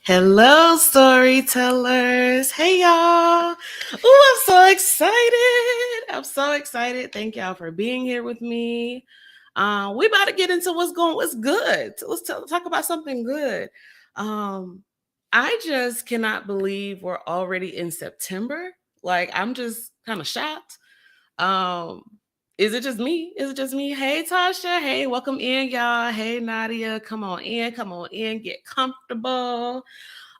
Hello, storytellers. Hey, y'all. Oh, I'm so excited. I'm so excited. Thank y'all for being here with me. We about to get into what's good. Let's talk about something good. I just cannot believe we're already in September. Like, I'm just kind of shocked. Is it just me? Is it just me? Hey, Tasha. Hey, welcome in, y'all. Hey, Nadia. Come on in. Get comfortable.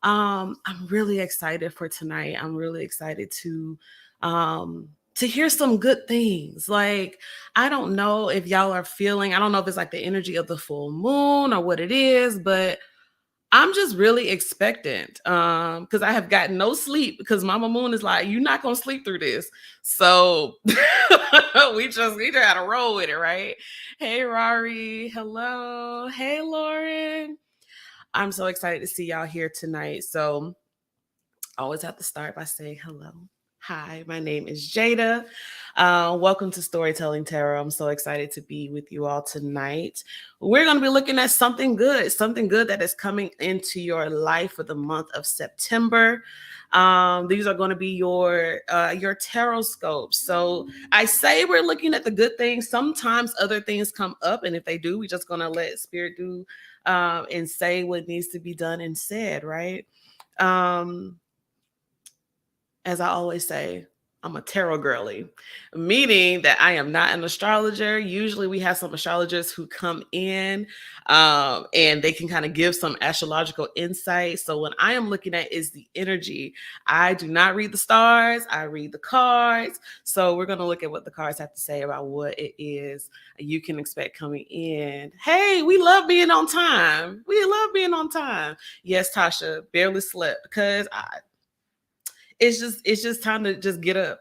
I'm really excited for tonight. I'm really excited to hear some good things. Like, I don't know if y'all are feeling, I don't know if it's like the energy of the full moon or what it is, but I'm just really expectant because I have gotten no sleep because Mama Moon is like, you're not gonna sleep through this. So we just gotta roll with it, right? Hey Rari, hello. Hey Lauren. I'm so excited to see y'all here tonight. So I always have to start by saying hello. Hi, my name is Jada. Welcome to Storytelling Tarot. I'm so excited to be with you all tonight. We're going to be looking at something good that is coming into your life for the month of September. These are going to be your tarot scopes. So I say we're looking at the good things. Sometimes other things come up, and if they do, we're just going to let Spirit do and say what needs to be done and said, right? As I always say, I'm a tarot girly, meaning that I am not an astrologer. Usually we have some astrologers who come in and they can kind of give some astrological insight. So what I am looking at is the energy. I do not read the stars. I read the cards. So we're going to look at what the cards have to say about what it is you can expect coming in. Hey, we love being on time. We love being on time. Yes, Tasha, barely slept because it's just time to just get up.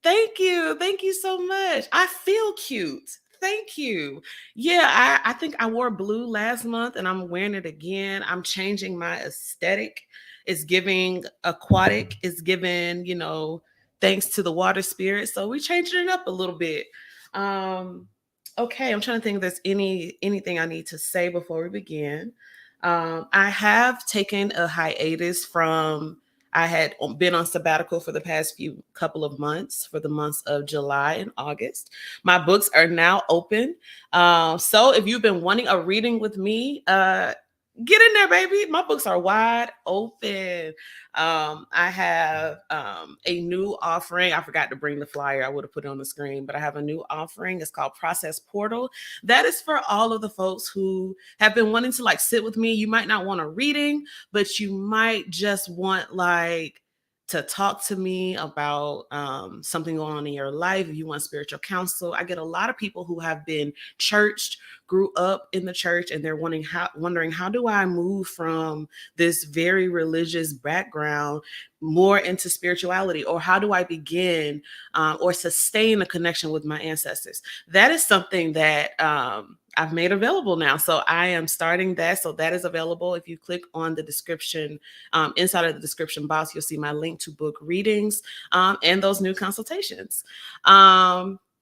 Thank you so much. I feel cute. Thank you. Yeah, I think I wore blue last month and I'm wearing it again. I'm changing my aesthetic. It's giving aquatic. It's giving, thanks to the water spirit. So we changing it up a little bit. Okay, I'm trying to think if there's anything I need to say before we begin. I have taken a hiatus from, I had been on sabbatical for the past couple of months, for the months of July and August. My books are now open. So if you've been wanting a reading with me, get in there, baby. My books are wide open. I have a new offering. I forgot to bring the flyer. I would have put it on the screen, but I have a new offering. It's called Process Portal. That is for all of the folks who have been wanting to sit with me. You might not want a reading, but you might just want to talk to me about something going on in your life. If you want spiritual counsel, I get a lot of people who have been churched, grew up in the church, and they're wondering how do I move from this very religious background more into spirituality, or how do I begin or sustain a connection with my ancestors? That is something that I've made available now. So I am starting that. So that is available. If you click on the description, inside of the description box, you'll see my link to book readings and those new consultations.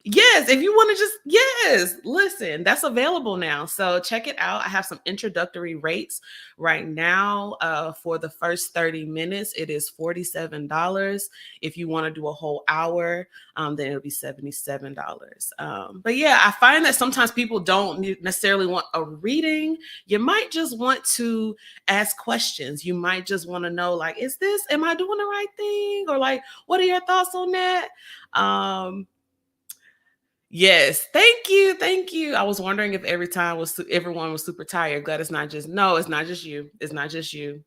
Yes, if you want to listen, that's available now. So check it out. I have some introductory rates right now. For the first 30 minutes, it is $47. If you want to do a whole hour, then it'll be $77. But yeah, I find that sometimes people don't necessarily want a reading. You might just want to ask questions. You might just want to know, am I doing the right thing? Or what are your thoughts on that? Yes, thank you. I was wondering if everyone was super tired. Glad it's not just you. It's not just you.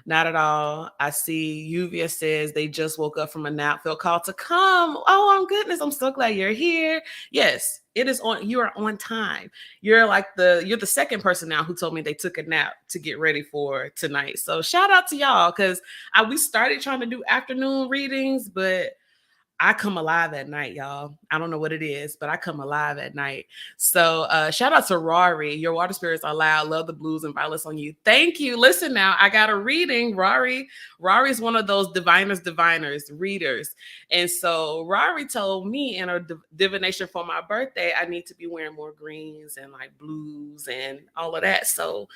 Not at all. I see Yuvia says they just woke up from a nap, felt called to come. Oh, goodness. I'm so glad you're here. Yes, it is on. You are on time. You're the second person now who told me they took a nap to get ready for tonight. So shout out to y'all, because we started trying to do afternoon readings, but I come alive at night, y'all. I don't know what it is, but I come alive at night. So shout out to Rory. Your water spirits are loud. Love the blues and violets on you. Thank you. Listen now, I got a reading. Rory's one of those diviners, readers. And so Rory told me in her divination for my birthday, I need to be wearing more greens and blues and all of that. So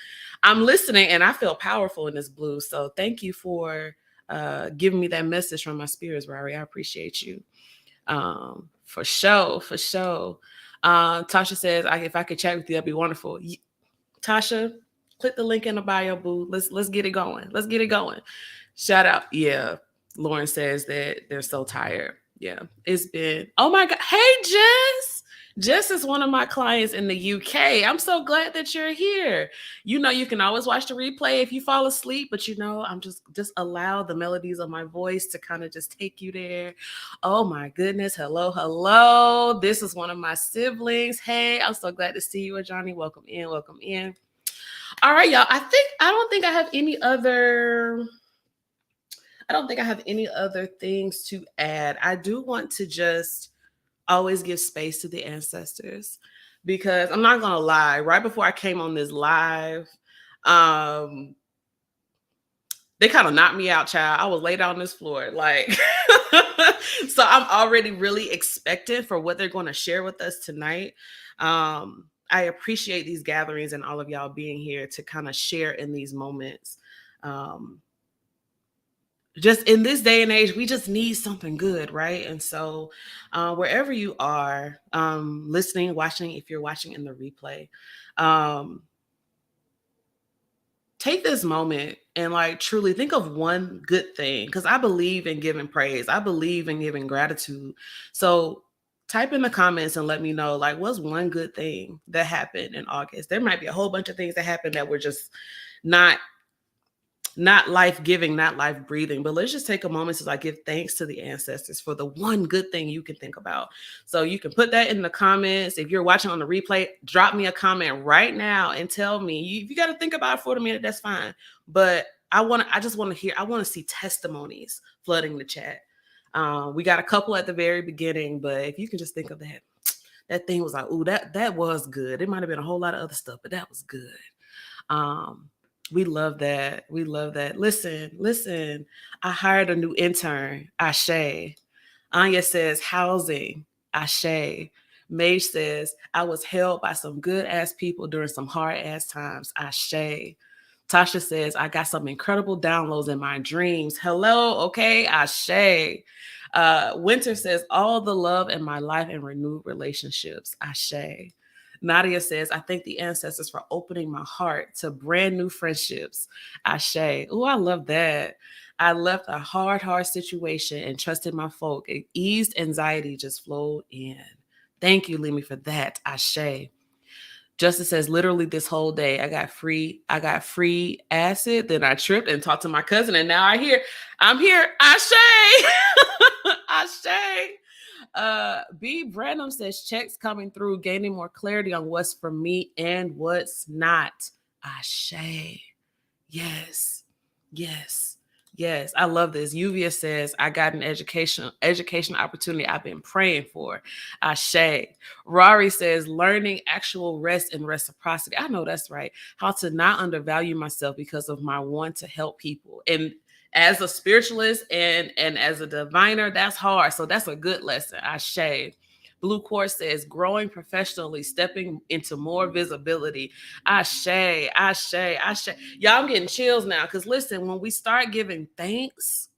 I'm listening and I feel powerful in this blue. So thank you for giving me that message from my spirits, Rory. I appreciate you. For sure. Tasha says, if I could chat with you, that'd be wonderful. Tasha, click the link in the bio, boo. Let's get it going. Shout out. Yeah. Lauren says that they're so tired. Yeah. It's been, oh my God. Hey, Jess. Jess is one of my clients in the UK. I'm so glad that you're here. You know, you can always watch the replay if you fall asleep, but you know, I'm just allow the melodies of my voice to kind of just take you there. Oh my goodness. Hello, hello. This is one of my siblings. Hey, I'm so glad to see you, Johnny. Welcome in, welcome in. All right, y'all. I don't think I have any other things to add. I do want to just always give space to the ancestors, because I'm not gonna lie, right before I came on this live, they kind of knocked me out, child. I was laid out on this floor, like so I'm already really expectant for what they're going to share with us tonight. I appreciate these gatherings and all of y'all being here to kind of share in these moments. Just in this day and age, we just need something good, right? And so wherever you are, listening, watching, if you're watching in the replay, take this moment and like truly think of one good thing, because I believe in giving praise. I believe in giving gratitude. So type in the comments and let me know, like, what's one good thing that happened in August? There might be a whole bunch of things that happened that were just not life-giving, not life-breathing, but let's just take a moment to like give thanks to the ancestors for the one good thing you can think about. So you can put that in the comments. If you're watching on the replay, drop me a comment right now and tell me. If you got to think about it for a minute, that's fine. But I want to see testimonies flooding the chat. We got a couple at the very beginning, but if you can just think of that thing was like, ooh, that was good. It might have been a whole lot of other stuff, but that was good. We love that. We love that. Listen. I hired a new intern. Ashe. Anya says housing. Ashe. Mage says I was held by some good ass people during some hard ass times. Ashe. Tasha says I got some incredible downloads in my dreams. Hello. Okay. Ashe. Winter says all the love in my life and renewed relationships. Ashe. Nadia says, I thank the ancestors for opening my heart to brand new friendships. Ashe. Oh, I love that. I left a hard situation and trusted my folk. It eased anxiety, just flowed in. Thank you, Limi, for that. Ashe. Justice says, literally this whole day, I got free acid. Then I tripped and talked to my cousin, and now I'm here. Ashe. Ashe. B. Branham says checks coming through, gaining more clarity on what's for me and what's not. Ashe. Yes. I love this. Yuvia says I got an education opportunity I've been praying for. Ashe. Rari says learning actual rest and reciprocity. I know that's right. How to not undervalue myself because of my want to help people. And as a spiritualist and as a diviner, that's hard. So that's a good lesson. Ashe. Blue Quartz says growing professionally, stepping into more visibility. Ashe. Y'all, I'm getting chills now, because listen, when we start giving thanks,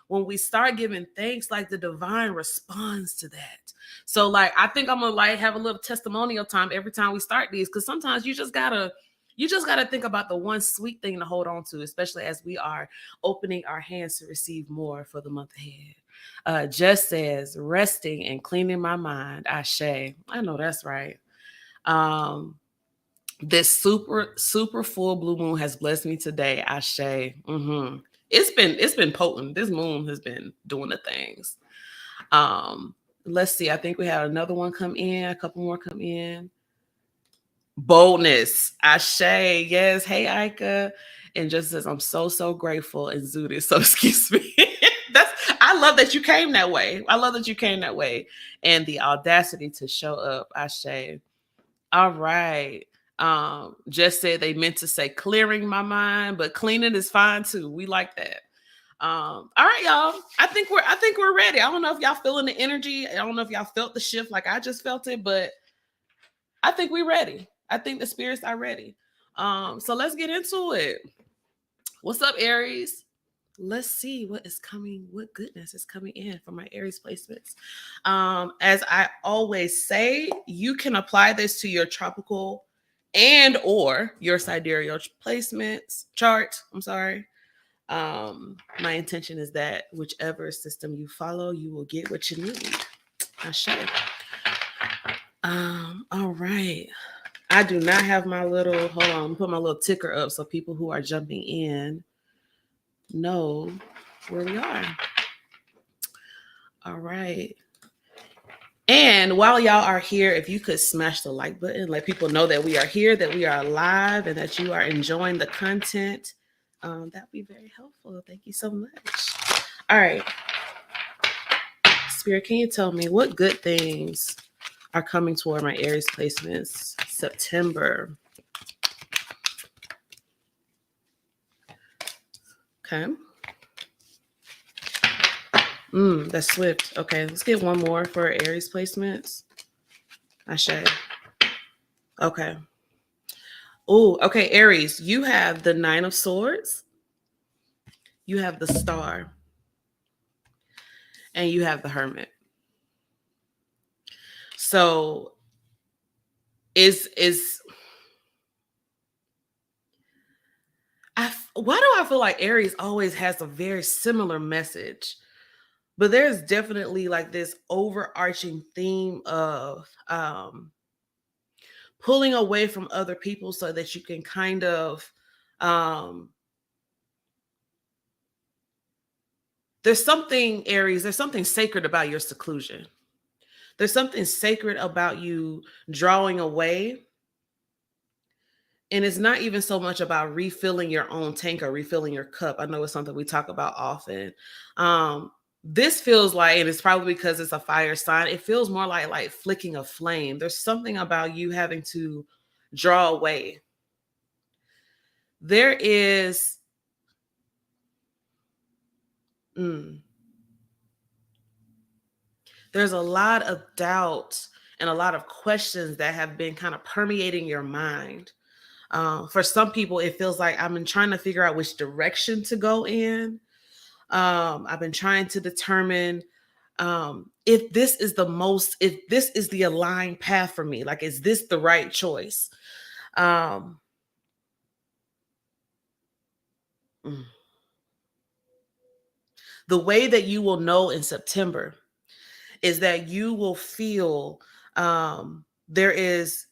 like the divine responds to that. So like, I think I'm gonna like have a little testimonial time every time we start these, because sometimes you just gotta think about the one sweet thing to hold on to, especially as we are opening our hands to receive more for the month ahead. Jess says, resting and cleaning my mind. Ashe. I know that's right. This super full blue moon has blessed me today. Ashe. It's been potent. This moon has been doing the things. Let's see. I think we had another one come in. A couple more come in. Boldness. Ashe. Yes. Hey, Ika. And just says, I'm so grateful. And Zudis. So excuse me. I love that you came that way. And the audacity to show up. Ashe. All right. Just said they meant to say clearing my mind, but cleaning is fine too. We like that. All right, y'all. I think we're ready. I don't know if y'all feeling the energy. I don't know if y'all felt the shift like I just felt it, but I think we're ready. I think the spirits are ready. So let's get into it. What's up, Aries? Let's see what is coming, what goodness is coming in for my Aries placements. As I always say, you can apply this to your tropical and or your sidereal placements chart. I'm sorry. My intention is that whichever system you follow, you will get what you need. Ashe. All right. I do not have my little, hold on, put my little ticker up so people who are jumping in know where we are. All right. And while y'all are here, if you could smash the like button, let people know that we are here, that we are live, and that you are enjoying the content. That'd be very helpful. Thank you so much. All right. Spirit, can you tell me what good things are coming toward my Aries placements September? Okay. That's swift. Okay, let's get one more for Aries placements. Ashe. Okay. Oh, okay, Aries, you have the Nine of Swords, you have the Star, and you have the Hermit. So why do I feel like Aries always has a very similar message? But there's definitely like this overarching theme of pulling away from other people so that you can kind of there's something, Aries, there's something sacred about your seclusion. There's something sacred about you drawing away. And it's not even so much about refilling your own tank or refilling your cup. I know it's something we talk about often. This feels like, and it's probably because it's a fire sign, it feels more like flicking a flame. There's something about you having to draw away. There is there's a lot of doubt and a lot of questions that have been kind of permeating your mind. For some people, it feels like I've been trying to figure out which direction to go in. I've been trying to determine if this is the aligned path for me. Like, is this the right choice? The way that you will know in September is that you will feel there is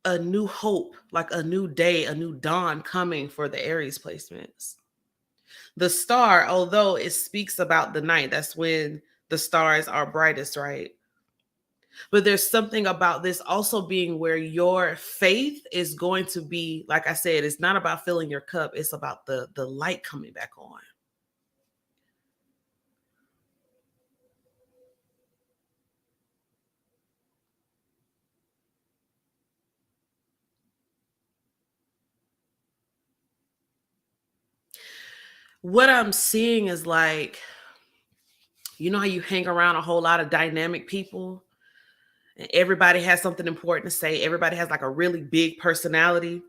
a new hope, like a new day, a new dawn coming for the Aries placements. The Star, although it speaks about the night, that's when the stars are brightest, right? But there's something about this also being where your faith is going to be, like I said, it's not about filling your cup, it's about the light coming back on. What I'm seeing is like, you know how you hang around a whole lot of dynamic people and everybody has something important to say, everybody has like a really big personality.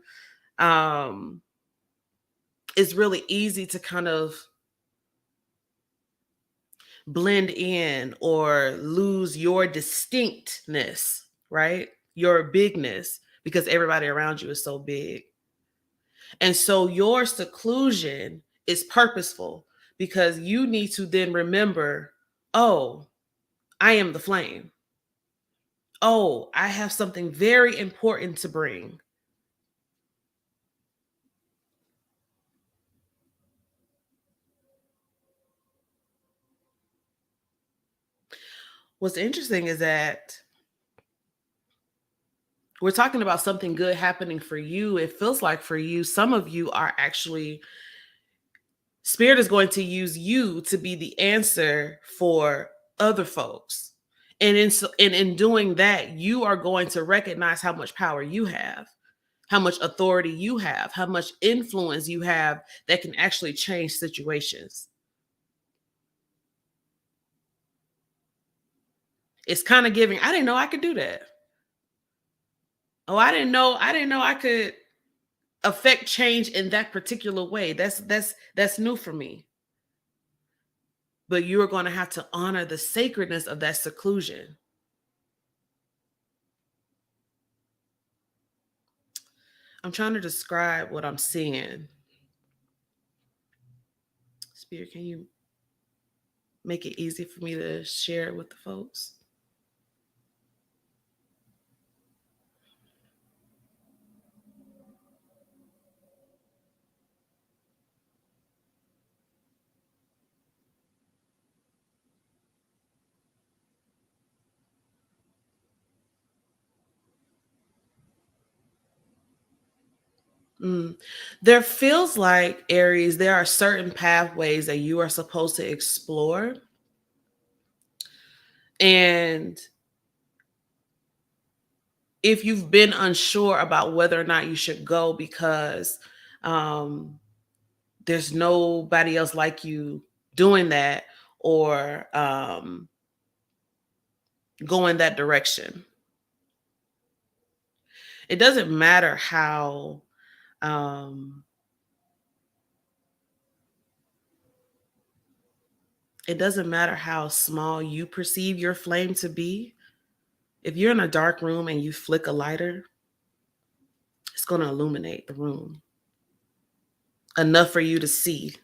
It's really easy to kind of blend in or lose your distinctness, right? Your bigness, because everybody around you is so big. And so your seclusion is purposeful because you need to then remember, oh, I am the flame. Oh, I have something very important to bring. What's interesting is that we're talking about something good happening for you. It feels like for you, some of you are actually, Spirit is going to use you to be the answer for other folks. And in doing that, you are going to recognize how much power you have, how much authority you have, how much influence you have that can actually change situations. It's kind of giving, I didn't know I could do that. Oh, I didn't know I could affect change in that particular way. That's new for me. But you're going to have to honor the sacredness of that seclusion. I'm trying to describe what I'm seeing. Spirit, can you make it easy for me to share it with the folks? There feels like, Aries, there are certain pathways that you are supposed to explore. And if you've been unsure about whether or not you should go because there's nobody else like you doing that, or going that direction, it doesn't matter how it doesn't matter how small you perceive your flame to be. If you're in a dark room and you flick a lighter, it's going to illuminate the room enough for you to see.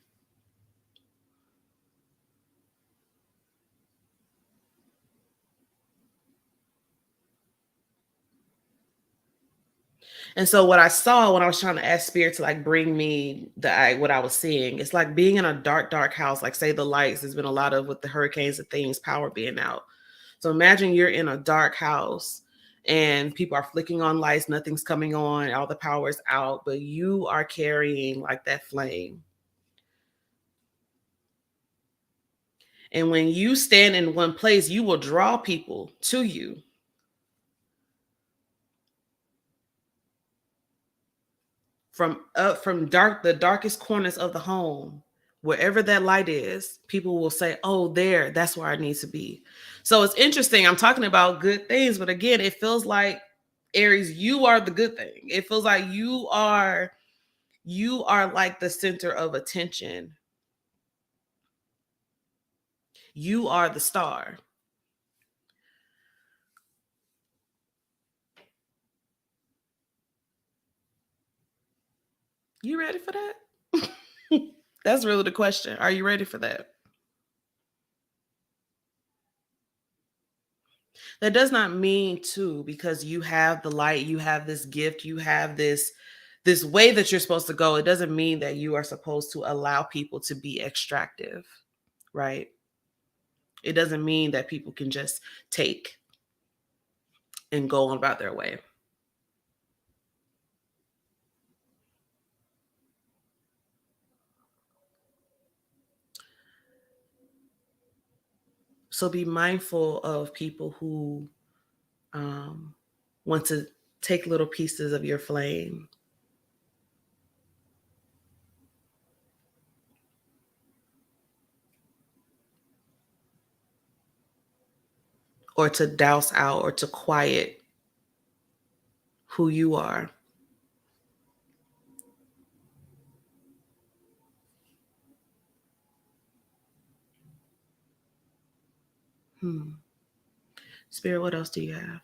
And so what I saw when I was trying to ask Spirit to like bring me what I was seeing, it's like being in a dark, dark house, like say the lights, there's been a lot of with the hurricanes and things, power being out. So imagine you're in a dark house and people are flicking on lights, nothing's coming on, all the power is out, but you are carrying like that flame. And when you stand in one place, you will draw people to you. From the darkest corners of the home, wherever that light is, people will say, oh, that's where I need to be. So it's interesting. I'm talking about good things, but again, it feels like, Aries, you are the good thing. It feels like you are like the center of attention. You are the star. You ready for that? That's really the question. Are you ready for that? That does not mean too, because you have the light, you have this gift, you have this way that you're supposed to go. It doesn't mean that you are supposed to allow people to be extractive, right? It doesn't mean that people can just take and go on about their way. So be mindful of people who want to take little pieces of your flame. Or to douse out or to quiet who you are. Spirit, what else do you have?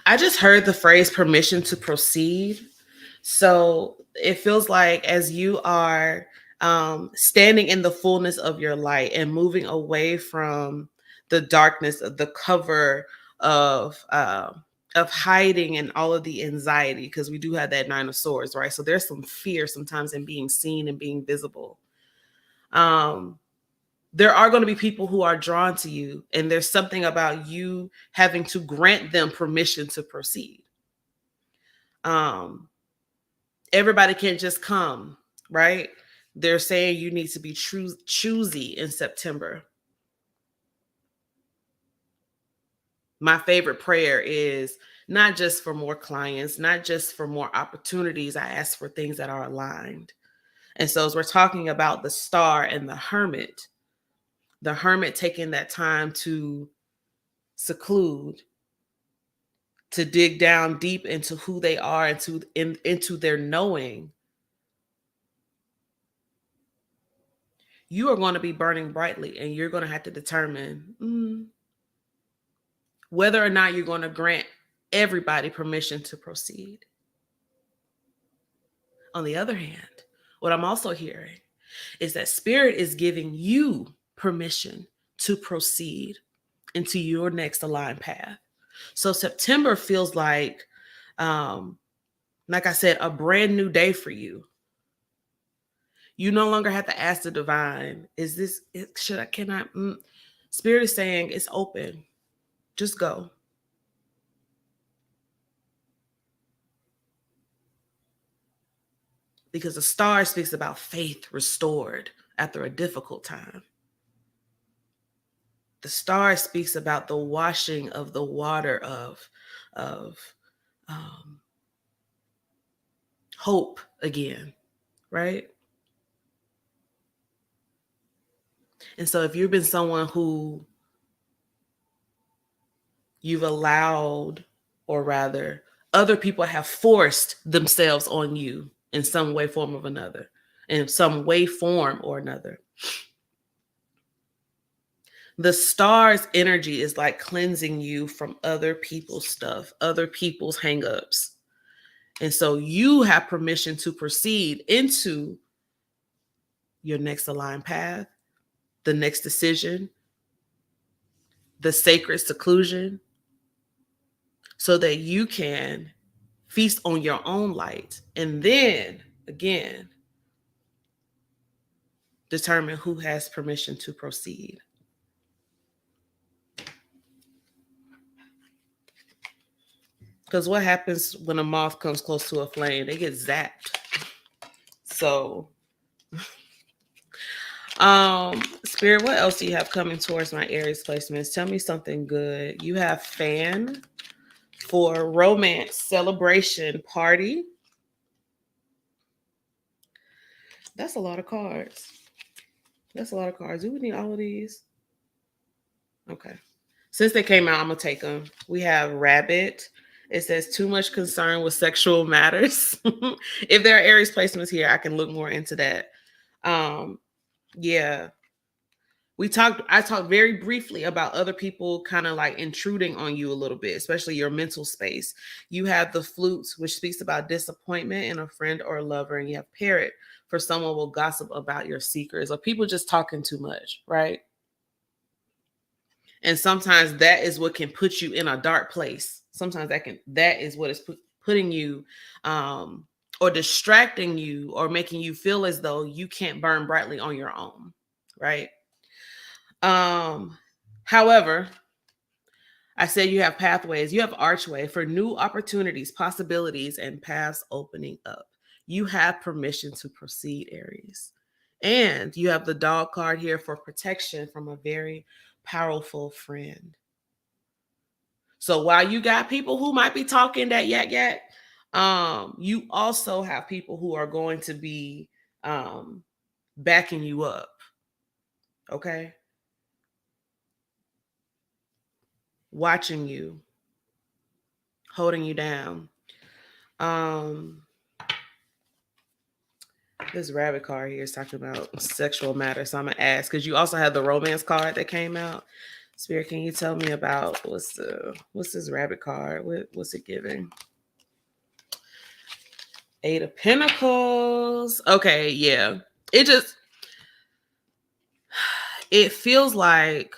I just heard the phrase permission to proceed. So it feels like as you are standing in the fullness of your light and moving away from the darkness of the cover of hiding and all of the anxiety, because we do have that 9 of Swords, right? So there's some fear sometimes in being seen and being visible. There are going to be people who are drawn to you, and there's something about you having to grant them permission to proceed. Everybody can't just come, right? They're saying you need to be choosy in September. My favorite prayer is not just for more clients, not just for more opportunities. I ask for things that are aligned. And so as we're talking about the star and the hermit taking that time to seclude, to dig down deep into who they are, into their knowing, you are going to be burning brightly, and you're going to have to determine whether or not you're going to grant everybody permission to proceed. On the other hand, what I'm also hearing is that Spirit is giving you permission to proceed into your next aligned path. So September feels like I said, a brand new day for you. You no longer have to ask the divine, is this, Spirit is saying it's open. Just go. Because the star speaks about faith restored after a difficult time. The star speaks about the washing of the water of hope again, right? And so if you've been someone who you've allowed, or rather, other people have forced themselves on you in some way, form of another, in some way, form or another. The star's energy is like cleansing you from other people's stuff, other people's hangups. And so you have permission to proceed into your next aligned path, the next decision, the sacred seclusion, so that you can feast on your own light. And then, again, determine who has permission to proceed. Because what happens when a moth comes close to a flame? They get zapped. So, Spirit, what else do you have coming towards my Aries placements? Tell me something good. You have fan for romance, celebration, party. That's a lot of cards. That's a lot of cards. Do we need all of these? Okay. Since they came out, I'm going to take them. We have rabbit. It says too much concern with sexual matters. If there are Aries placements here, I can look more into that. Yeah. I talked very briefly about other people kind of like intruding on you a little bit, especially your mental space. You have the flutes, which speaks about disappointment in a friend or a lover, and you have parrot for someone will gossip about your secrets, or people just talking too much, right? And sometimes that is what can put you in a dark place. Sometimes that is what is putting you or distracting you or making you feel as though you can't burn brightly on your own, right? However, I said you have pathways, you have archway for new opportunities, possibilities, and paths opening up. You have permission to proceed, Aries. And you have the dog card here for protection from a very powerful friend. So while you got people who might be talking that yak, you also have people who are going to be backing you up. Okay? Watching you, holding you down. This rabbit card here is talking about sexual matters. So I'm gonna ask, because you also have the romance card that came out. Spirit, can you tell me about what's this rabbit card? What's it giving? 8 of Pentacles. Okay, yeah. It feels like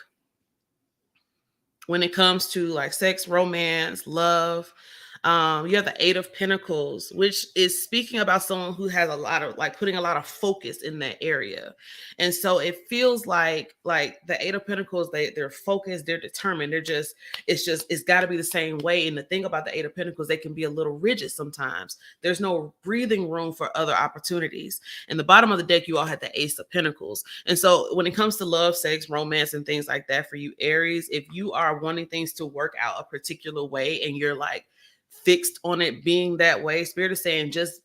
when it comes to like sex, romance, love, you have the 8 of Pentacles, which is speaking about someone who has a lot of like putting a lot of focus in that area. And so it feels like the 8 of Pentacles, they're focused, they're determined, it's got to be the same way. And the thing about the 8 of Pentacles, they can be a little rigid sometimes. There's no breathing room for other opportunities. In the bottom of the deck, you all had the Ace of Pentacles. And so when it comes to love, sex, romance, and things like that for you, Aries, if you are wanting things to work out a particular way and you're like fixed on it being that way, Spirit is saying just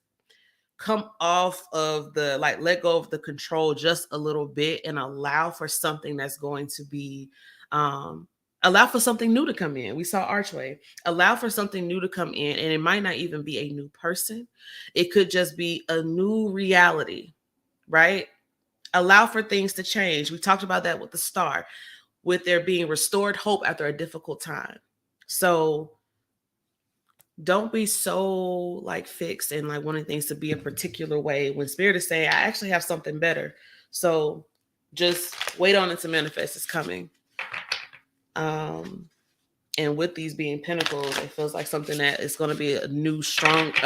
come off of the let go of the control just a little bit and allow for something that's going to be allow for something new to come in. We saw archway. Allow for something new to come in, and it might not even be a new person. It could just be a new reality, right? Allow for things to change. We talked about that with the star, with there being restored hope after a difficult time. So don't be so like fixed and like wanting things to be a particular way when Spirit is saying, I actually have something better. So just wait on it to manifest. It's coming. And with these being Pentacles, it feels like something that is going to be a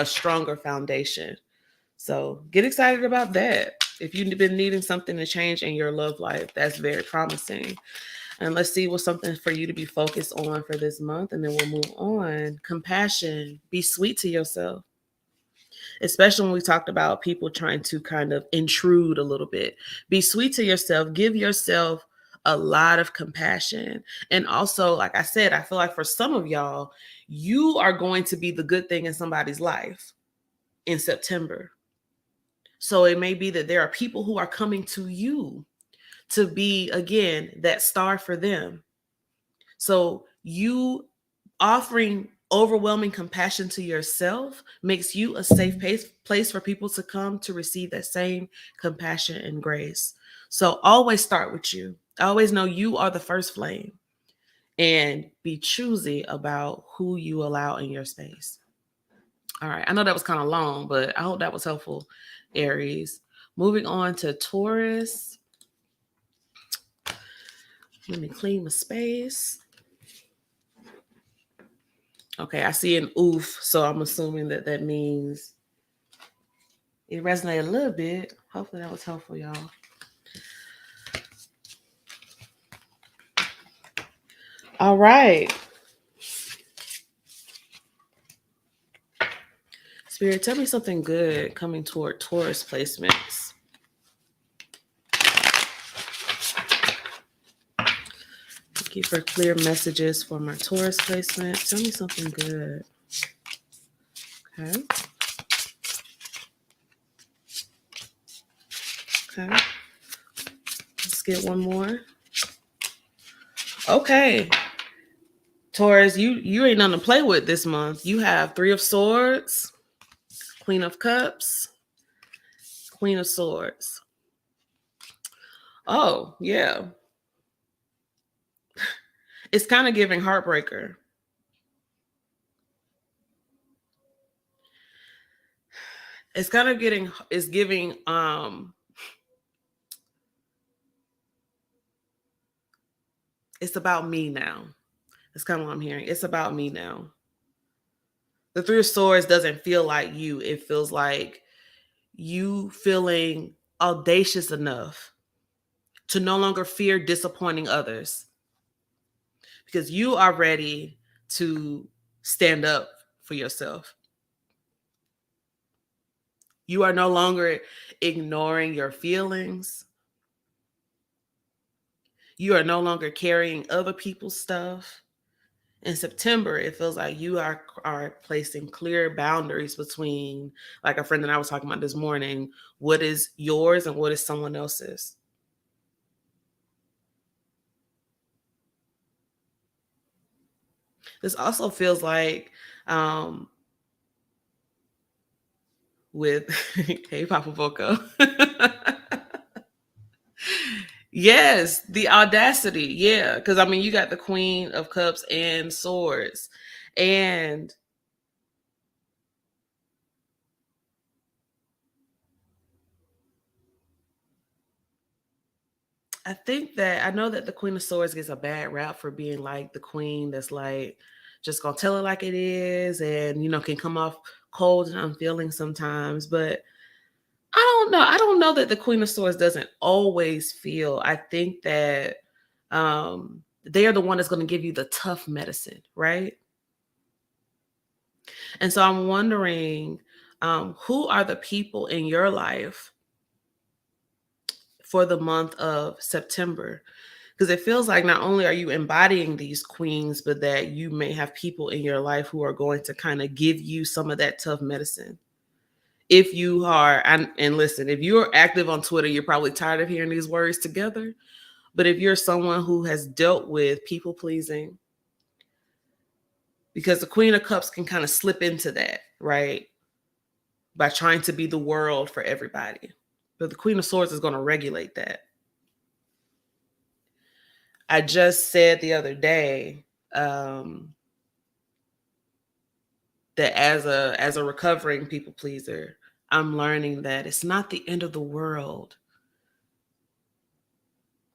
stronger foundation. So get excited about that. If you've been needing something to change in your love life, that's very promising. And let's see what's something for you to be focused on for this month. And then we'll move on. Compassion. Be sweet to yourself. Especially when we talked about people trying to kind of intrude a little bit. Be sweet to yourself. Give yourself a lot of compassion. And also, like I said, I feel like for some of y'all, you are going to be the good thing in somebody's life in September. So it may be that there are people who are coming to you to be, again, that star for them. So you offering overwhelming compassion to yourself makes you a safe place for people to come to receive that same compassion and grace. So always start with you. Always know you are the first flame, and be choosy about who you allow in your space. All right. I know that was kind of long, but I hope that was helpful, Aries. Moving on to Taurus. Let me clean my space. Okay, I see an oof, so I'm assuming that that means it resonated a little bit. Hopefully that was helpful, y'all. All right. Spirit, tell me something good coming toward Taurus placements. Thank you for clear messages for my Taurus placement. Tell me something good. Okay. Okay. Let's get one more. Okay. Taurus, you ain't nothing to play with this month. You have 3 of Swords, Queen of Cups, Queen of Swords. Oh, yeah. It's kind of giving heartbreaker. It's kind of giving it's about me now. That's kind of what I'm hearing. It's about me now. The 3 of Swords doesn't feel like you. It feels like you feeling audacious enough to no longer fear disappointing others, because you are ready to stand up for yourself. You are no longer ignoring your feelings. You are no longer carrying other people's stuff. In September, it feels like you are placing clear boundaries between, like a friend that I was talking about this morning, what is yours and what is someone else's. This also feels like with hey Papa Boko. Yes, the audacity. Yeah, because I mean, you got the Queen of Cups and Swords, and I think that I know that the Queen of Swords gets a bad rap for being like the queen that's like just gonna tell it like it is, and can come off cold and unfeeling sometimes. But I don't know that the Queen of Swords doesn't always feel. I think that they are the one that's going to give you the tough medicine, right? And so I'm wondering, who are the people in your life for the month of September? Because it feels like not only are you embodying these queens, but that you may have people in your life who are going to kind of give you some of that tough medicine. If you are, and listen, if you're active on Twitter, you're probably tired of hearing these words together. But if you're someone who has dealt with people pleasing, because the Queen of Cups can kind of slip into that, right? By trying to be the world for everybody. But the Queen of Swords is going to regulate that. I just said the other day that as a recovering people pleaser, I'm learning that it's not the end of the world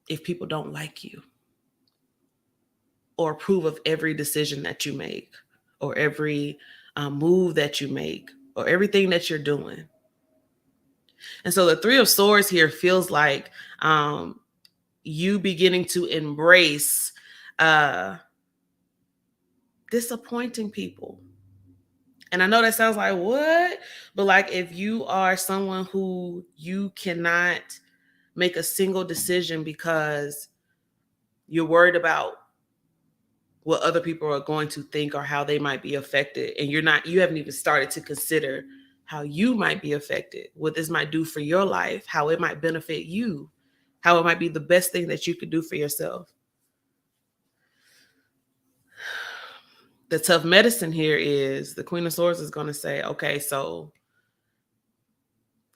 if people don't like you or approve of every decision that you make or every move that you make or everything that you're doing. And so the 3 of Swords here feels like you beginning to embrace disappointing people. And I know that sounds like what, but like if you are someone who you cannot make a single decision because you're worried about what other people are going to think or how they might be affected, and you haven't even started to consider how you might be affected, what this might do for your life, how it might benefit you, how it might be the best thing that you could do for yourself. The tough medicine here is the Queen of Swords is going to say, okay, so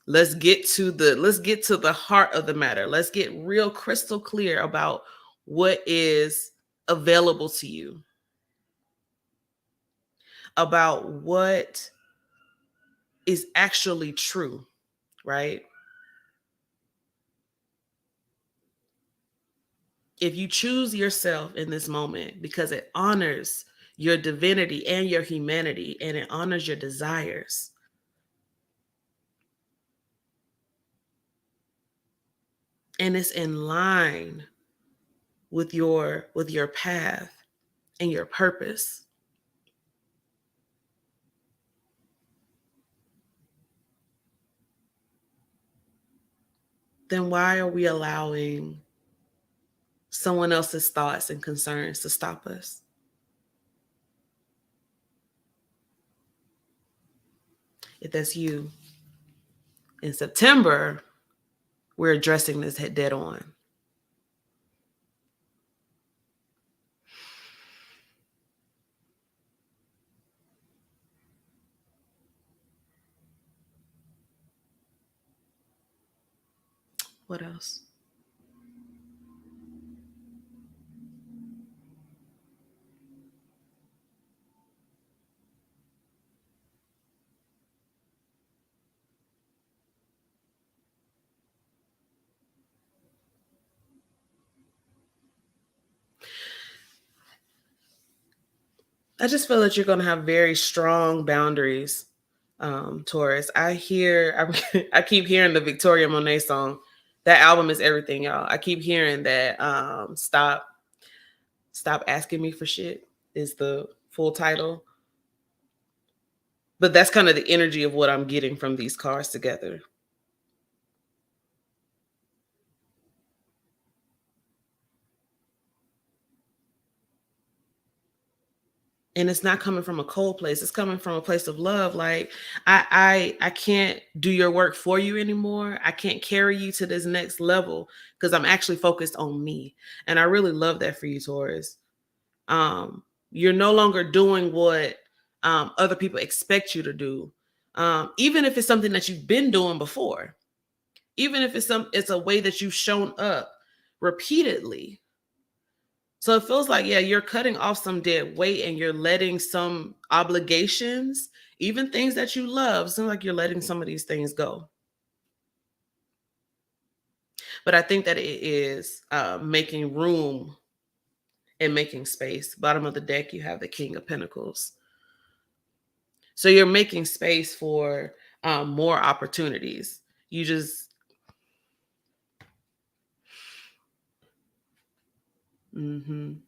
let's get to the heart of the matter. Let's get real crystal clear about what is available to you, about what is actually true, right? If you choose yourself in this moment because it honors your divinity and your humanity, and it honors your desires, and it's in line with your path and your purpose, then why are we allowing someone else's thoughts and concerns to stop us? If that's you, in September, we're addressing this head dead on. What else? I just feel that you're going to have very strong boundaries, Taurus. I keep hearing the Victoria Monet song. That album is everything, y'all. I keep hearing that. Stop asking me for shit is the full title. But that's kind of the energy of what I'm getting from these cards together. And it's not coming from a cold place. It's coming from a place of love. Like I can't do your work for you anymore. I can't carry you to this next level because I'm actually focused on me. And I really love that for you, Taurus. You're no longer doing what other people expect you to do. Even if it's something that you've been doing before, even if it's a way that you've shown up repeatedly. So it feels like, yeah, you're cutting off some dead weight and you're letting some obligations, even things that you love, it seems like you're letting some of these things go. But I think that it is making room and making space. Bottom of the deck, you have the King of Pentacles. So you're making space for more opportunities. You just, you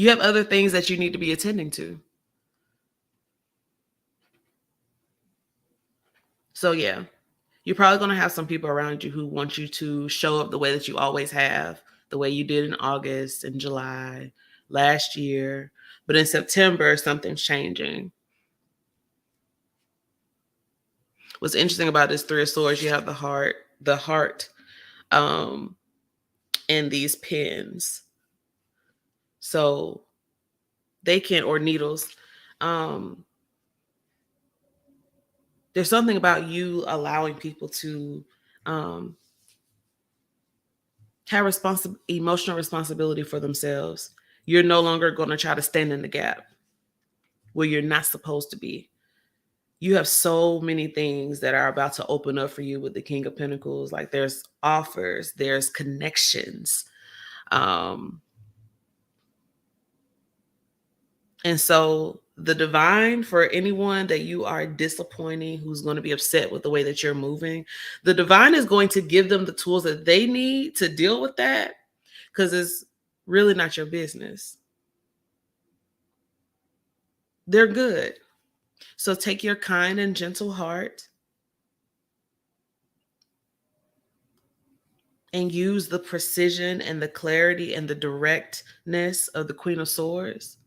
have other things that you need to be attending to. So yeah, you're probably going to have some people around you who want you to show up the way that you always have, the way you did in August and July last year. But in September, something's changing. What's interesting about this Three of Swords, you have the heart, and these pins. So they can, or needles. There's something about you allowing people to have emotional responsibility for themselves. You're no longer going to try to stand in the gap where you're not supposed to be. You have so many things that are about to open up for you with the King of Pentacles. Like there's offers, there's connections. And so the divine, for anyone that you are disappointing, who's going to be upset with the way that you're moving, the divine is going to give them the tools that they need to deal with that, because it's really not your business. They're good. So take your kind and gentle heart and use the precision and the clarity and the directness of the Queen of Swords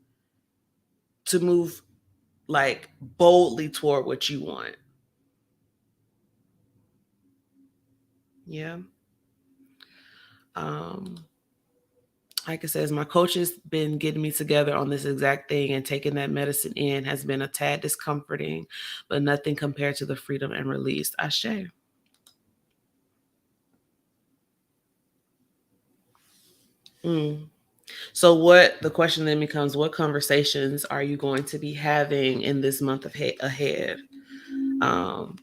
to move like boldly toward what you want. Yeah. Like I said, my coach has been getting me together on this exact thing, and taking that medicine in has been a tad discomforting, but nothing compared to the freedom and release. Ashe. So what the question then becomes, what conversations are you going to be having in this month ahead?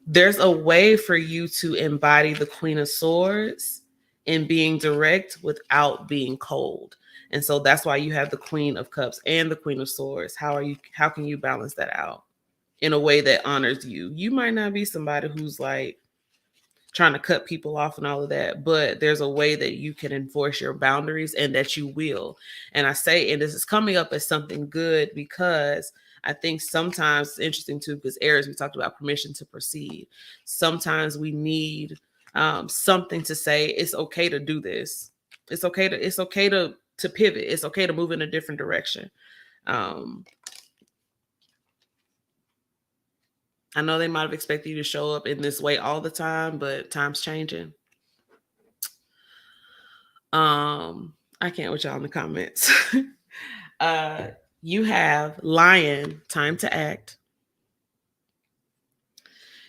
There's a way for you to embody the Queen of Swords in being direct without being cold. And so that's why you have the Queen of Cups and the Queen of Swords. How can you balance that out in a way that honors you? You might not be somebody who's like trying to cut people off and all of that, but there's a way that you can enforce your boundaries, and that you will. And I say, and this is coming up as something good, because I think sometimes it's interesting too, because Aries, we talked about permission to proceed. Sometimes we need something to say, it's okay to do this. It's okay to pivot. It's okay to move in a different direction. I know they might have expected you to show up in this way all the time, but time's changing. I can't with y'all in the comments. You have Lion, time to act.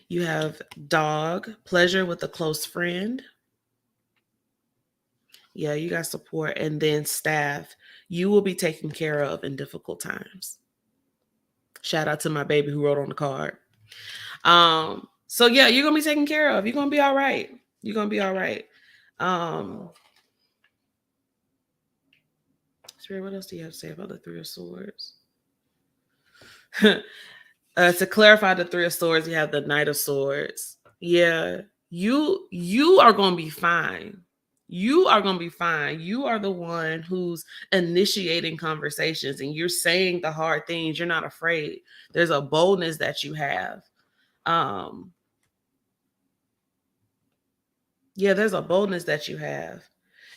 You have Dog, pleasure with a close friend. Yeah, you got support. And then Staff, you will be taken care of in difficult times. Shout out to my baby who wrote on the card. So yeah, you're gonna be taken care of. You're gonna be all right. You're gonna be all right. Spirit, what else do you have to say about the Three of Swords? To clarify the Three of Swords, you have the Knight of Swords. Yeah, you are gonna be fine. You are going to be fine. You are the one who's initiating conversations, and you're saying the hard things. You're not afraid. There's a boldness that you have. Yeah, there's a boldness that you have.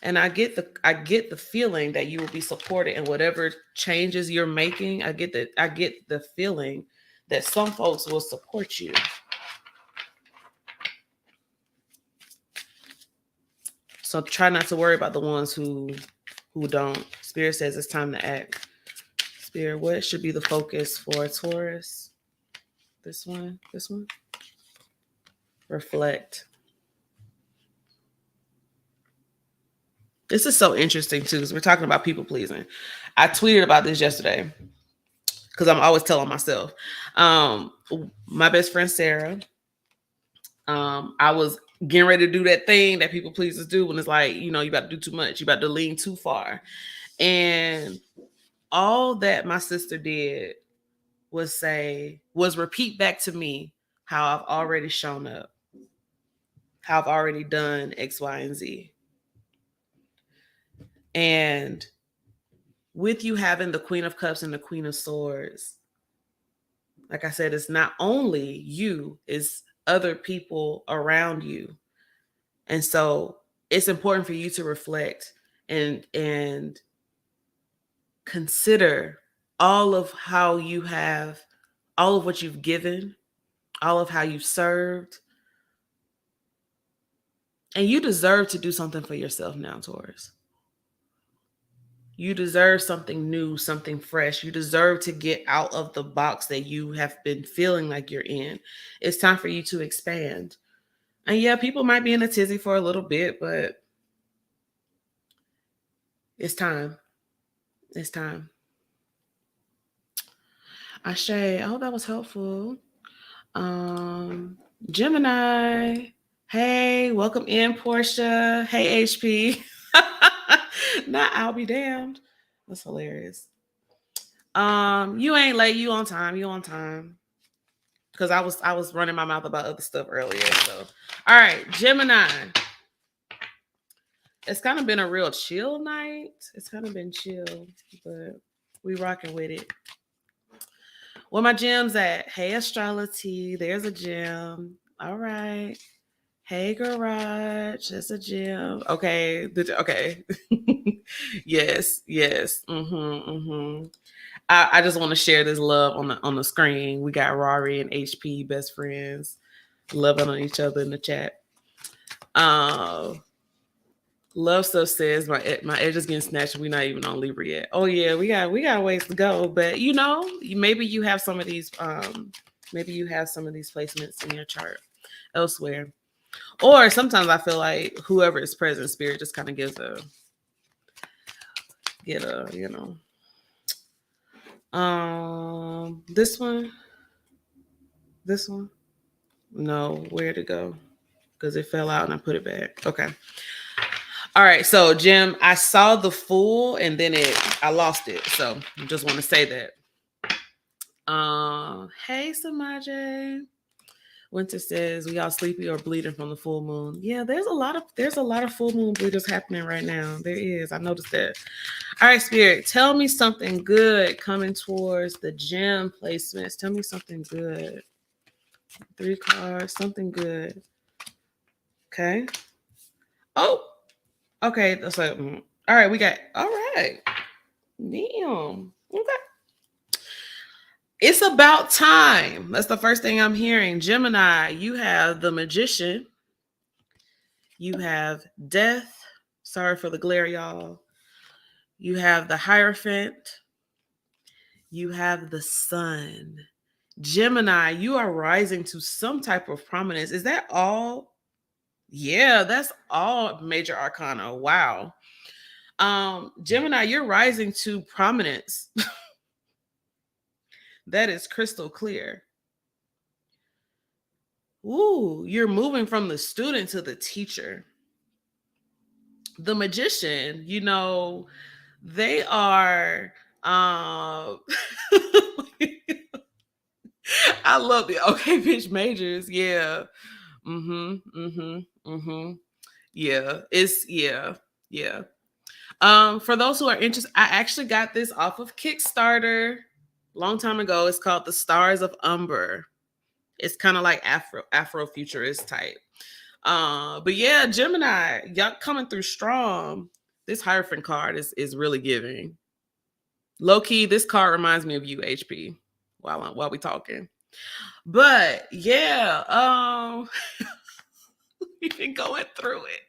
And I get the feeling that you will be supported in whatever changes you're making. I get the feeling that some folks will support you. So try not to worry about the ones who don't. Spirit says it's time to act. Spirit, what should be the focus for Taurus? This one. Reflect. This is so interesting too, because we're talking about people pleasing. I tweeted about this yesterday because I'm always telling myself. My best friend Sarah, I was getting ready to do that thing that people pleasers do when it's like, you about to do too much, you about to lean too far. And all that my sister did was repeat back to me how I've already shown up, how I've already done X, Y, and Z. And with you having the Queen of Cups and the Queen of Swords, like I said, it's not only you, it's other people around you. And so it's important for you to reflect and consider all of what you've given, all of how you've served. And you deserve to do something for yourself now, Taurus. You deserve something new, something fresh. You deserve to get out of the box that you have been feeling like you're in. It's time for you to expand. And yeah, people might be in a tizzy for a little bit, but it's time. It's time. Ashe, I hope that was helpful. Gemini. Hey, welcome in, Portia. Hey, HP. Not I'll be damned. That's hilarious. You ain't late. You on time. You on time. Because I was running my mouth about other stuff earlier. So, all right, Gemini. It's kind of been a real chill night. It's kind of been chill, but we rocking with it. Where my gems at? Hey, astrology. There's a gem. All right. Hey, garage. That's a gem. Okay. Okay. Yes. Yes. I just want to share this love on the screen. We got Rory and HP, best friends, loving on each other in the chat. Love stuff says my edge is getting snatched. We're not even on Libra yet. Oh yeah, we got ways to go. But maybe you have some of these placements in your chart elsewhere. Or sometimes I feel like whoever is present, spirit just kind of gives this one. No, where to go? Because it fell out and I put it back. Okay. All right, so Jim, I saw the Fool and then I lost it. So I just want to say that. Hey Samaje. Winter says, we all sleepy or bleeding from the full moon. Yeah, there's a lot of full moon bleeders happening right now. There is. I noticed that. All right, Spirit, tell me something good coming towards the gem placements. Tell me something good. 3 cards, something good. Okay. Oh, okay. So, all right, we got, all right. Damn. Okay. It's about time. That's the first thing I'm hearing. Gemini, you have the Magician. You have Death. Sorry for the glare, y'all. You have the Hierophant. You have the Sun. Gemini, you are rising to some type of prominence. Is that all? Yeah, that's all major arcana. Wow. Gemini, you're rising to prominence. That is crystal clear. Ooh, you're moving from the student to the teacher. The Magician, they are I love it. Okay, bitch majors. Yeah. Yeah. Yeah. For those who are interested, I actually got this off of Kickstarter long time ago. It's called The Stars of Umber. It's kind of like Afro-futurist type. But yeah, Gemini, y'all coming through strong. This Hierophant card is really giving. Low key, this card reminds me of you, HP, while we talking. But yeah, we've been going through it.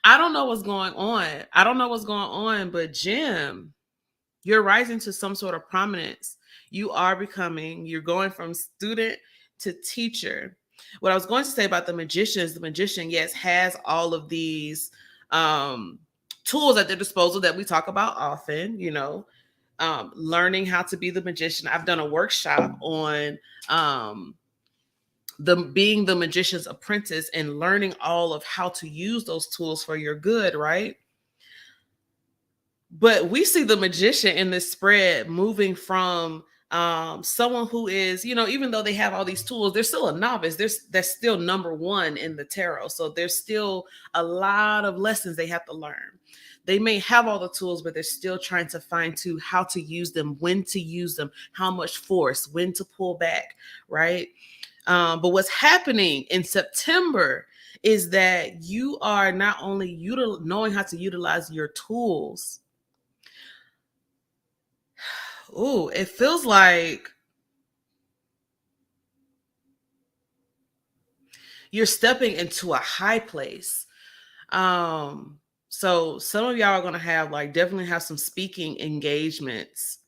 I don't know what's going on. But Jim, you're rising to some sort of prominence. You're going from student to teacher. What I was going to say about the magician, yes, has all of these tools at their disposal that we talk about often, learning how to be the magician. I've done a workshop on being the magician's apprentice and learning all of how to use those tools for your good, right? But we see the magician in this spread moving from someone who is, even though they have all these tools, they're still a novice. That's still number one in the tarot. So there's still a lot of lessons they have to learn. They may have all the tools, but they're still trying to fine tune how to use them, when to use them, how much force, when to pull back, right? But what's happening in September is that you are not only knowing how to utilize your tools. Ooh, it feels like you're stepping into a high place. So some of y'all are gonna have definitely have some speaking engagements.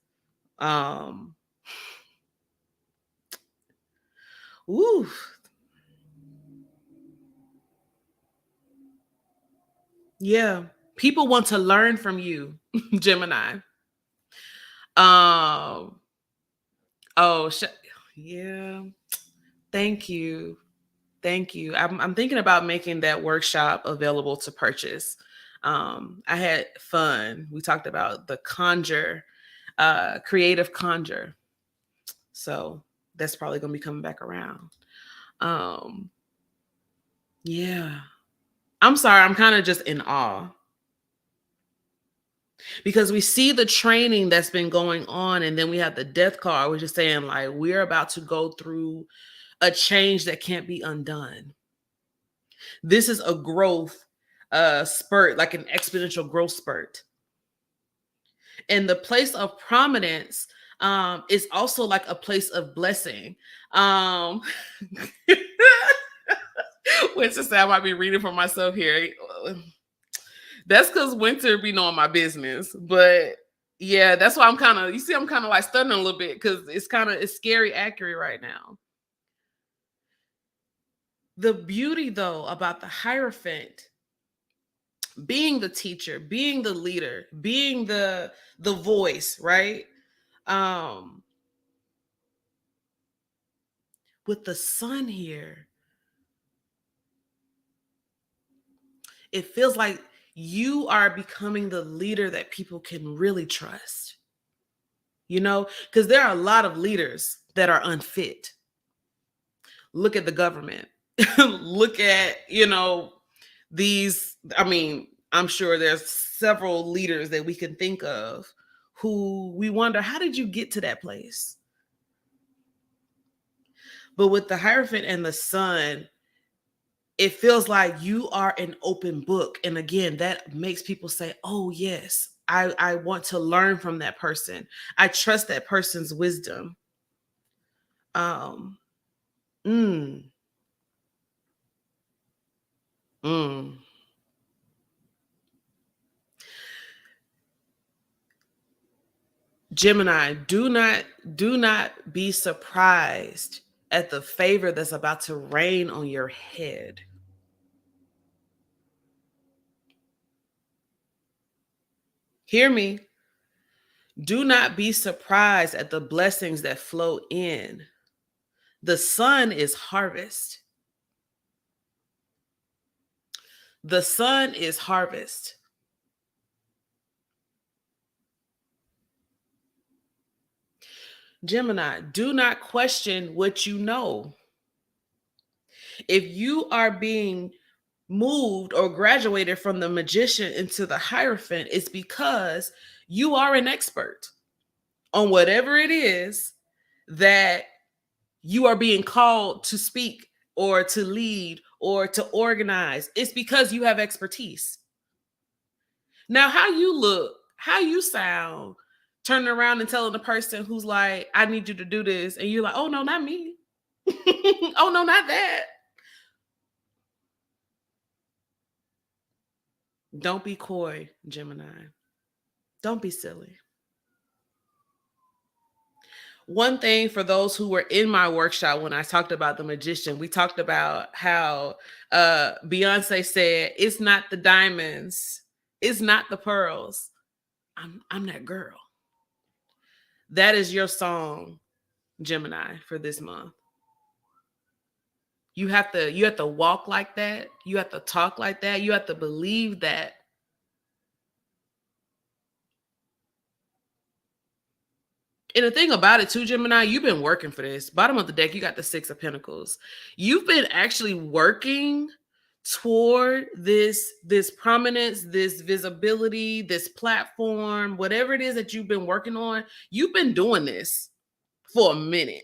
Ooh. Yeah. People want to learn from you, Gemini. Oh, yeah. Thank you. I'm thinking about making that workshop available to purchase. I had fun. We talked about the conjure creative conjure. So that's probably going to be coming back around. Yeah. I'm sorry. I'm kind of just in awe. Because we see the training that's been going on, and then we have the death card, which is saying like we're about to go through a change that can't be undone. This is a growth spurt, like an exponential growth spurt. And the place of prominence is also like a place of blessing. Which to say I might be reading for myself here. That's because Winter be knowing my business. But yeah, that's why I'm kind of, you see, I'm kind of like stuttering a little bit because it's scary accurate right now. The beauty though about the Hierophant being the teacher, being the leader, being the voice, right? With the Sun here, it feels like you are becoming the leader that people can really trust. You know, because there are a lot of leaders that are unfit. Look at the government. Look at, you know, these, I mean, I'm sure there's several leaders that we can think of who we wonder, how did you get to that place? But with the Hierophant and the Sun, it feels like you are an open book. And again, that makes people say, oh, yes, I want to learn from that person. I trust that person's wisdom. Gemini, do not be surprised at the favor that's about to rain on your head. Hear me. Do not be surprised at the blessings that flow in. The Sun is harvest. The Sun is harvest. Gemini, do not question what you know. If you are being moved or graduated from the Magician into the Hierophant, it's because you are an expert on whatever it is that you are being called to speak or to lead or to organize. It's because you have expertise. Now, how you look, how you sound, turning around and telling the person who's like, I need you to do this. And you're like, oh, no, not me. Oh, no, not that. Don't be coy, Gemini. Don't be silly. One thing for those who were in my workshop when I talked about the Magician, we talked about how Beyonce said, it's not the diamonds, it's not the pearls. I'm that girl. That is your song, Gemini, for this month. You have to walk like that. You have to talk like that. You have to believe that. And the thing about it too, Gemini, you've been working for this. Bottom of the deck, you got the Six of Pentacles. You've been actually working toward this prominence, this visibility, this platform, whatever it is that you've been working on. You've been doing this for a minute.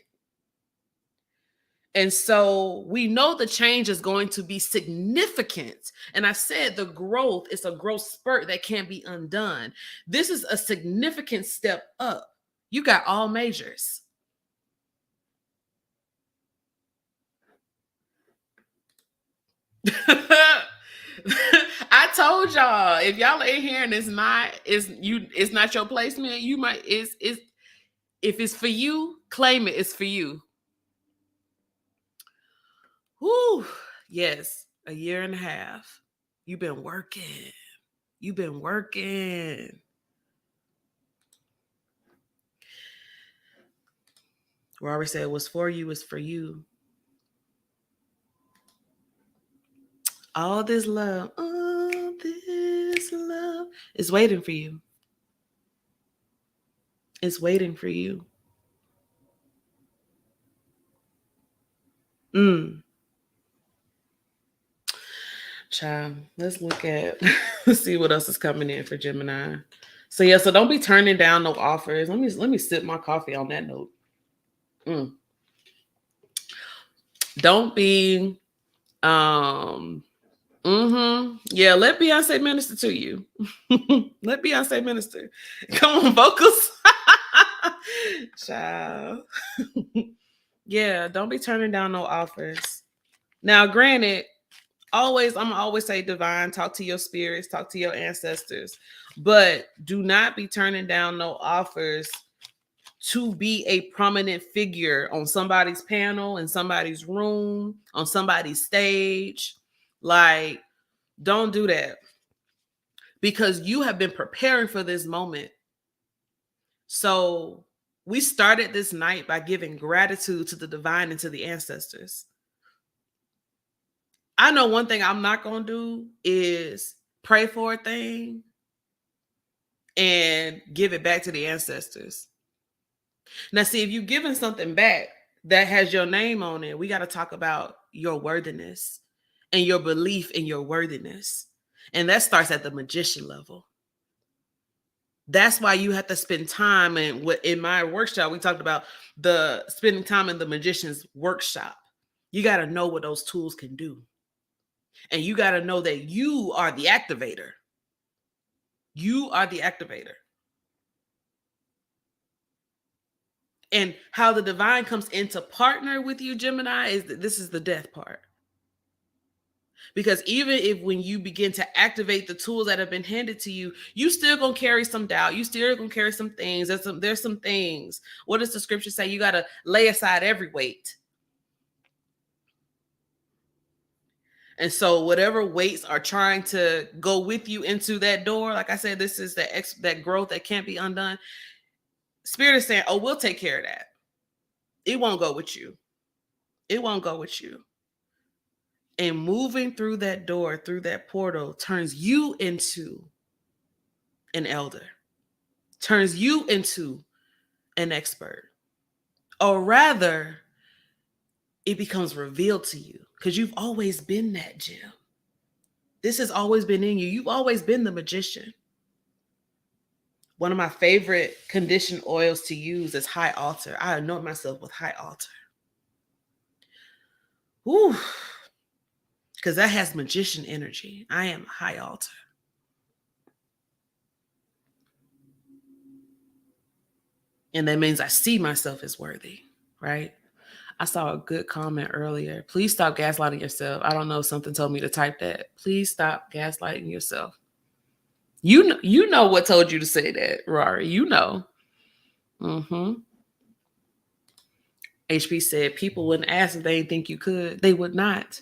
And so we know the change is going to be significant. And I said the growth is a growth spurt that can't be undone. This is a significant step up. You got all majors. I told y'all, if y'all ain't hearing it's not your placement, you might if it's for you, claim it, it's for you. Whoo, yes, a year and a half. You've been working. You've been working. Robert said, what's for you is for you. All this love is waiting for you. It's waiting for you. Child, let's look at, let's see what else is coming in for Gemini. So yeah, so don't be turning down no offers. Let me sip my coffee on that note. Don't be, yeah, let Beyonce minister to you. Let Beyonce minister. Come on, vocals. Child. Yeah, don't be turning down no offers. Now, granted, I'm gonna always say divine, talk to your spirits, talk to your ancestors, but do not be turning down no offers to be a prominent figure on somebody's panel, in somebody's room, on somebody's stage. Like, don't do that, because you have been preparing for this moment. So we started this night by giving gratitude to the divine and to the ancestors. I know one thing I'm not going to do is pray for a thing and give it back to the ancestors. Now, see, if you're giving something back that has your name on it, we got to talk about your worthiness and your belief in your worthiness. And that starts at the magician level. That's why you have to spend time. And in my workshop, we talked about the spending time in the magician's workshop. You got to know what those tools can do. And you got to know that you are the activator. You are the activator. And how the divine comes in to partner with you, Gemini, is that this is the death part. Because even if when you begin to activate the tools that have been handed to you, you still gonna carry some doubt. You still gonna carry some things. There's some things. What does the scripture say? You gotta lay aside every weight. And so whatever weights are trying to go with you into that door, like I said, this is that growth that can't be undone. Spirit is saying, oh, we'll take care of that. It won't go with you. It won't go with you. And moving through that door, through that portal, turns you into an elder, turns you into an expert. Or rather, it becomes revealed to you because you've always been that gem. This has always been in you. You've always been the magician. One of my favorite conditioned oils to use is high altar. I anoint myself with high altar. Ooh, because that has magician energy. I am high altar. And that means I see myself as worthy, right? I saw a good comment earlier. Please stop gaslighting yourself. I don't know, something told me to type that. Please stop gaslighting yourself. You know what told you to say that, Rari. You know. HP said people wouldn't ask if they didn't think you could. They would not.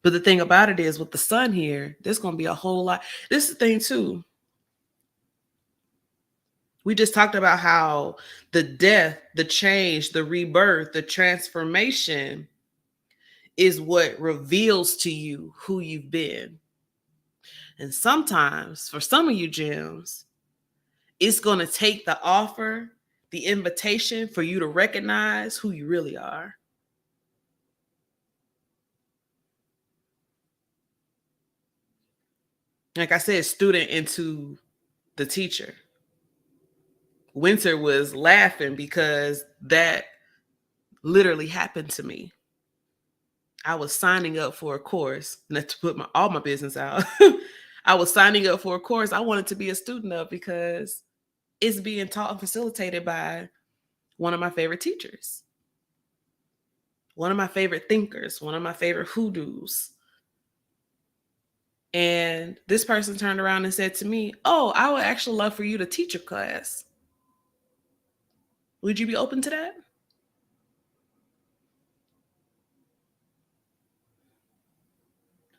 But the thing about it is, with the sun here, there's going to be a whole lot. This is the thing too. We just talked about how the death, the change, the rebirth, the transformation is what reveals to you who you've been. And sometimes, for some of you gems, it's going to take the offer, the invitation, for you to recognize who you really are. Like I said, student into the teacher. Winter was laughing because that literally happened to me. I was signing up for a course, not to put all my business out. I was signing up for a course I wanted to be a student of because it's being taught and facilitated by one of my favorite teachers, one of my favorite thinkers, one of my favorite hoodoos. And this person turned around and said to me, oh, I would actually love for you to teach a class. Would you be open to that?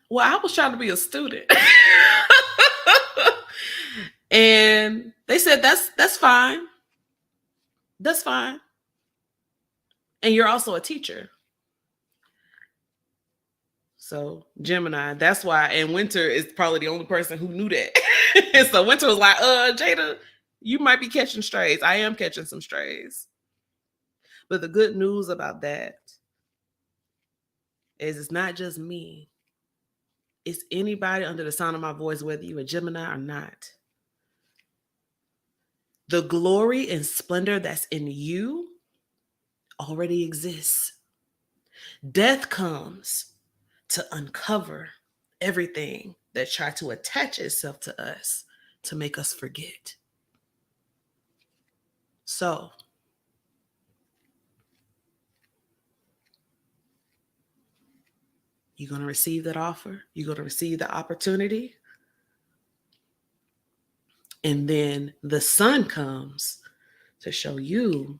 Well, I was trying to be a student. And they said, that's fine. That's fine. And you're also a teacher. So Gemini, that's why. And Winter is probably the only person who knew that. And so Winter was like, Jada, You might be catching strays. I am catching some strays. But the good news about that is it's not just me. It's anybody under the sound of my voice, whether you're a Gemini or not. The glory and splendor that's in you already exists. Death comes to uncover everything that tried to attach itself to us to make us forget. So, you're going to receive that offer. You're going to receive the opportunity. And then the sun comes to show you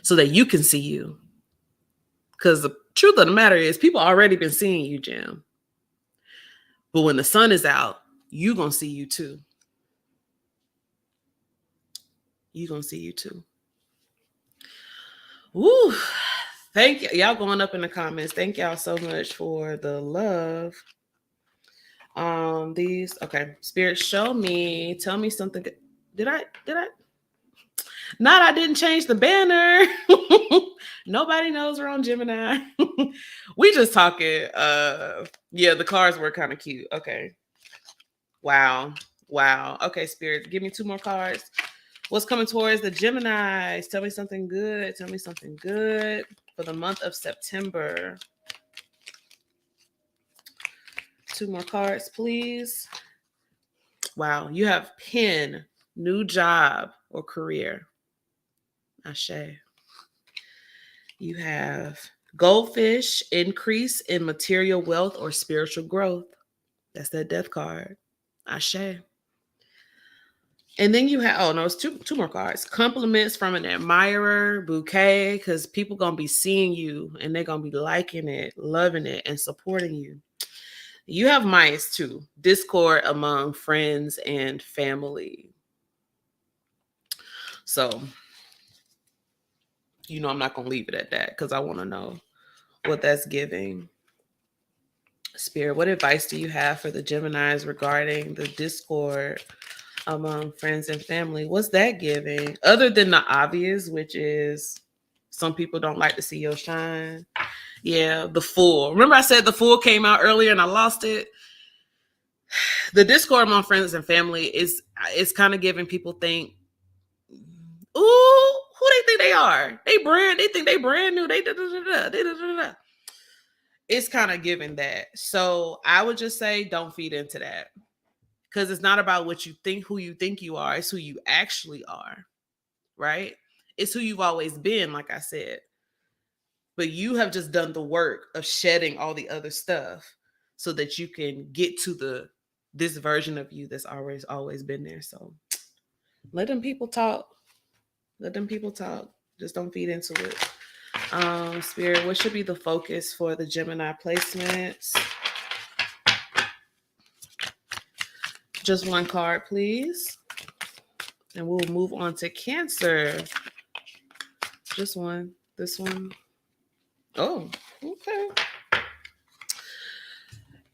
so that you can see you. Because the truth of the matter is people already been seeing you, Jim. But when the sun is out, you're going to see you too. You're going to see you too. Woo. Thank you. Y'all going up in the comments. Thank y'all so much for the love. Okay. Spirit, show me. Tell me something. Did I? Not, I didn't change the banner. Nobody knows we're on Gemini. We just talking. Yeah, the cards were kind of cute. Okay. Wow. Okay, Spirit, give me 2 more cards. What's coming towards the Geminis? Tell me something good. Tell me something good for the month of September. 2 more cards, please. Wow, you have pen, new job or career. Ashe. You have goldfish, increase in material wealth or spiritual growth. That's that death card. Ashe. And then you have, oh no, it's two more cards. Compliments from an admirer, bouquet, because people going to be seeing you and they're going to be liking it, loving it, and supporting you. You have mice too. Discord among friends and family. So, you know, I'm not going to leave it at that because I want to know what that's giving. Spirit, what advice do you have for the Geminis regarding the discord among friends and family? What's that giving? Other than the obvious, which is some people don't like to see your shine. Yeah, the Fool. Remember I said the Fool came out earlier and I lost it? The discord among friends and family is kind of giving people think, ooh, who they think they are? They think they brand new. They da. It's kind of giving that. So I would just say don't feed into that. Because it's not about what you think, who you think you are. It's who you actually are, right? It's who you've always been, like I said. But you have just done the work of shedding all the other stuff so that you can get to this version of you that's always been there. So let them people talk. Let them people talk. Just don't feed into it. Spirit, what should be the focus for the Gemini placements? Just 1 card, please. And we'll move on to Cancer. Just 1. This one. Oh, okay.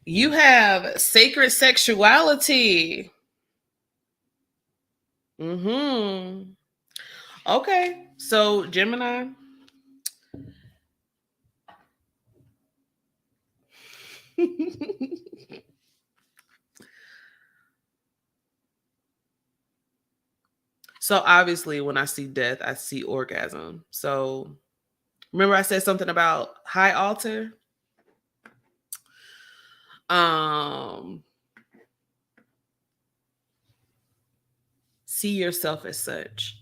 You have sacred sexuality. Okay. So, Gemini. So obviously when I see death, I see orgasm. So remember I said something about high altar? See yourself as such.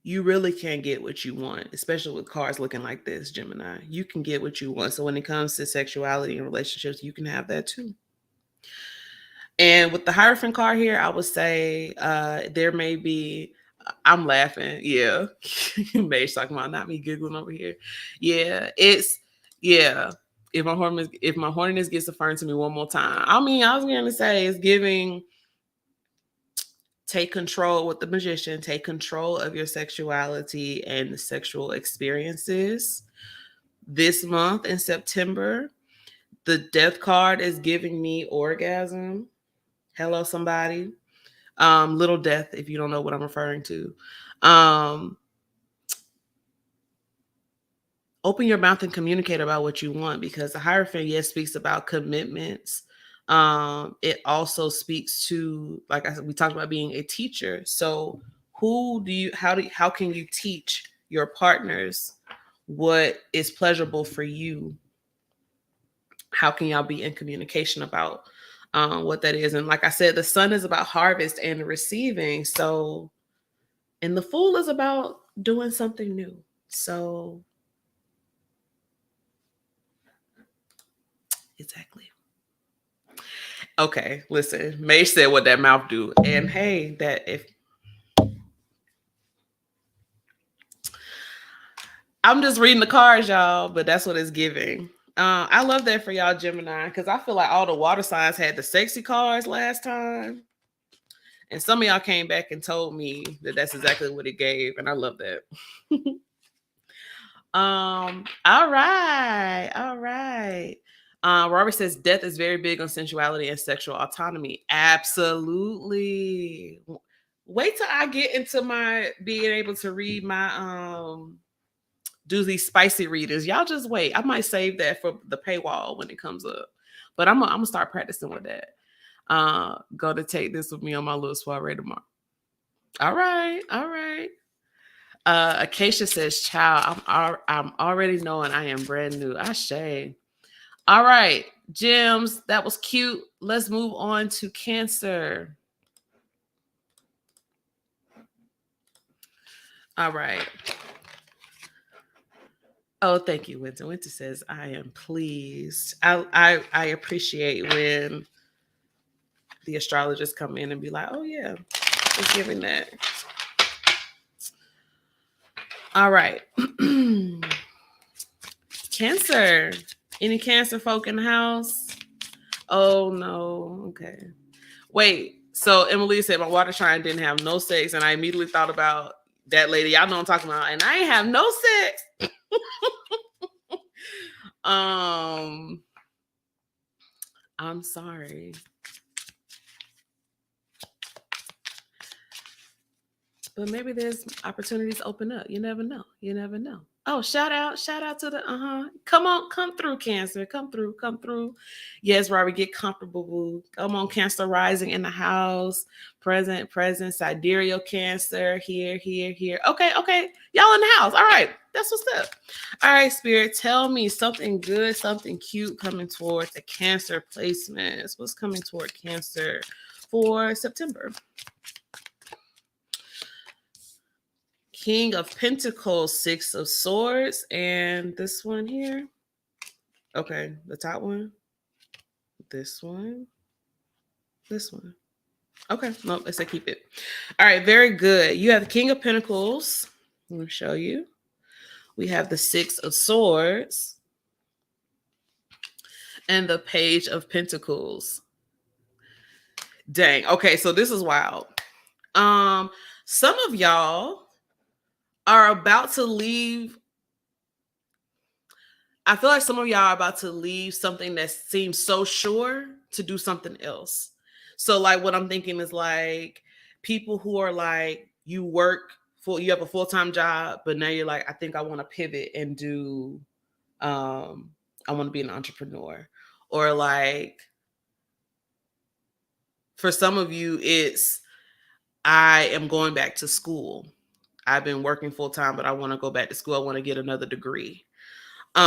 You really can get what you want, especially with cards looking like this, Gemini. You can get what you want. So when it comes to sexuality and relationships, you can have that too. And with the Hierophant card here, I would say there may be, I'm laughing. Yeah. Mage talking about not me giggling over here. Yeah. If my horniness gets affirmed to me one more time. I mean, I was going to say it's giving, take control with the Magician, take control of your sexuality and the sexual experiences this month in September. The death card is giving me orgasm. Hello, somebody. Little death, if you don't know what I'm referring to. Open your mouth and communicate about what you want, because the Hierophant, yes, speaks about commitments. It also speaks to, like I said, we talked about being a teacher. So how can you teach your partners what is pleasurable for you? How can y'all be in communication about what that is? And like I said, the Sun is about harvest and receiving. So, and the Fool is about doing something new. So, exactly. Okay, listen. May said what that mouth do, and hey, that if I'm just reading the cards, y'all, but that's what it's giving. I love that for y'all, Gemini, because I feel like all the water signs had the sexy cards last time, and some of y'all came back and told me that that's exactly what it gave, and I love that. All right. Robert says death is very big on sensuality and sexual autonomy. Absolutely. Wait till I get into my being able to read my do these spicy readers. Y'all just wait. I might save that for the paywall when it comes up. But I'm gonna start practicing with that. Gonna take this with me on my little soiree tomorrow. All right. Acacia says, "Child, I'm already knowing I am brand new." Ashe. All right, Gems, that was cute. Let's move on to Cancer. All right. Oh, thank you, Winter. Winter says, "I am pleased." I appreciate when the astrologers come in and be like, "Oh yeah, just giving that." All right. Cancer. Any Cancer folk in the house? Oh no. Okay. Wait. So Emily said my water sign didn't have no sex, and I immediately thought about that lady. Y'all know what I'm talking about, and I ain't have no sex. I'm sorry. But maybe there's opportunities open up. You never know. Oh, shout out to the come through, Cancer. Come through. Yes, Robbie, get comfortable, boo. Come on, Cancer rising in the house. Present, Sidereal Cancer. Here. Okay. Y'all in the house. All right. That's what's up. All right, Spirit, tell me something good, something cute coming toward the Cancer placements. What's coming toward Cancer for September? King of Pentacles, Six of Swords, and this one here. Okay, the top one. This one. Okay, nope, let's say keep it. All right, very good. You have the King of Pentacles. I'm going to show you. We have the Six of Swords and the Page of Pentacles. Dang. Okay, so this is wild. Some of y'all are about to leave. I feel like some of y'all are about to leave something that seems so sure to do something else. So like what I'm thinking is like people who are like, you have a full-time job, but now you're like, I think I want to pivot and do, I want to be an entrepreneur. Or like, for some of you, it's, I am going back to school. I've been working full-time, but I want to go back to school. I want to get another degree. Yeah,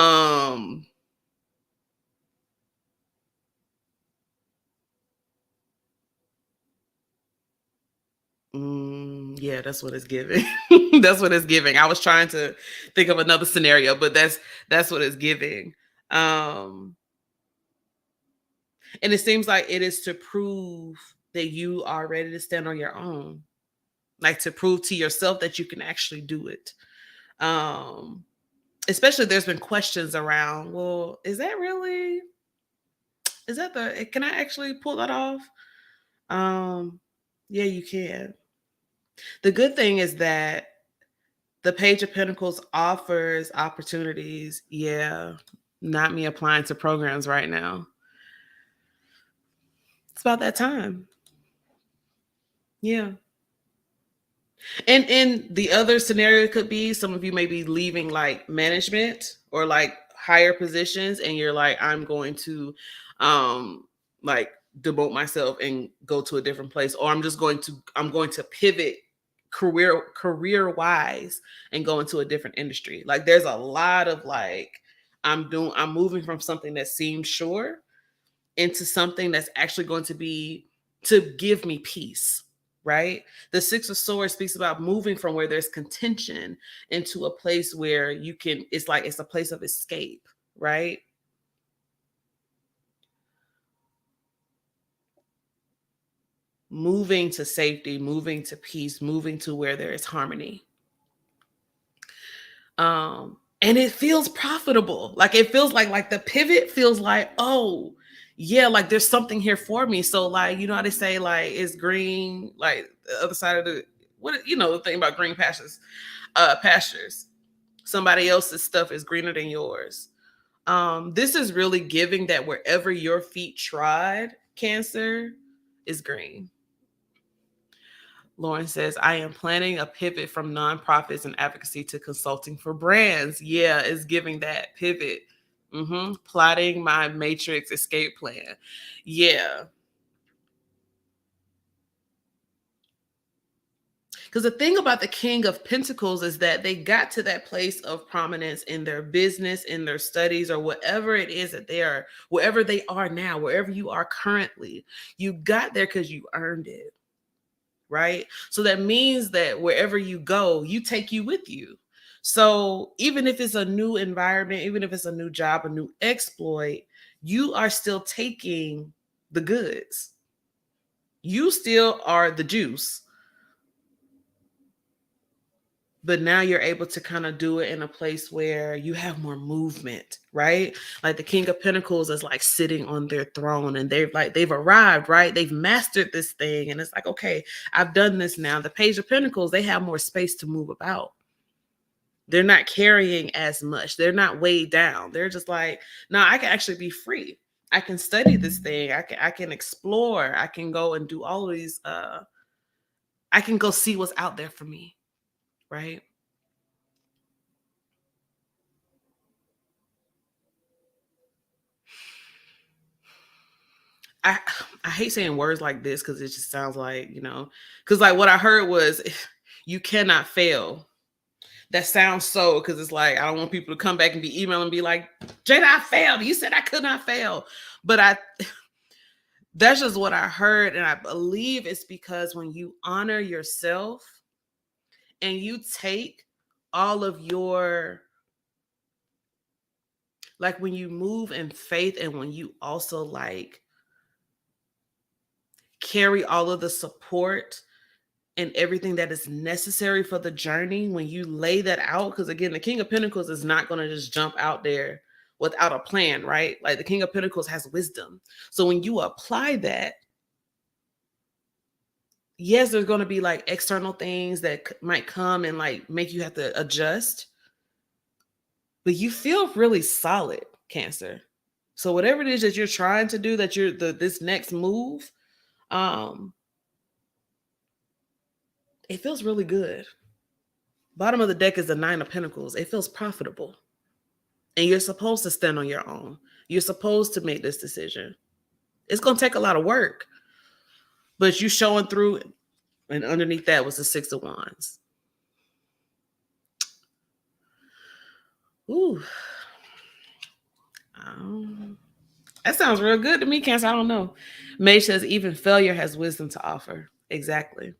that's what it's giving. That's what it's giving. I was trying to think of another scenario, but that's what it's giving. And it seems like it is to prove that you are ready to stand on your own, like to prove to yourself that you can actually do it. Especially there's been questions around, well, can I actually pull that off? Yeah, you can. The good thing is that the Page of Pentacles offers opportunities. Yeah. Not me applying to programs right now. It's about that time. Yeah. And the other scenario could be some of you may be leaving like management or like higher positions, and you're like, I'm going to like devote myself and go to a different place, or I'm going to pivot career wise and go into a different industry. Like there's a lot of like I'm moving from something that seemed sure into something that's actually going to give me peace, right? The Six of Swords speaks about moving from where there's contention into a place where it's a place of escape, right? Moving to safety, moving to peace, moving to where there is harmony. And it feels profitable. Like it feels like the pivot feels like, oh, yeah, like there's something here for me. So like, you know how they say like it's green, like the other side of the the thing about green pastures. Somebody else's stuff is greener than yours. This is really giving that wherever your feet trod, Cancer, is green. Lauren says, I am planning a pivot from nonprofits and advocacy to consulting for brands. Yeah, it's giving that pivot. Plotting my matrix escape plan. Yeah. Because the thing about the King of Pentacles is that they got to that place of prominence in their business, in their studies, or whatever it is that they are, wherever they are now, wherever you are currently. You got there because you earned it. Right? So that means that wherever you go, you take you with you. So even if it's a new environment, even if it's a new job, a new exploit, you are still taking the goods. You still are the juice. But now you're able to kind of do it in a place where you have more movement, right? Like the King of Pentacles is like sitting on their throne, and they've arrived, right? They've mastered this thing, and it's like, okay, I've done this now. The Page of Pentacles, they have more space to move about. They're not carrying as much. They're not weighed down. They're just like, no, I can actually be free. I can study this thing. I can explore. I can go and do all of these. I can go see what's out there for me, right? I hate saying words like this because it just sounds like, because like what I heard was you cannot fail. That sounds so, because it's like I don't want people to come back and be emailing and be like, Jada, I failed. You said I could not fail. But that's just what I heard. And I believe it's because when you honor yourself and you take all of your, like when you move in faith and when you also like carry all of the support and everything that is necessary for the journey, when you lay that out, because again, the King of Pentacles is not going to just jump out there without a plan, right? Like the King of Pentacles has wisdom. So when you apply that, yes, there's going to be like external things that might come and like make you have to adjust, but you feel really solid, Cancer. So whatever it is that you're trying to do, that you're this next move, it feels really good. Bottom of the deck is the Nine of Pentacles. It feels profitable. And you're supposed to stand on your own. You're supposed to make this decision. It's going to take a lot of work. But you showing through, and underneath that was the Six of Wands. Ooh. That sounds real good to me, Cancer. I don't know. Mage says even failure has wisdom to offer. Exactly.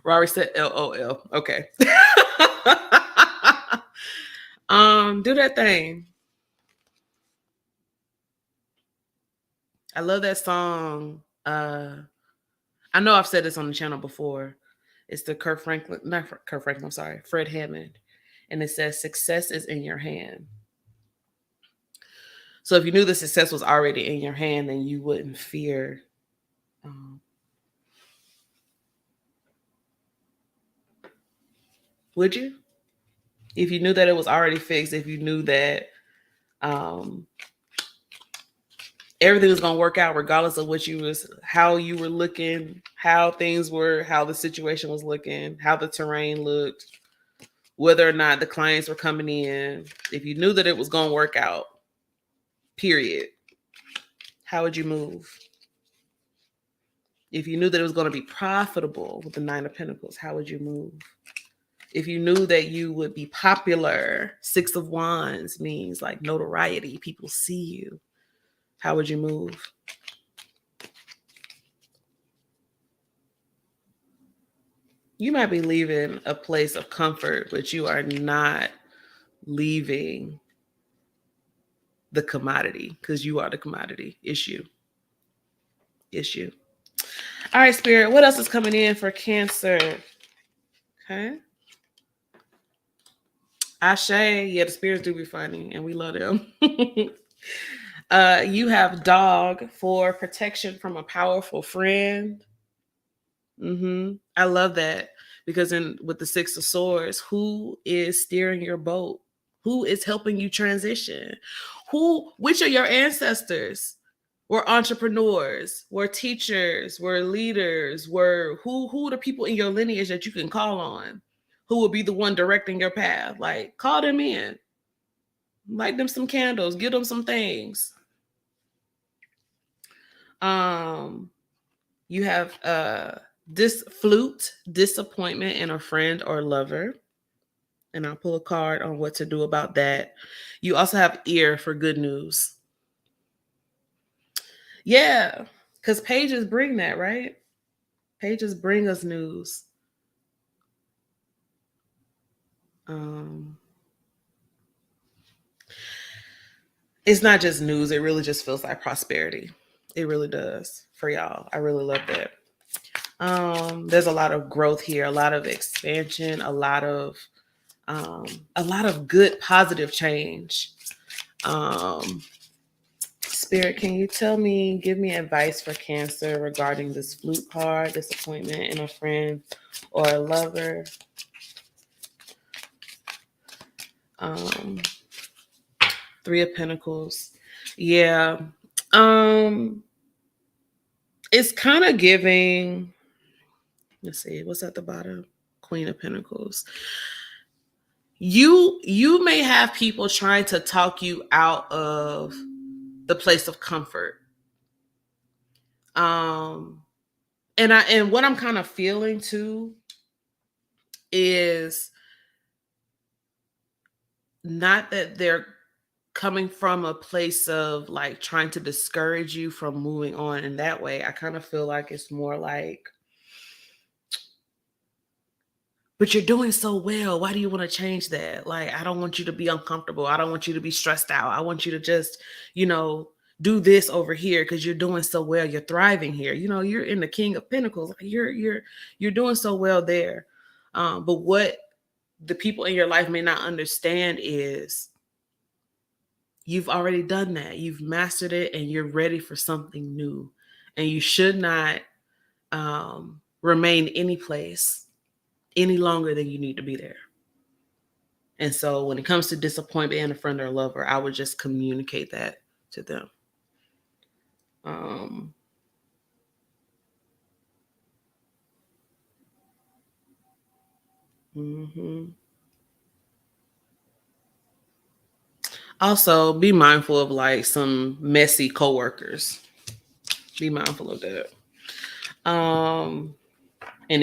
Rory said LOL. Okay. Do that thing. I love that song. I know I've said this on the channel before. It's the Fred Hammond. And it says, success is in your hand. So if you knew the success was already in your hand, then you wouldn't fear. Would you? If you knew that it was already fixed, if you knew that Everything was going to work out regardless of how you were looking, how things were, how the situation was looking, how the terrain looked, whether or not the clients were coming in. If you knew that it was going to work out, period, how would you move? If you knew that it was going to be profitable with the 9 of Pentacles, how would you move? If you knew that you would be popular, 6 of Wands means like notoriety, people see you, how would you move? You might be leaving a place of comfort, but you are not leaving the commodity, because you are the commodity. Issue. All right, Spirit, what else is coming in for Cancer? Okay. Ashe, yeah, the spirits do be funny, and we love them. You have dog for protection from a powerful friend. I love that, because with the 6 of Swords, who is steering your boat? Who is helping you transition? Which of your ancestors were entrepreneurs, were teachers, were leaders, who are the people in your lineage that you can call on? Who will be the one directing your path? Like, call them in. Light them some candles. Give them some things. You have this flute, disappointment in a friend or lover. And I'll pull a card on what to do about that. You also have ear for good news. Yeah, because pages bring that, right? Pages bring us news. It's not just news. It really just feels like prosperity. It really does for y'all. I really love that. There's a lot of growth here, a lot of expansion, a lot of good, positive change. Spirit, can you give me advice for Cancer regarding this flute card, disappointment in a friend or a lover? 3 of Pentacles. Yeah. It's kind of giving, let's see, what's at the bottom? Queen of Pentacles. You may have people trying to talk you out of the place of comfort. And what I'm kind of feeling too is not that they're coming from a place of like trying to discourage you from moving on in that way. I kind of feel like it's more like, but you're doing so well. Why do you want to change that? Like, I don't want you to be uncomfortable. I don't want you to be stressed out. I want you to just, do this over here because you're doing so well. You're thriving here. You're in the King of Pentacles. You're doing so well there. But what the people in your life may not understand is you've already done that. You've mastered it and you're ready for something new. And you should not remain any place any longer than you need to be there. And so when it comes to disappointment in a friend or a lover, I would just communicate that to them. Also, be mindful of like some messy coworkers. Be mindful of that. And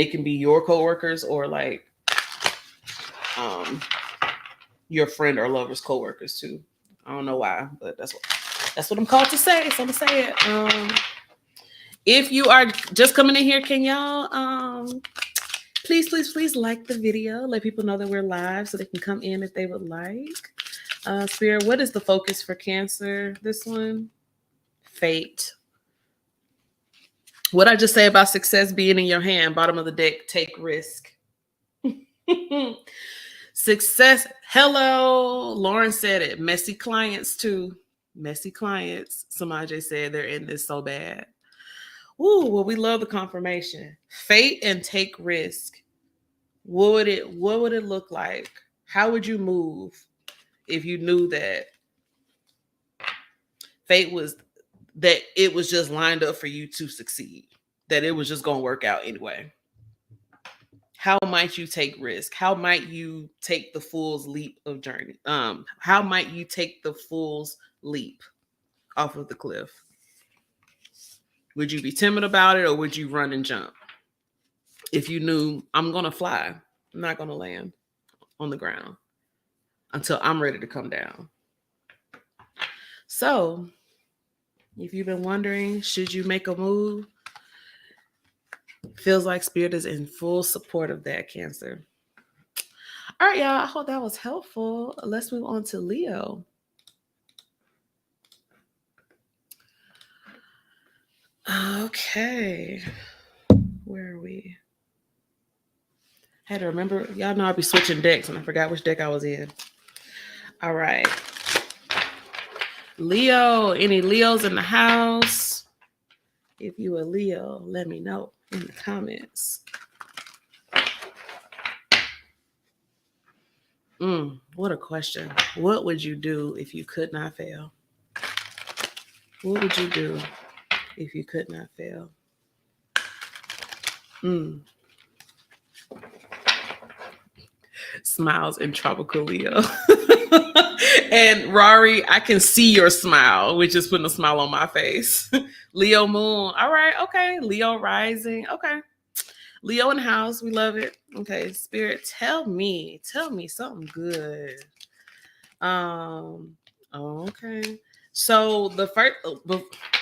it can be your coworkers or like your friend or lover's coworkers too. I don't know why, but that's what I'm called to say. So I'm gonna say it. If you are just coming in here, can y'all please like the video. Let people know that we're live so they can come in if they would like. Spirit, what is the focus for Cancer? This one, fate. What I just say about success being in your hand, bottom of the deck, take risk. Success. Hello. Lauren said it. Messy clients too. Messy clients. Samaj said they're in this so bad. Ooh, well, we love the confirmation. Fate and take risk. What would it look like? How would you move if you knew that Fate was that it was just lined up for you to succeed, that it was just going to work out anyway. How might you take risk? How might you take the fool's leap of journey? How might you take the fool's leap off of the cliff? Would you be timid about it, or would you run and jump? If you knew, I'm going to fly, I'm not going to land on the ground until I'm ready to come down. So, if you've been wondering, should you make a move? Feels like Spirit is in full support of that, Cancer. All right, y'all. I hope that was helpful. Let's move on to Leo. Okay. Where are we? I had to remember. Y'all know I'll be switching decks, and I forgot which deck I was in. All right. Leo. Any Leos in the house? If you a Leo, let me know in the comments. What a question. What would you do if you could not fail? What would you do if you could not fail? Smiles in Tropical Leo. And Rory, I can see your smile, which is putting a smile on my face. Leo moon. All right. Okay. Leo rising. Okay. Leo in the house. We love it. Okay. Spirit, tell me something good. Okay. So the first,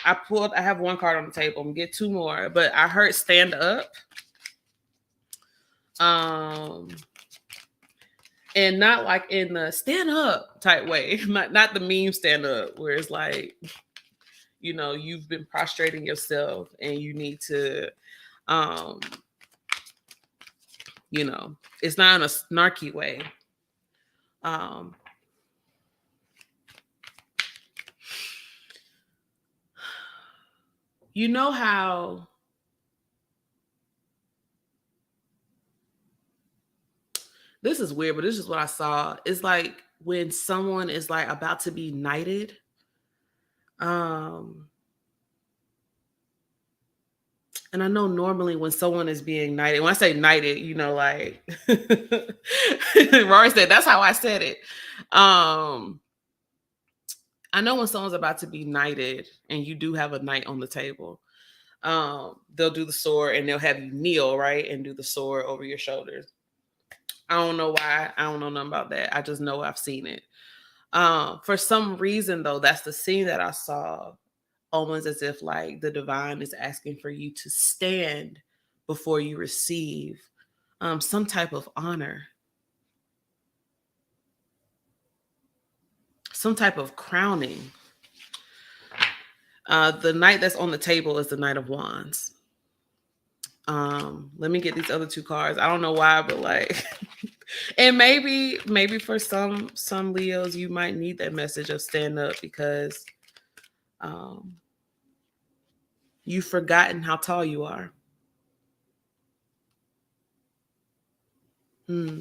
I have one card on the table. I'm gonna get two more, but I heard stand up. And not like in the stand up type way, not the meme stand up where it's like, you know, you've been prostrating yourself and you need to, you know, it's not in a snarky way. You know how this is weird, but this is what I saw. It's like when someone is like about to be knighted. And I know normally when someone is being knighted, when I say knighted, you know, like Rory said, that's how I said it. I know when someone's about to be knighted and you do have a knight on the table, they'll do the sword and they'll have you kneel, right? And do the sword over your shoulders. I don't know why. I don't know nothing about that. I just know I've seen it. For some reason, though, that's the scene that I saw, almost as if like the divine is asking for you to stand before you receive some type of honor, some type of crowning. The knight that's on the table is the Knight of Wands. Let me get these other two cards. I don't know why, but like, and maybe for some Leos, you might need that message of stand up because you've forgotten how tall you are. Oof.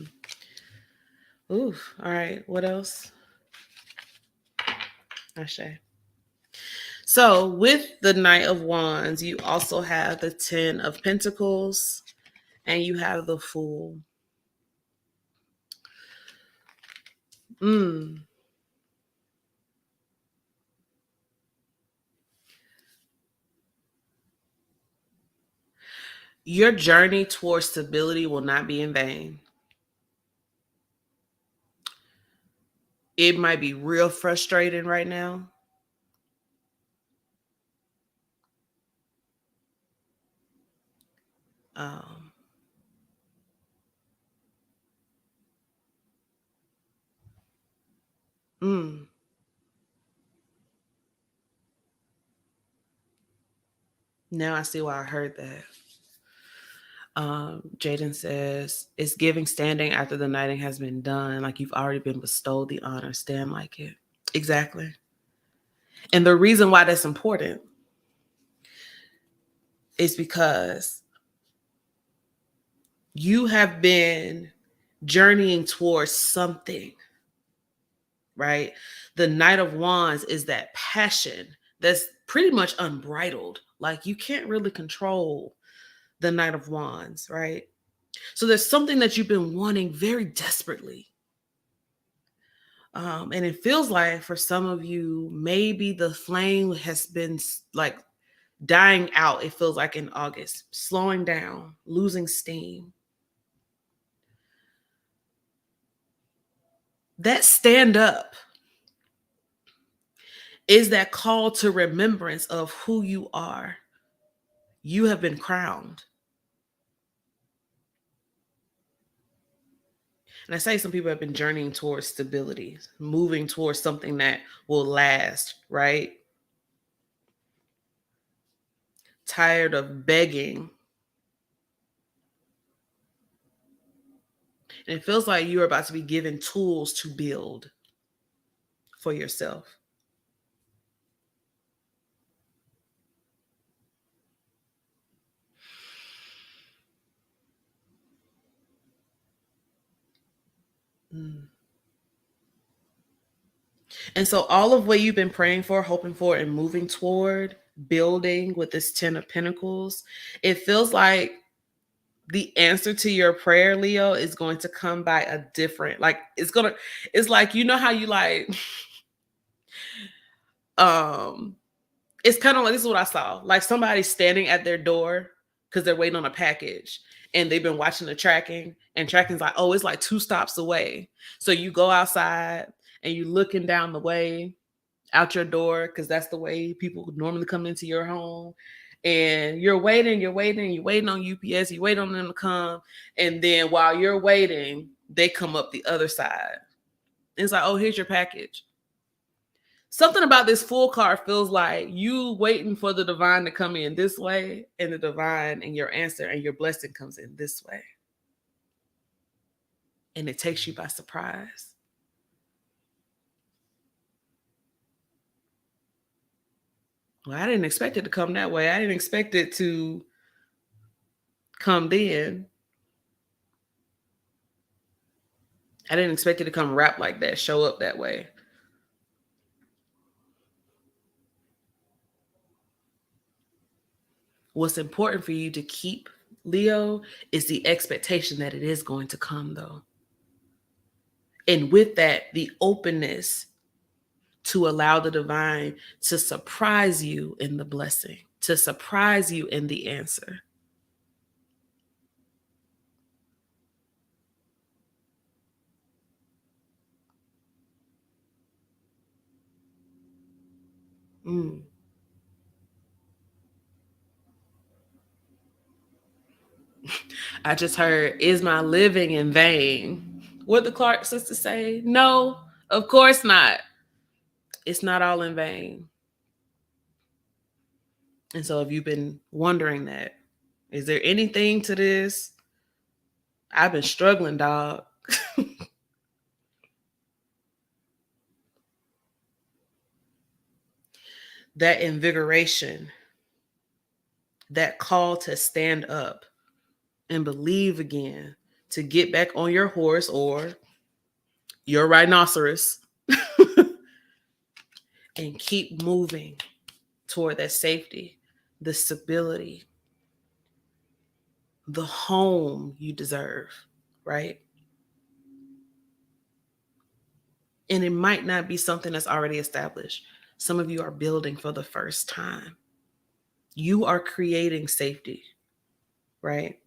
All right. What else? Ashe. So with the Knight of Wands, you also have the 10 of Pentacles and you have the Fool. Your journey towards stability will not be in vain. It might be real frustrating right now. Now I see why I heard that. Jaden says, it's giving standing after the knighting has been done. Like you've already been bestowed the honor. Stand like it. Exactly. And the reason why that's important is because you have been journeying towards something right? The Knight of Wands is that passion that's pretty much unbridled. Like you can't really control the Knight of Wands, right? So there's something that you've been wanting very desperately. And it feels like for some of you, maybe the flame has been like dying out. It feels like in August, slowing down, losing steam. That stand up is that call to remembrance of who you are. You have been crowned. And I say some people have been journeying towards stability, moving towards something that will last, right? Tired of begging. And it feels like you're about to be given tools to build for yourself. And so all of what you've been praying for, hoping for, and moving toward building with this 10 of Pentacles, it feels like the answer to your prayer, Leo, is going to come by a different, like it's like, you know how you like, it's kind of like, this is what I saw. Like somebody standing at their door because they're waiting on a package and they've been watching the tracking, and tracking's like, oh, it's like 2 stops away. So you go outside and you're looking down the way out your door, because that's the way people normally come into your home. And you're waiting on UPS, you wait on them to come. And then while you're waiting, they come up the other side. It's like, oh, here's your package. Something about this full card feels like you waiting for the divine to come in this way, and the divine and your answer and your blessing comes in this way. And it takes you by surprise. Well, I didn't expect it to come that way. I didn't expect it to come then. I didn't expect it to come wrapped like that, show up that way. What's important for you to keep, Leo, is the expectation that it is going to come, though. And with that, the openness to allow the divine to surprise you in the blessing, to surprise you in the answer. I just heard, is my living in vain? What the Clark sisters say? No, of course not. It's not all in vain. And so if you've been wondering that, is there anything to this? I've been struggling, dog. That invigoration, that call to stand up and believe again, to get back on your horse or your rhinoceros and keep moving toward that safety, the stability, the home you deserve, right? And it might not be something that's already established. Some of you are building for the first time. You are creating safety, right?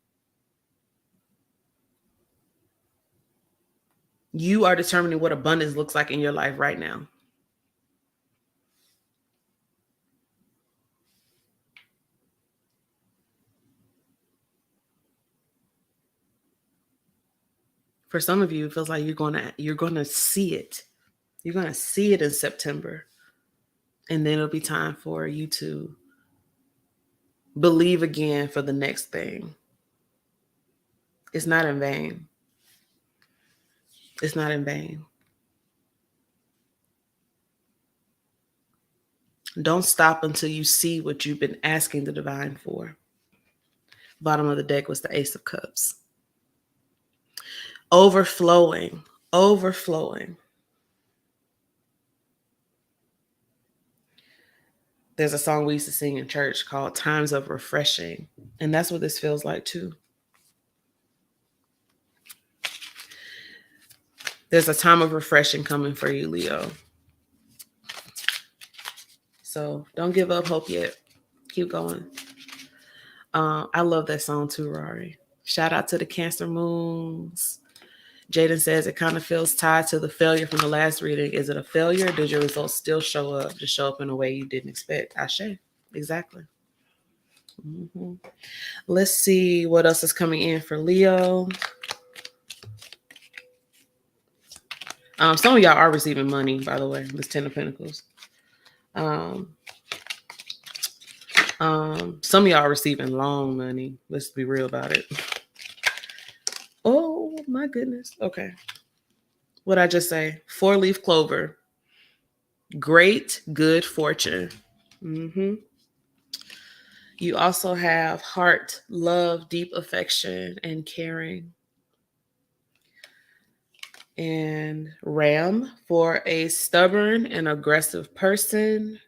You are determining what abundance looks like in your life right now. For some of you, it feels like you're gonna see it. You're gonna see it in September. And then it'll be time for you to believe again for the next thing. It's not in vain. It's not in vain. Don't stop until you see what you've been asking the divine for. Bottom of the deck was the Ace of Cups. Overflowing. There's a song we used to sing in church called Times of Refreshing. And that's what this feels like too. There's a time of refreshing coming for you, Leo. So don't give up hope yet. Keep going. I love that song too, Rory. Shout out to the Cancer Moons. Jaden says it kind of feels tied to the failure from the last reading. Is it a failure? Or did your results still show up, just show up in a way you didn't expect? Ashe. Exactly. Mm-hmm. Let's see what else is coming in for Leo. Some of y'all are receiving money, by the way. This 10 of Pentacles. Some of y'all are receiving long money. Let's be real about it. Oh my goodness. Okay. What'd I just say? 4-leaf clover. Great good fortune. Mm-hmm. You also have heart, love, deep affection, and caring. And Ram for a stubborn and aggressive person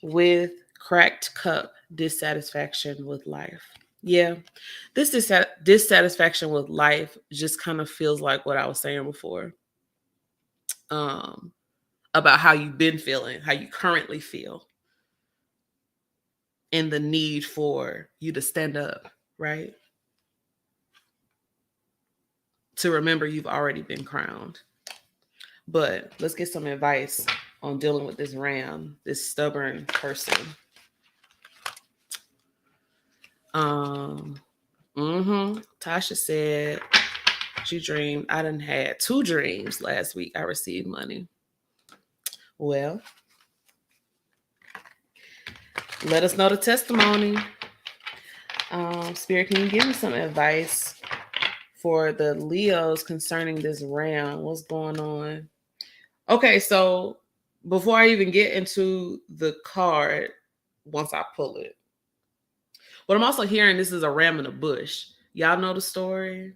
with cracked cup, dissatisfaction with life. Yeah, this dissatisfaction with life just kind of feels like what I was saying before. About how you've been feeling, how you currently feel, and the need for you to stand up, right? To remember you've already been crowned. But let's get some advice on dealing with this Ram, this stubborn person. Tasha said she dreamed. I done had 2 dreams last week. I received money. Well, let us know the testimony. Spirit, can you give me some advice for the Leos concerning this Ram? What's going on? Okay, so before I even get into the card, once I pull it, what I'm also hearing, this is a ram in a bush. Y'all know the story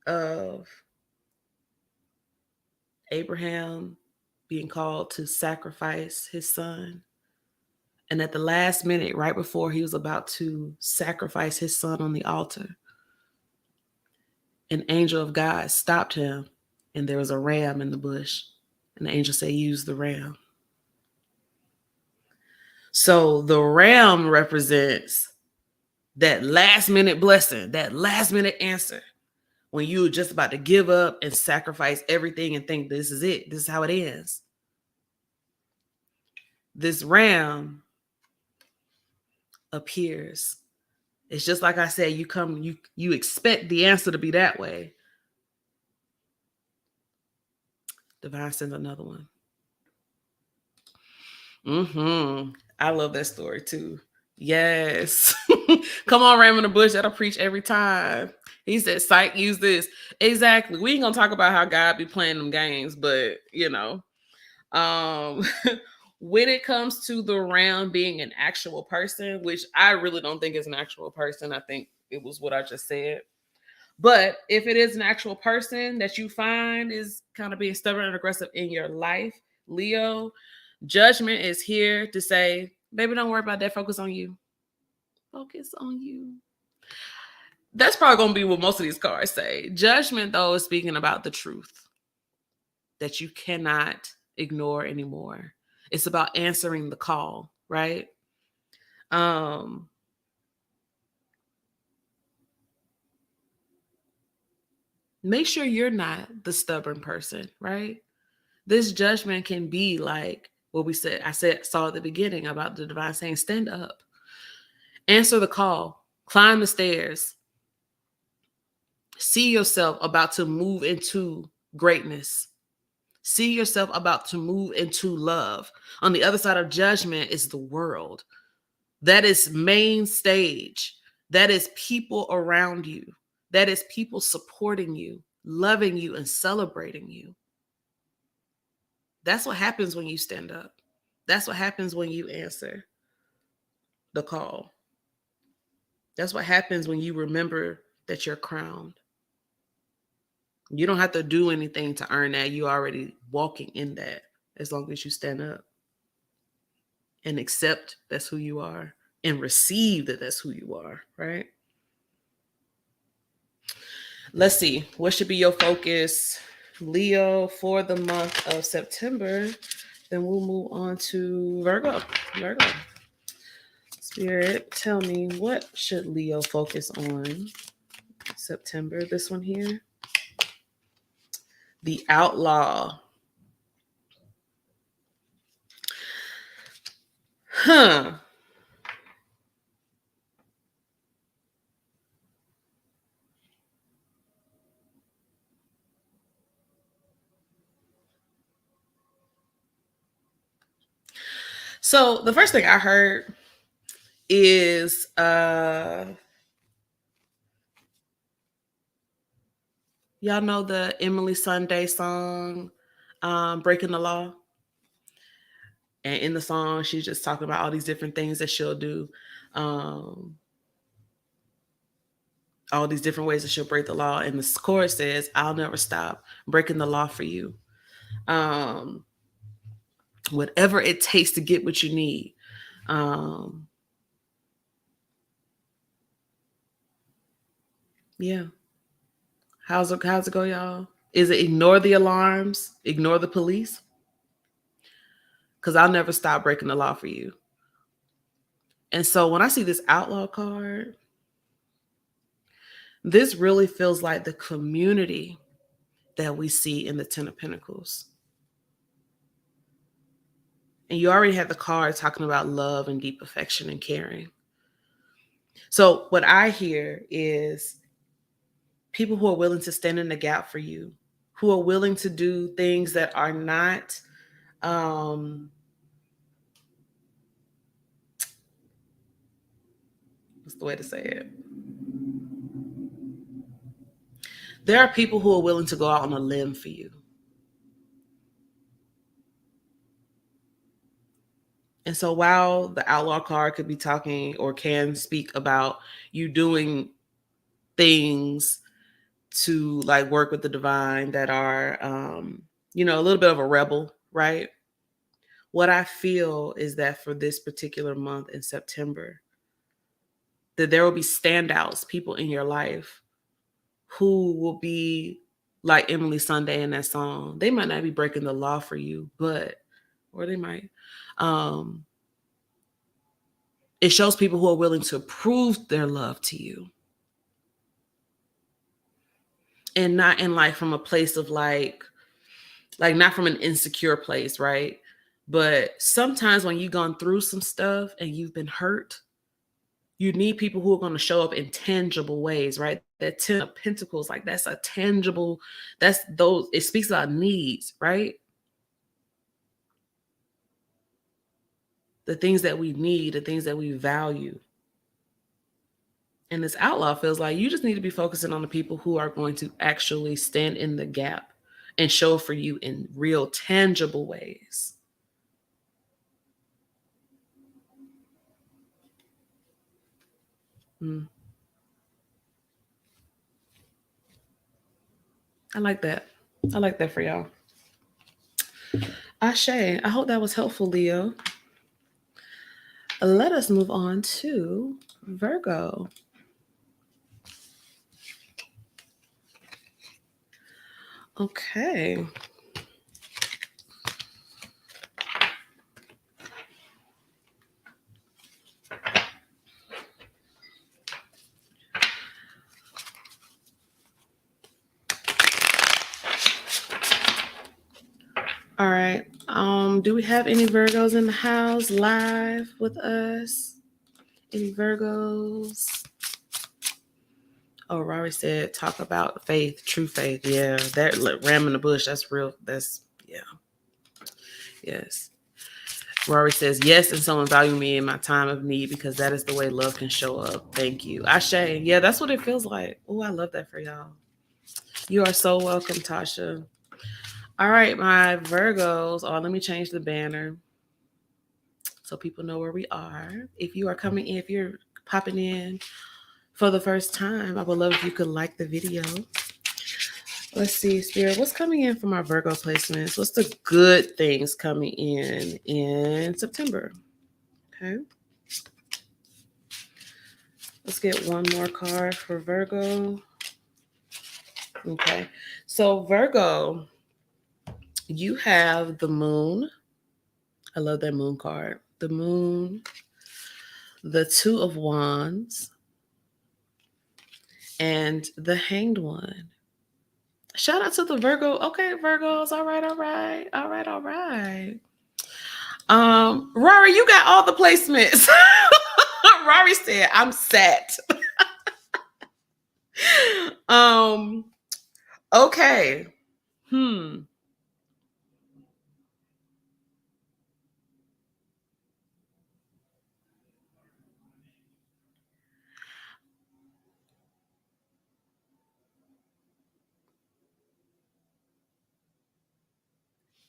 of Abraham being called to sacrifice his son. And at the last minute, right before he was about to sacrifice his son on the altar, an angel of God stopped him, and there was a ram in the bush. And the angel said, use the ram. So the ram represents that last minute blessing, that last minute answer. When you were just about to give up and sacrifice everything and think this is it, this is how it ends. This ram appears. It's just like I said, you expect the answer to be that way. Divine sends another one. I love that story too. Yes. Come on, ram in the bush. That'll preach every time. He said, psych, use this. Exactly. We ain't gonna talk about how God be playing them games, but you know. When it comes to the ram being an actual person, which I really don't think is an actual person, I think it was what I just said. But if it is an actual person that you find is kind of being stubborn and aggressive in your life, Leo, judgment is here to say, baby, don't worry about that. Focus on you. Focus on you. That's probably going to be what most of these cards say. Judgment, though, is speaking about the truth that you cannot ignore anymore. It's about answering the call, right? Make sure you're not the stubborn person, right? This judgment can be like what we said. Saw at the beginning about the divine saying, stand up, answer the call, climb the stairs, see yourself about to move into greatness. See yourself about to move into love. On the other side of judgment is the world. That is main stage. That is people around you. That is people supporting you, loving you, and celebrating you. That's what happens when you stand up. That's what happens when you answer the call. That's what happens when you remember that you're crowned. You don't have to do anything to earn that. You're already walking in that as long as you stand up. and accept that's who you are and receive that that's who you are, right? Let's see. What should be your focus, Leo, for the month of September? Then we'll move on to Virgo. Virgo. Spirit, tell me, what should Leo focus on September? This one here. The Outlaw. Huh. So the first thing I heard is y'all know the Emily Sunday song, Breaking the Law? And in the song, she's just talking about all these different things that she'll do. All these different ways that she'll break the law. And the chorus says, I'll never stop breaking the law for you. Whatever it takes to get what you need. Yeah. How's it go, y'all? Is it ignore the alarms, ignore the police? Because I'll never stop breaking the law for you. And so when I see this outlaw card, this really feels like the community that we see in the Ten of Pentacles. And you already had the card talking about love and deep affection and caring. So what I hear is people who are willing to stand in the gap for you, who are willing to do things that are not what's the way to say it? There are people who are willing to go out on a limb for you. And so while the outlaw card could be talking or can speak about you doing things to like work with the divine that are, a little bit of a rebel, right? What I feel is that for this particular month in September, that there will be standouts, people in your life who will be like Emily Sunday in that song. They might not be breaking the law for you, or they might. It shows people who are willing to prove their love to you. And not in like from a place of like not from an insecure place, right? But sometimes when you've gone through some stuff and you've been hurt, you need people who are going to show up in tangible ways, right? That Ten of Pentacles, like that's a tangible, it speaks about needs, right? The things that we need, the things that we value. And this outlaw feels like you just need to be focusing on the people who are going to actually stand in the gap and show for you in real tangible ways. I like that. I like that for y'all. Ashe, I hope that was helpful, Leo. Let us move on to Virgo. Okay. All right. Do we have any Virgos in the house live with us? Any Virgos? Oh, Rory said, talk about faith, true faith. Yeah, that ram in the bush, that's real. Yeah. Yes. Rory says, yes, and someone value me in my time of need because that is the way love can show up. Thank you. Ashe. Yeah, that's what it feels like. Oh, I love that for y'all. You are so welcome, Tasha. All right, my Virgos. Oh, let me change the banner so people know where we are. If you are coming in, if you're popping in for the first time, I would love if you could like the video. Let's see, Spirit, what's coming in from our Virgo placements? What's the good things coming in September? Okay. Let's get one more card for Virgo. Okay. So Virgo, you have the moon. I love that moon card. The moon, the Two of Wands, and the Hanged One. Shout out to the Virgo. Okay, Virgos. All right, all right. All right, all right. Rory, you got all the placements. Rory said, I'm set. Okay.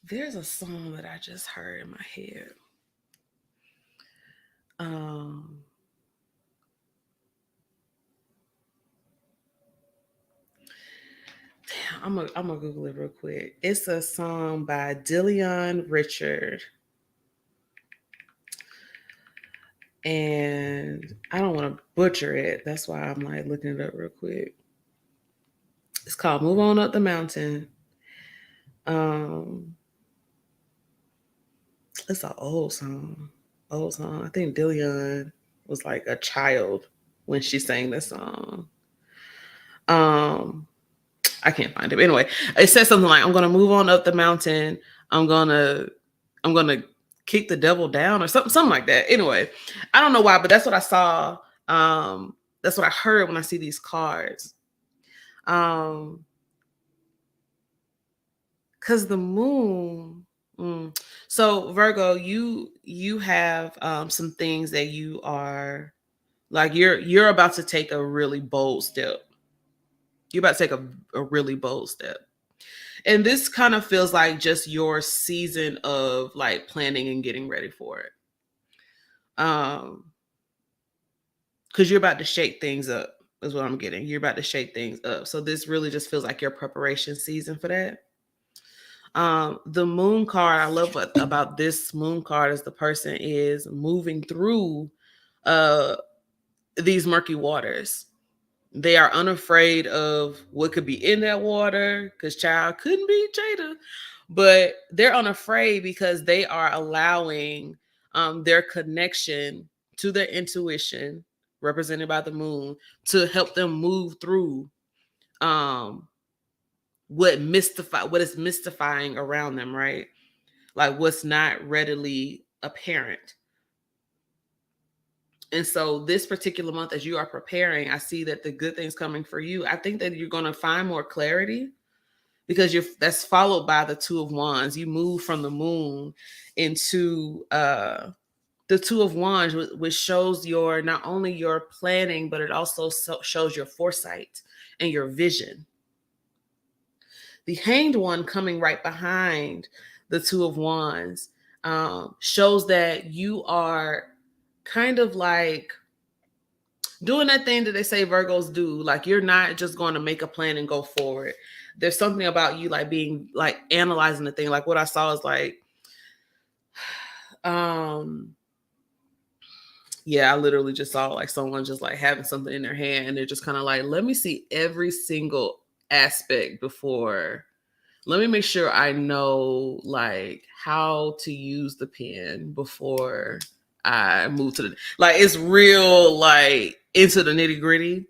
There's a song that I just heard in my head. Damn, I'm gonna Google it real quick. It's a song by Dillion Richard. And I don't want to butcher it. That's why I'm like looking it up real quick. It's called Move On Up the Mountain. It's an old song. Old song. I think Dillion was like a child when she sang this song. I can't find it. But anyway, it says something like, I'm gonna move on up the mountain. I'm gonna kick the devil down or something like that. Anyway, I don't know why, but that's what I saw. That's what I heard when I see these cards. Because the moon. So Virgo, you have some things that you are like you're about to take a really bold step. You're about to take a really bold step. And this kind of feels like just your season of like planning and getting ready for it. Because you're about to shake things up, is what I'm getting. You're about to shake things up. So this really just feels like your preparation season for that. The moon card, I love what about this moon card is the person is moving through these murky waters. They are unafraid of what could be in that water, because child couldn't be Jada, but they're unafraid because they are allowing their connection to their intuition, represented by the moon, to help them move through what is mystifying around them, right? Like what's not readily apparent. And so this particular month, as you are preparing, I see that the good things coming for you. I think that you're going to find more clarity because that's followed by the Two of Wands. You move from the moon into the Two of Wands, which shows your not only your planning, but it also shows your foresight and your vision. The Hanged One coming right behind the Two of Wands shows that you are kind of like doing that thing that they say Virgos do. Like you're not just going to make a plan and go forward. There's something about you like being like analyzing the thing. Like what I saw is like, yeah, I literally just saw like someone just like having something in their hand and they're just kind of like, let me see every single aspect before. Let me make sure I know like how to use the pen before I move to the, like it's real like into the nitty gritty.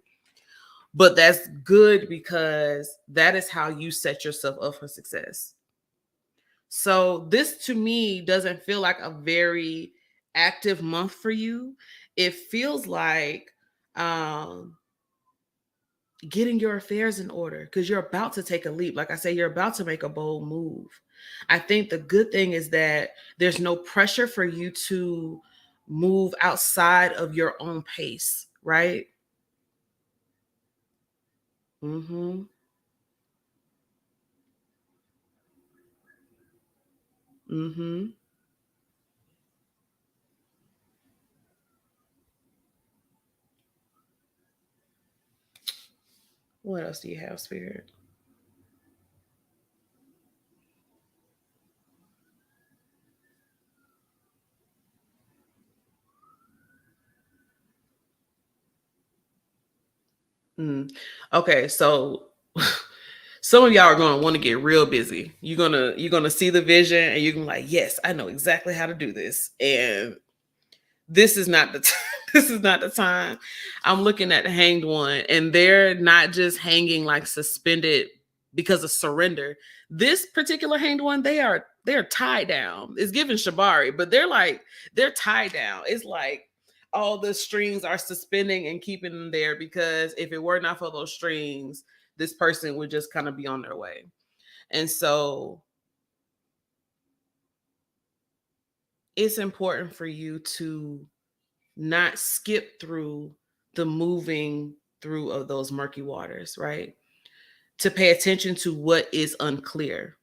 But that's good because that is how you set yourself up for success. So this to me doesn't feel like a very active month for you. It feels like getting your affairs in order because you're about to take a leap. Like I say, you're about to make a bold move. I think the good thing is that there's no pressure for you to move outside of your own pace, right? Mm-hmm. Mm-hmm. What else do you have, Spirit? Okay, so some of y'all are going to want to get real busy. You're gonna see the vision, and you're gonna be like, yes, I know exactly how to do this. And this is not the this is not the time. I'm looking at the Hanged One, and they're not just hanging like suspended because of surrender. This particular Hanged One, they're tied down. It's given Shibari, but they're tied down. It's like all the strings are suspending and keeping them there, because if it were not for those strings, this person would just kind of be on their way. And so it's important for you to not skip through the moving through of those murky waters, right? To pay attention to what is unclear.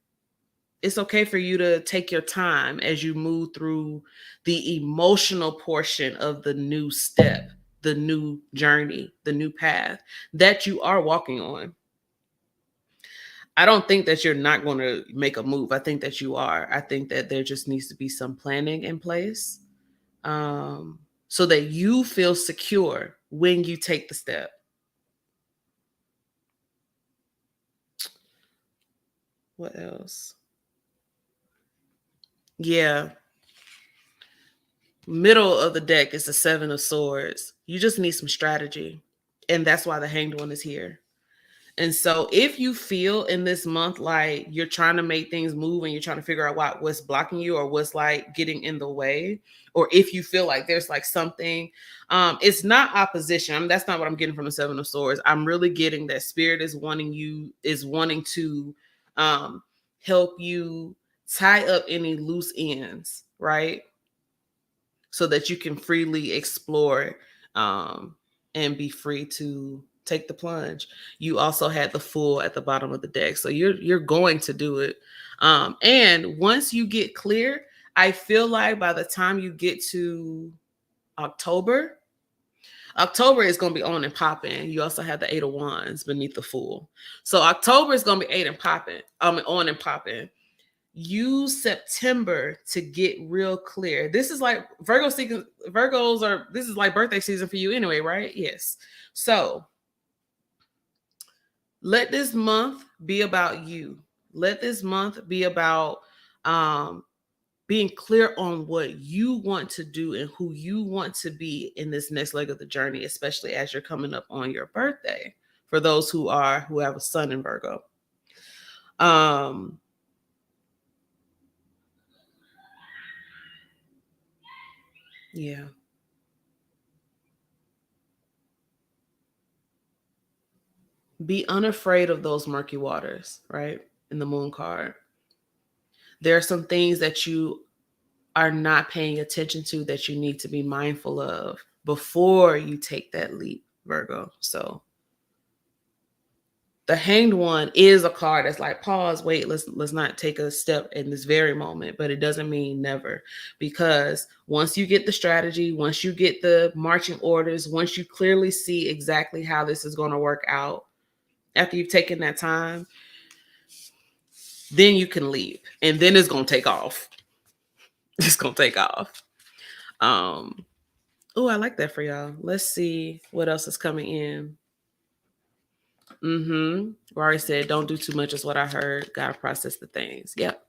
It's okay for you to take your time as you move through the emotional portion of the new step, the new journey, the new path that you are walking on. I don't think that you're not going to make a move. I think that you are. I think that there just needs to be some planning in place, so that you feel secure when you take the step. What else? Yeah. Middle of the deck is the Seven of Swords. You just need some strategy. And that's why the Hanged One is here. And so if you feel in this month like you're trying to make things move and you're trying to figure out what's blocking you or what's like getting in the way, or if you feel like there's like something, it's not opposition. I mean, that's not what I'm getting from the Seven of Swords. I'm really getting that Spirit is wanting to help you tie up any loose ends, right? So that you can freely explore and be free to take the plunge. You also had the Fool at the bottom of the deck, so you're going to do it. And once you get clear, I feel like by the time you get to October is going to be on and popping. You also have the Eight of Wands beneath the Fool, so October is going to be on and popping. Use September to get real clear. This is like this is like birthday season for you anyway, right? Yes. So let this month be about you. Let this month be about being clear on what you want to do and who you want to be in this next leg of the journey, especially as you're coming up on your birthday, for those who have a sun in Virgo. Yeah. Be unafraid of those murky waters, right? In the Moon card. There are some things that you are not paying attention to that you need to be mindful of before you take that leap, Virgo. So the Hanged One is a card that's like, pause, wait, let's not take a step in this very moment, but it doesn't mean never, because once you get the strategy, once you get the marching orders, once you clearly see exactly how this is going to work out, after you've taken that time, then you can leave, and then it's going to take off. It's going to take off. Oh, I like that for y'all. Let's see what else is coming in. Rory said, don't do too much is what I heard. Gotta process the things. Yep.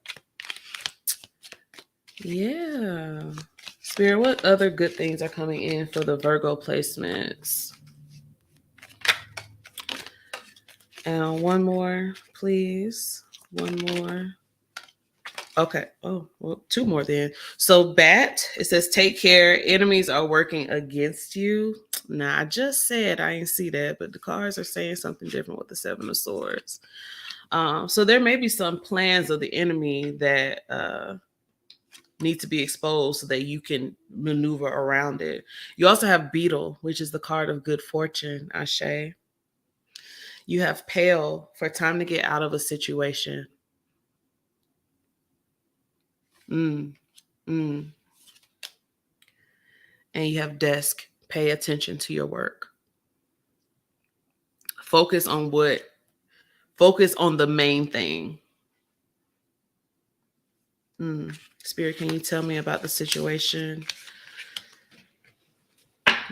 Yeah. Spirit, what other good things are coming in for the Virgo placements? And one more, please. One more. Okay. Oh, well, two more then. So Bat, it says, take care. Enemies are working against you. Now, I just said I didn't see that, but the cards are saying something different with the Seven of Swords. So there may be some plans of the enemy that need to be exposed so that you can maneuver around it. You also have Beetle, which is the card of good fortune, Ashe. You have Pale, for time to get out of a situation. And you have Desk, pay attention to your work. Focus on the main thing. Spirit, can you tell me about the situation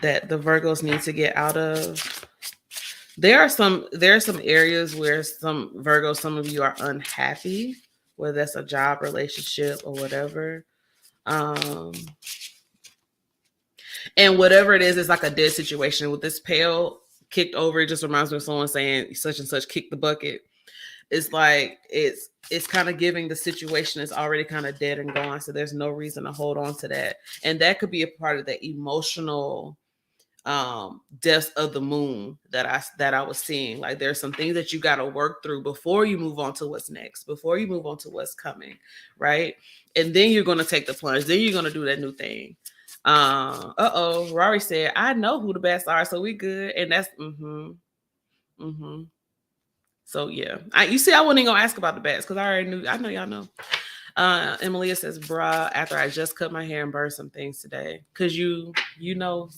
that the Virgos need to get out of? There are some areas where some Virgo, some of you are unhappy, whether that's a job, relationship, or whatever. And whatever it is, it's like a dead situation. With this pail kicked over, it just reminds me of someone saying such and such kicked the bucket. It's like it's kind of giving the situation is already kind of dead and gone. So there's no reason to hold on to that. And that could be a part of the emotional depths of the moon that I was seeing. Like there's some things that you got to work through before you move on to what's next, before you move on to what's coming, right? And then you're going to take the plunge. Then you're going to do that new thing. Rory said, I know who the best are, so we good. And that's So yeah, you see, I wasn't even gonna ask about the bats because I already knew. I know y'all know. Emilia says, "Bruh, after I just cut my hair and burned some things today, cause you know.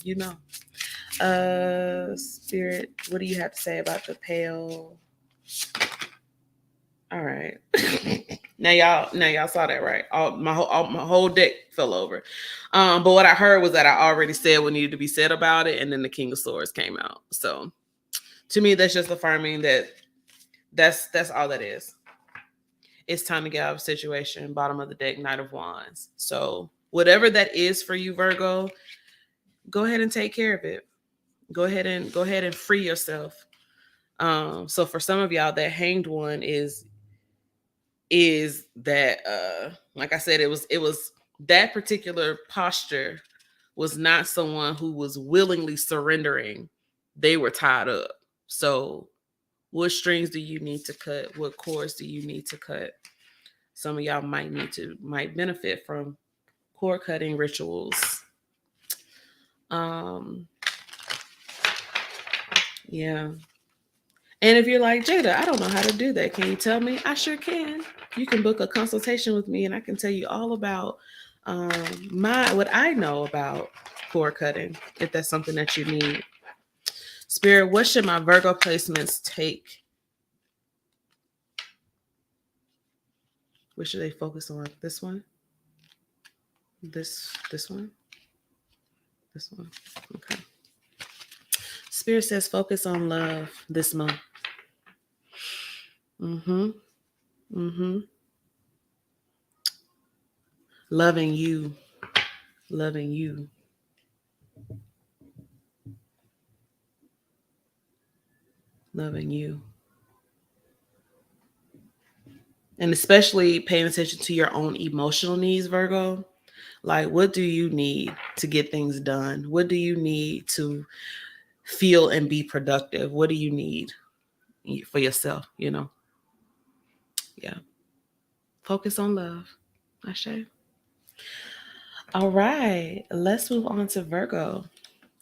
Spirit, what do you have to say about the pale?" All right. now y'all saw that, right? My whole deck fell over. But what I heard was that I already said what needed to be said about it, and then the King of Swords came out. So to me, that's just affirming that that's all that is. It's time to get out of a situation. Bottom of the deck, Knight of Wands. So whatever that is for you, Virgo, go ahead and take care of it. Go ahead and free yourself. So for some of y'all, that Hanged One is that like I said, it was that particular posture was not someone who was willingly surrendering. They were tied up. So what strings do you need to cut? What cords do you need to cut? Some of y'all might benefit from cord cutting rituals. Yeah. And if you're like, Jada, I don't know how to do that, can you tell me? I sure can. You can book a consultation with me and I can tell you all about what I know about cord cutting, if that's something that you need. Spirit, what should my Virgo placements take? What should they focus on? This one? This one? This one? Okay. Spirit says focus on love this month. Loving you. Loving you. Loving you. And especially paying attention to your own emotional needs, Virgo. Like, what do you need to get things done? What do you need to feel and be productive? What do you need for yourself, you know? Yeah. Focus on love. Ashe. All right. Let's move on to Virgo.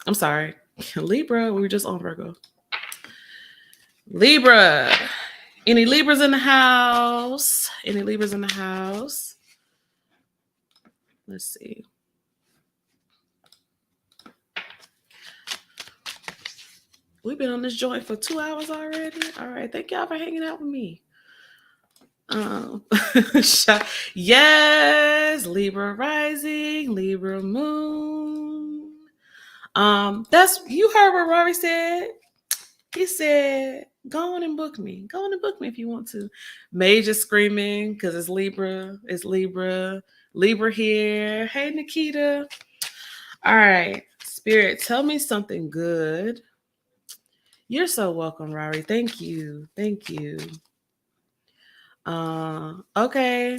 I'm sorry. Libra. We were just on Virgo. Libra. Any Libras in the house? Any Libras in the house? Let's see. We've been on this joint for 2 hours already. All right. Thank y'all for hanging out with me. Yes, Libra rising, Libra moon. That's, you heard what Rory said. He said, go on and book me. Go on and book me if you want to. Major screaming because it's Libra. It's Libra. Libra here. Hey, Nikita. All right. Spirit, tell me something good. You're so welcome, Rory. Thank you. Thank you. Okay.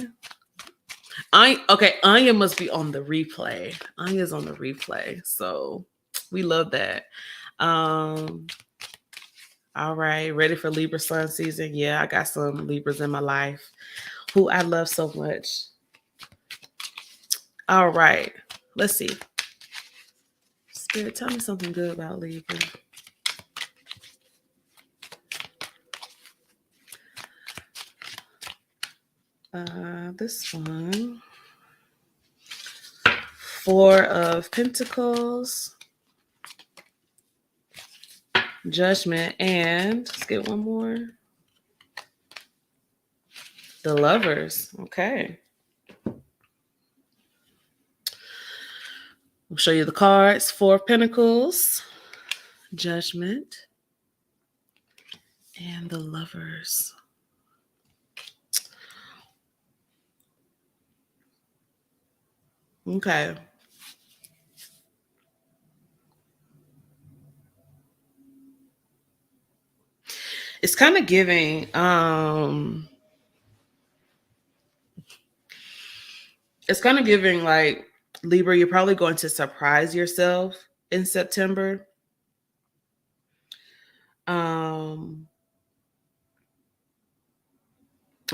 Anya must be on the replay. Anya's on the replay. So we love that. All right, ready for Libra sun season? Yeah, I got some Libras in my life who I love so much. All right, let's see. Spirit, tell me something good about Libra. This one. 4 of Pentacles. Judgment, and let's get one more. The Lovers. Okay. I'll show you the cards. 4 of Pentacles. Judgment. And the Lovers. Okay. It's kind of giving it's kind of giving like Libra, you're probably going to surprise yourself in September.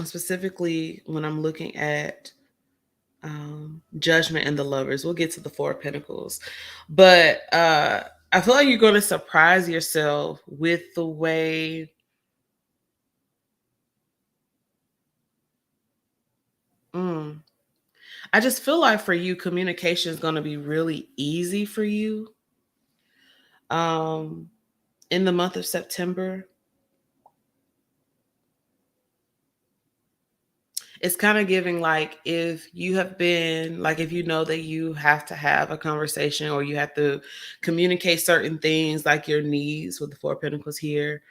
Specifically when I'm looking at Judgment and the Lovers. We'll get to the Four of Pentacles. But I feel like you're going to surprise yourself with the way I just feel like for you, communication is going to be really easy for you in the month of September. It's kind of giving like if you have been like if you know that you have to have a conversation or you have to communicate certain things like your needs with the Four of Pentacles here.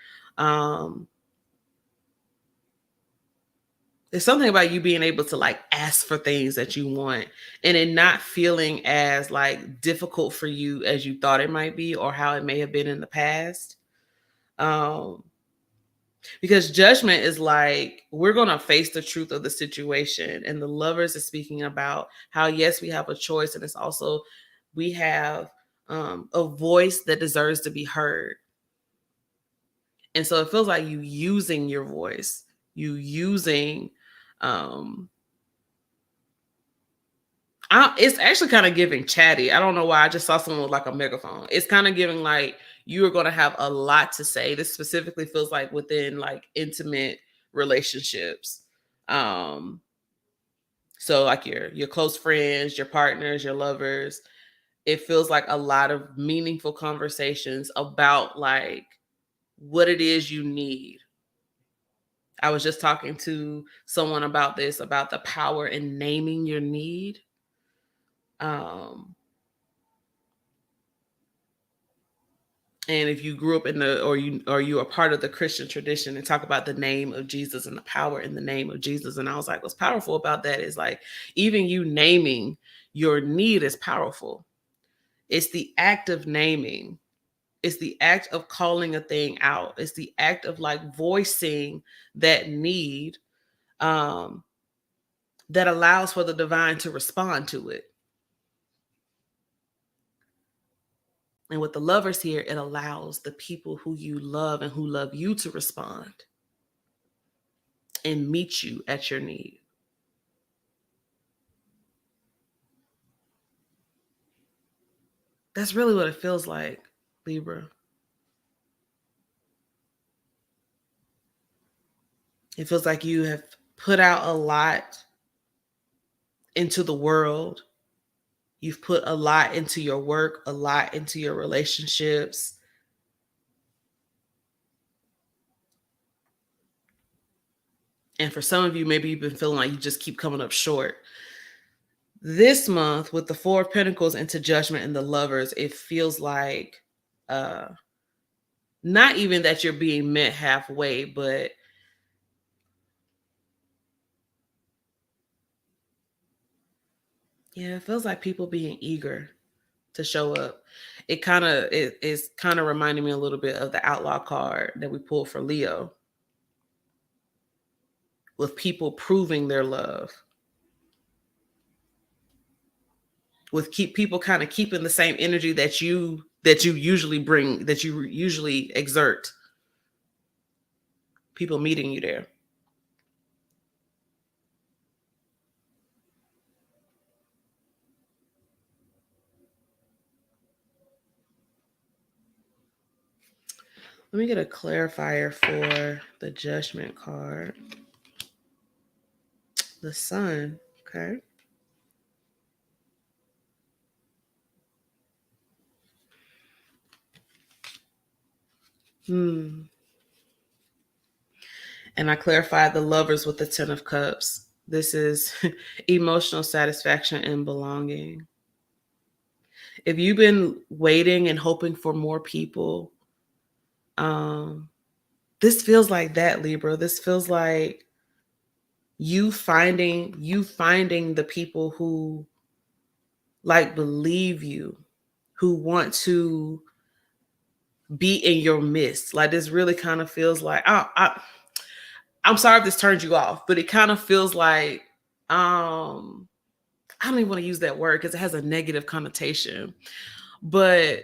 There's something about you being able to like ask for things that you want and it not feeling as like difficult for you as you thought it might be or how it may have been in the past. Because Judgment is like we're going to face the truth of the situation, and the Lovers is speaking about how yes, we have a choice, and it's also we have a voice that deserves to be heard. And so it feels like you using your voice, you using it's actually kind of giving chatty. I don't know why I just saw someone with like a megaphone. It's kind of giving like you are going to have a lot to say. This specifically feels like within like intimate relationships. So like your close friends, your partners, your lovers. It feels like a lot of meaningful conversations about like what it is you need. I was just talking to someone about this, about the power in naming your need. And if you grew up in the or you are part of the Christian tradition and talk about the name of Jesus and the power in the name of Jesus. And I was like, what's powerful about that is like even you naming your need is powerful. It's the act of naming. It's the act of calling a thing out. It's the act of like voicing that need that allows for the divine to respond to it. And with the Lovers here, it allows the people who you love and who love you to respond and meet you at your need. That's really what it feels like, Libra. It feels like you have put out a lot into the world. You've put a lot into your work, a lot into your relationships. And for some of you, maybe you've been feeling like you just keep coming up short. This month, with the Four of Pentacles into Judgment and the Lovers, it feels like not even that you're being met halfway, but yeah, it feels like people being eager to show up. It is kind of reminding me a little bit of the Outlaw card that we pulled for Leo, with people proving their love, with people kind of keeping the same energy that you usually bring, that you usually exert. People meeting you there. Let me get a clarifier for the Judgment card. The Sun, okay. And I clarified the Lovers with the Ten of Cups. This is emotional satisfaction and belonging. If you've been waiting and hoping for more people, this feels like that, Libra. This feels like you finding the people who like believe you, who want to be in your midst. Like this really kind of feels like I'm sorry if this turns you off, but it kind of feels like I don't even want to use that word because it has a negative connotation. But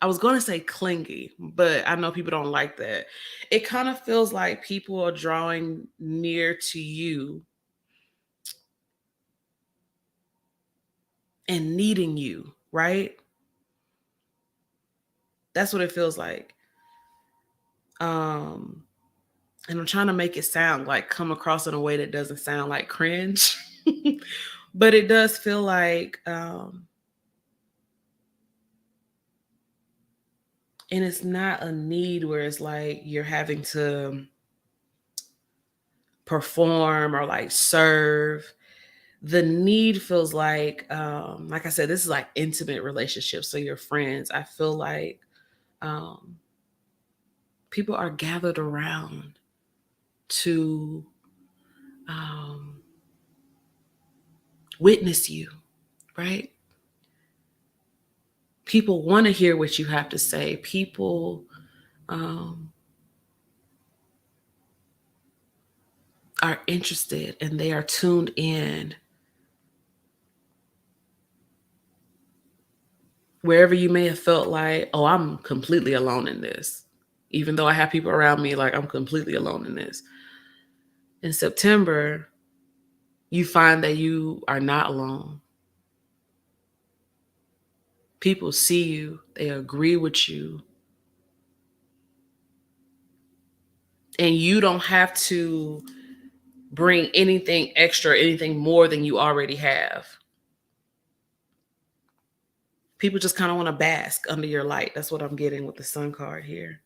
I was going to say clingy, but I know people don't like that. It kind of feels like people are drawing near to you and needing you, right? That's what it feels like. And I'm trying to make it sound like come across in a way that doesn't sound like cringe. But it does feel like and it's not a need where it's like you're having to perform or like serve. The need feels like I said, this is like intimate relationships. So your friends, I feel like people are gathered around to witness you, right? People want to hear what you have to say. People are interested and they are tuned in. Wherever you may have felt like, oh, I'm completely alone in this. Even though I have people around me, like I'm completely alone in this. In September, you find that you are not alone. People see you, they agree with you. And you don't have to bring anything extra, anything more than you already have. People just kind of want to bask under your light. That's what I'm getting with the Sun card here.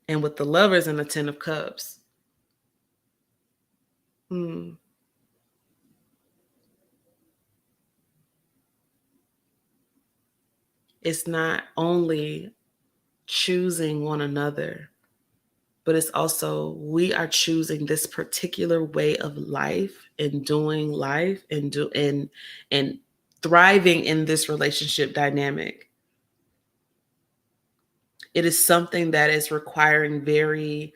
And with the Lovers and the Ten of Cups. It's not only choosing one another, but it's also we are choosing this particular way of life and doing life and thriving in this relationship dynamic. It is something that is requiring very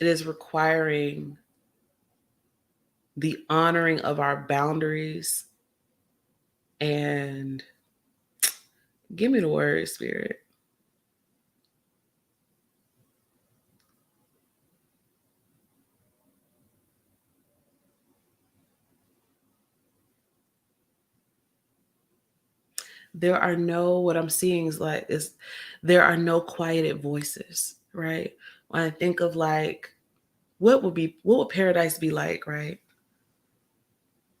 it is requiring the honoring of our boundaries. And give me the word, Spirit. There are no, what I'm seeing is there are no quieted voices, right? When I think of like, what would paradise be like, right?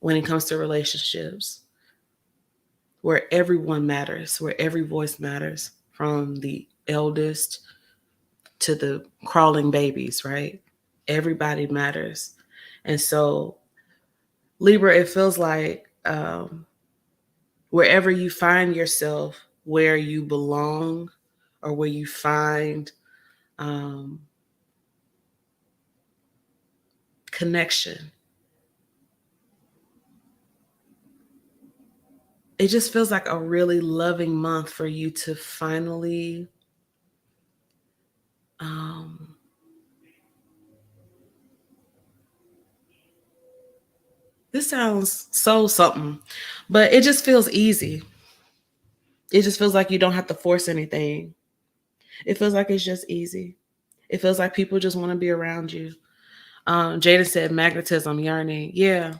When it comes to relationships, where everyone matters, where every voice matters, from the eldest to the crawling babies, right? Everybody matters. And so Libra, it feels like wherever you find yourself, where you belong, or where you find connection, it just feels like a really loving month for you to finally this sounds so something, but it just feels easy. It just feels like you don't have to force anything. It feels like it's just easy. It feels like people just want to be around you. Jada said magnetism, yearning. Yeah,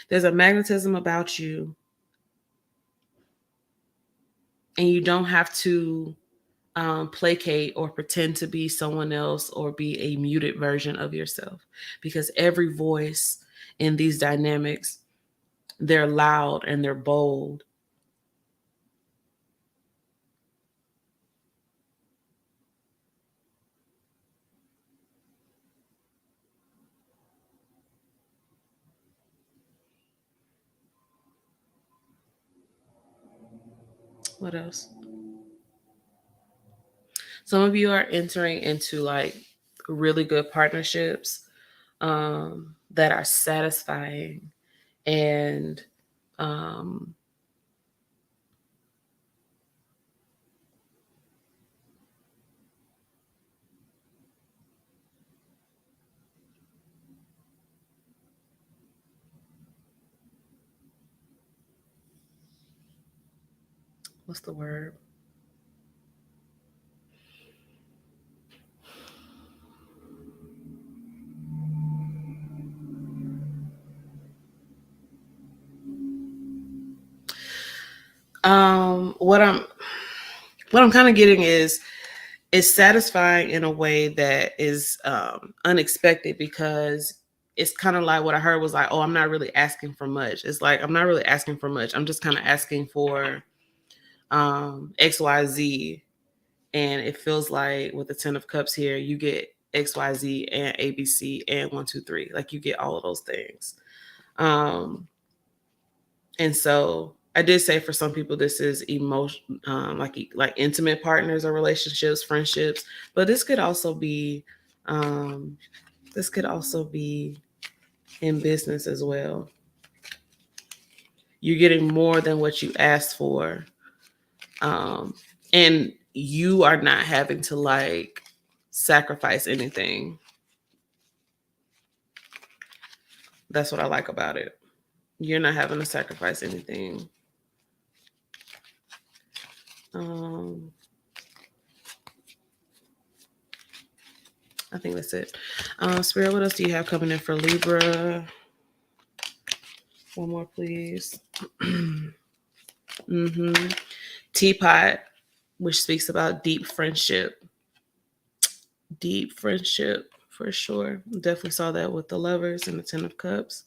there's a magnetism about you. And you don't have to placate or pretend to be someone else or be a muted version of yourself. Because every voice in these dynamics, they're loud and they're bold. What else? Some of you are entering into like really good partnerships that are satisfying and what's the word? What I'm kind of getting is it's satisfying in a way that is unexpected, because it's kind of like what I heard was like, oh, I'm not really asking for much. It's like, I'm not really asking for much. I'm just kind of asking for XYZ. And it feels like with the 10 of Cups here, you get XYZ and ABC and 1, 2, 3. Like you get all of those things. And so I did say for some people this is emotion, like intimate partners or relationships, friendships, but this could also be in business as well. You're getting more than what you asked for, and you are not having to like sacrifice anything. That's what I like about it. You're not having to sacrifice anything. I think that's it. Spirit, what else do you have coming in for Libra? One more, please. Teapot, which speaks about deep friendship. Deep friendship, for sure. Definitely saw that with the Lovers and the 10 of Cups.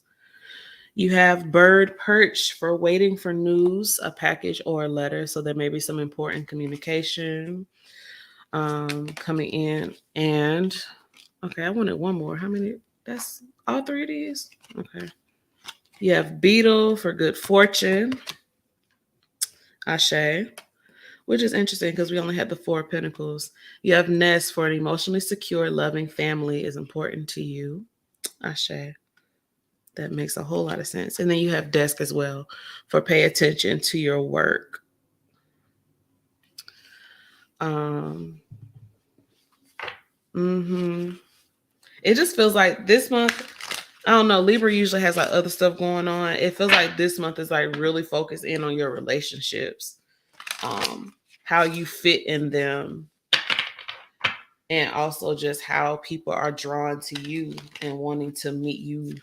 You have bird perch for waiting for news, a package, or a letter. So there may be some important communication coming in. And okay, I wanted one more. How many? That's all three of these? Okay. You have beetle for good fortune. Ashe. Which is interesting because we only had the 4 of Pentacles. You have nest for an emotionally secure, loving family is important to you. Ashe. That makes a whole lot of sense. And then you have desk as well for pay attention to your work. It just feels like this month, I don't know, Libra usually has like other stuff going on. It feels like this month is like really focused in on your relationships, how you fit in them, and also just how people are drawn to you and wanting to meet you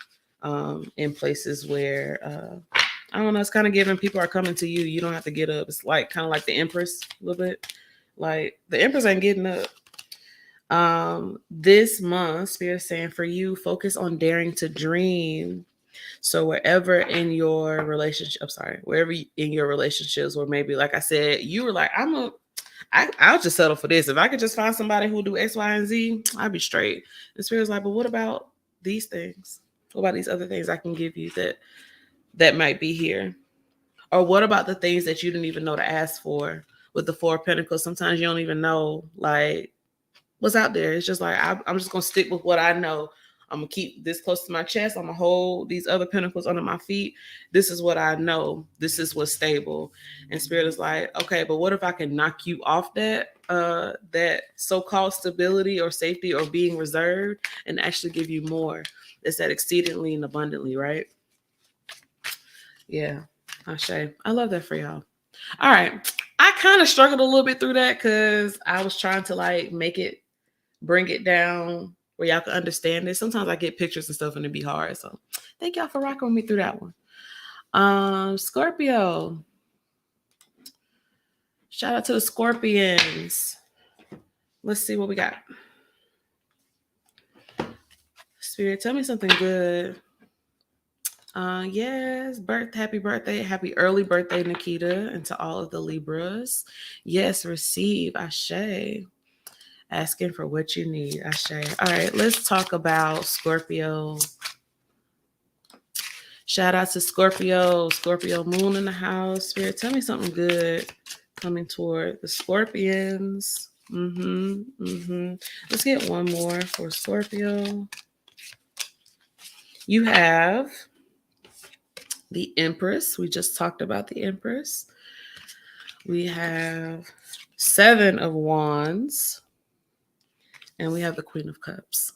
in places where I don't know, it's kind of giving people are coming to you. You don't have to get up. It's like kind of like the Empress a little bit. Like the Empress ain't getting up. This month, Spirit is saying for you, focus on daring to dream. So wherever in your relationship, wherever in your relationships, or maybe like I said, you were like, I'll just settle for this. If I could just find somebody who will do X, Y, and Z, I'd be straight. And Spirit's like, but what about these things? What about these other things I can give you that might be here? Or what about the things that you didn't even know to ask for? With the 4 of Pentacles, sometimes you don't even know like what's out there. It's just like I'm just gonna stick with what I know. I'm gonna keep this close to my chest. I'm gonna hold these other pentacles under my feet. This is what I know. This is what's stable. And Spirit is like, okay, but what if I can knock you off that so-called stability or safety or being reserved and actually give you more? It's that exceedingly and abundantly, right? Yeah, Ashe. I love that for y'all. All right. I kind of struggled a little bit through that because I was trying to like bring it down where y'all can understand it. Sometimes I get pictures and stuff and it'd be hard. So thank y'all for rocking with me through that one. Scorpio. Shout out to the Scorpions. Let's see what we got. Spirit, tell me something good. Yes, happy birthday, happy early birthday, Nikita, and to all of the Libras. Yes, receive, Ashe. Asking for what you need, Ashe. All right, let's talk about Scorpio. Shout out to Scorpio moon in the house. Spirit, tell me something good coming toward the Scorpions. Let's get one more for Scorpio. You have the Empress. We just talked about the Empress. We have 7 of Wands. And we have the Queen of Cups.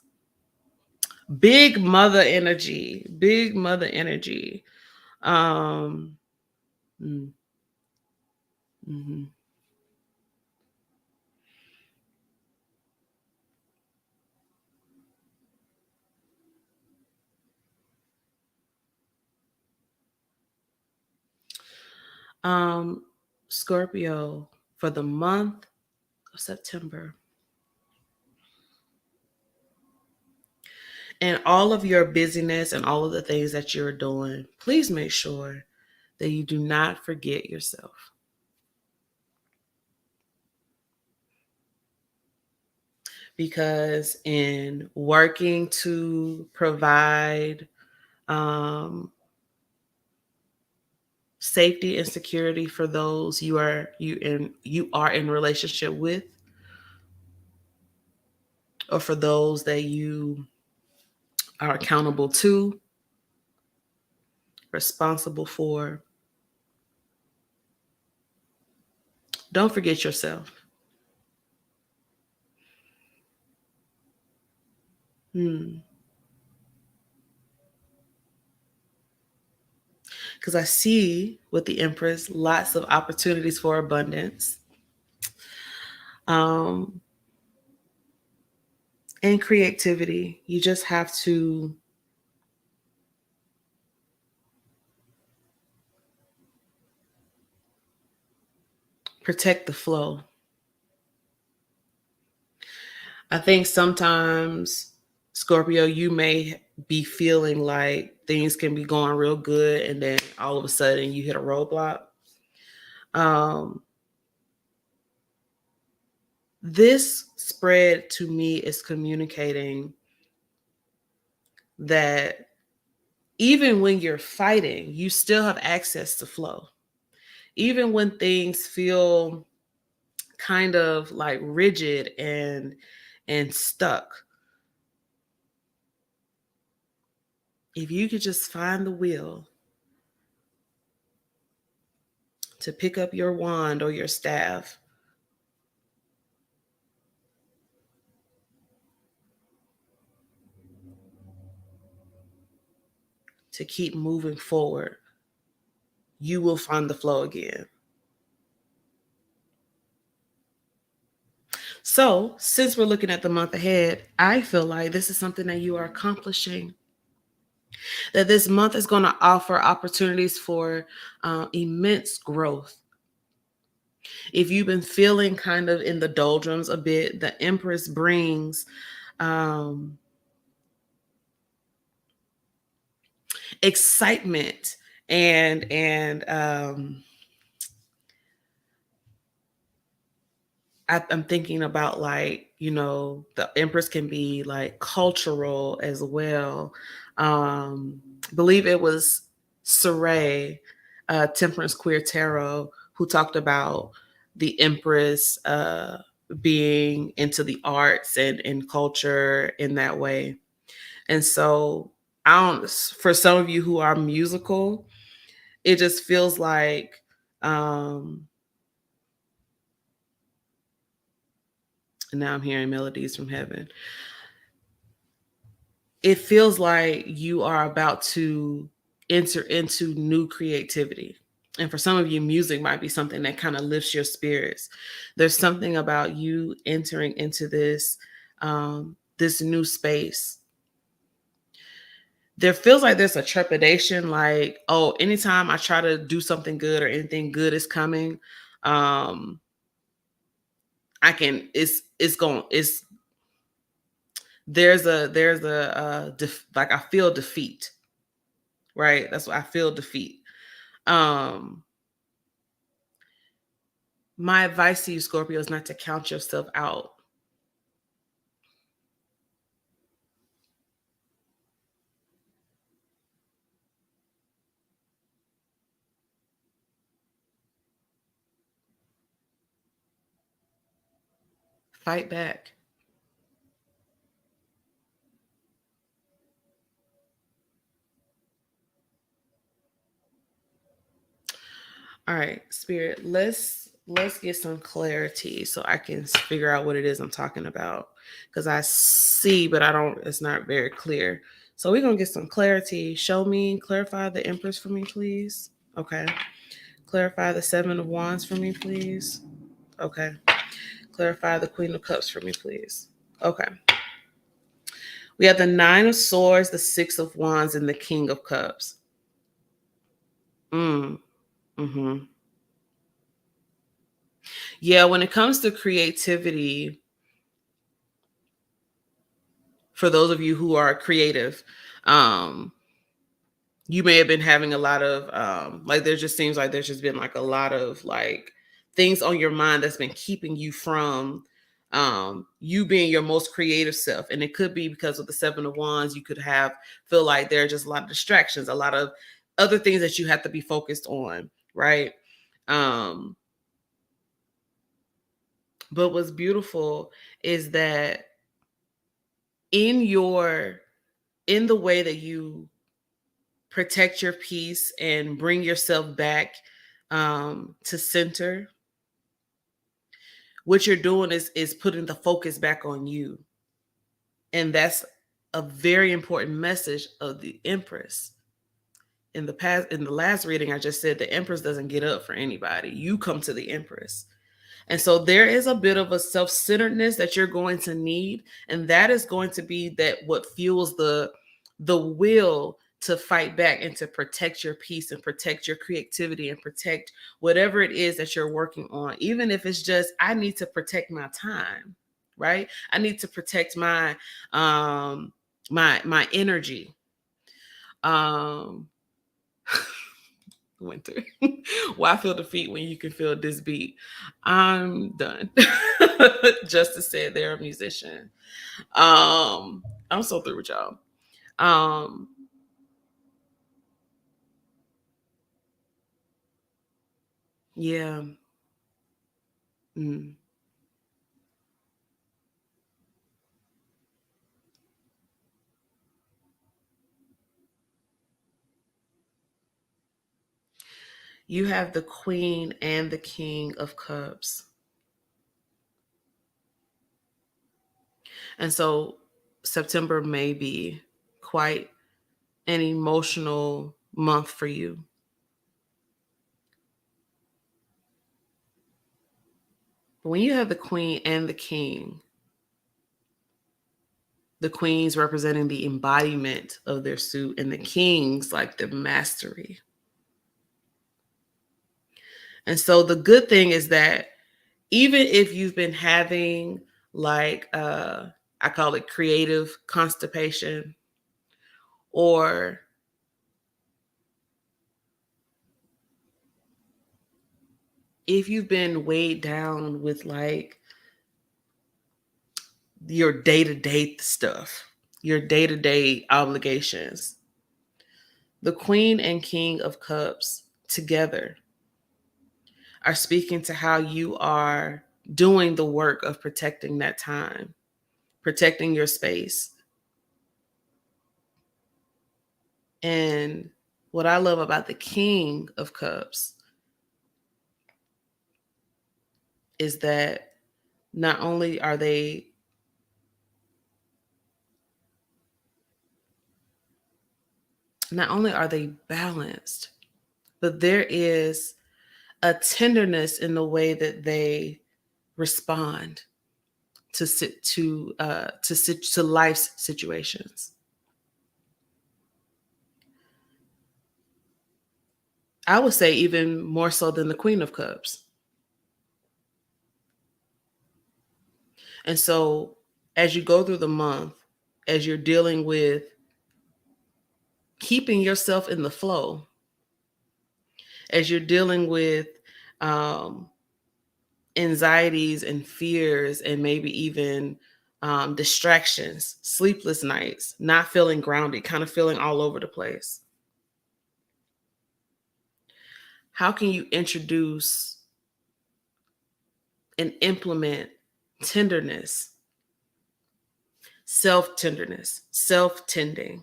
Big mother energy. Big mother energy. Scorpio, for the month of September, and all of your busyness and all of the things that you're doing, please make sure that you do not forget yourself. Because in working to provide safety and security for those you are in relationship with, or for those that you are accountable to, responsible for, don't forget yourself. Because I see with the Empress lots of opportunities for abundance, and creativity. You just have to protect the flow. I think sometimes, Scorpio, you may be feeling like things can be going real good, and then all of a sudden you hit a roadblock. This spread to me is communicating that even when you're fighting, you still have access to flow. Even when things feel kind of like rigid and stuck, if you could just find the will to pick up your wand or your staff to keep moving forward, you will find the flow again. So, since we're looking at the month ahead, I feel like this is something that you are accomplishing. That this month is going to offer opportunities for immense growth. If you've been feeling kind of in the doldrums a bit, the Empress brings excitement and I'm thinking about, like, you know, the Empress can be like cultural as well. Believe it was Saray, Temperance Queer Tarot, who talked about the Empress being into the arts and culture in that way. And so for some of you who are musical, it just feels like and now I'm hearing melodies from heaven. It feels like you are about to enter into new creativity. And for some of you, music might be something that kind of lifts your spirits. There's something about you entering into this new space. There feels like there's a trepidation, like, oh, anytime I try to do something good or anything good is coming, like, I feel defeat, right? That's what I feel, defeat. My advice to you, Scorpio, is not to count yourself out. Fight back. All right, Spirit, let's get some clarity so I can figure out what it is I'm talking about. Because I see, but I don't, it's not very clear. So we're gonna get some clarity. Show me, clarify the Empress for me, please. Okay. Clarify the Seven of Wands for me, please. Okay. Clarify the Queen of Cups for me, please. Okay. We have the Nine of Swords, the Six of Wands, and the King of Cups. Mm-hmm. Yeah, when it comes to creativity, for those of you who are creative, you may have been having a lot of like, there just seems like there's just been like a lot of like things on your mind that's been keeping you from you being your most creative self. And it could be because of the Seven of Wands, you could feel like there are just a lot of distractions, a lot of other things that you have to be focused on, right? But what's beautiful is that in the way that you protect your peace and bring yourself back to center, what you're doing is putting the focus back on you. And that's a very important message of the Empress. In the last reading, I just said the Empress doesn't get up for anybody. You come to the Empress. And so there is a bit of a self-centeredness that you're going to need. And that is going to be what fuels the will to fight back and to protect your peace and protect your creativity and protect whatever it is that you're working on. Even if it's just, I need to protect my time, right? I need to protect my my energy. Winter. Why feel defeat when you can feel this beat? I'm done. Justice said they're a musician. I'm so through with y'all. Yeah. Mm. You have the Queen and the King of Cups. And so September may be quite an emotional month for you. But when you have the Queen and the King, the Queen's representing the embodiment of their suit, and the King's like the mastery. And so the good thing is that even if you've been having like I call it creative constipation, or if you've been weighed down with like your day-to-day stuff, your day-to-day obligations, the Queen and King of Cups together are speaking to how you are doing the work of protecting that time, protecting your space. And what I love about the King of Cups is that not only are they balanced, but there is a tenderness in the way that they respond to life's situations. I would say even more so than the Queen of Cups. And so as you go through the month, as you're dealing with keeping yourself in the flow, as you're dealing with anxieties and fears and maybe even distractions, sleepless nights, not feeling grounded, kind of feeling all over the place, how can you introduce and implement tenderness, self-tenderness, self-tending,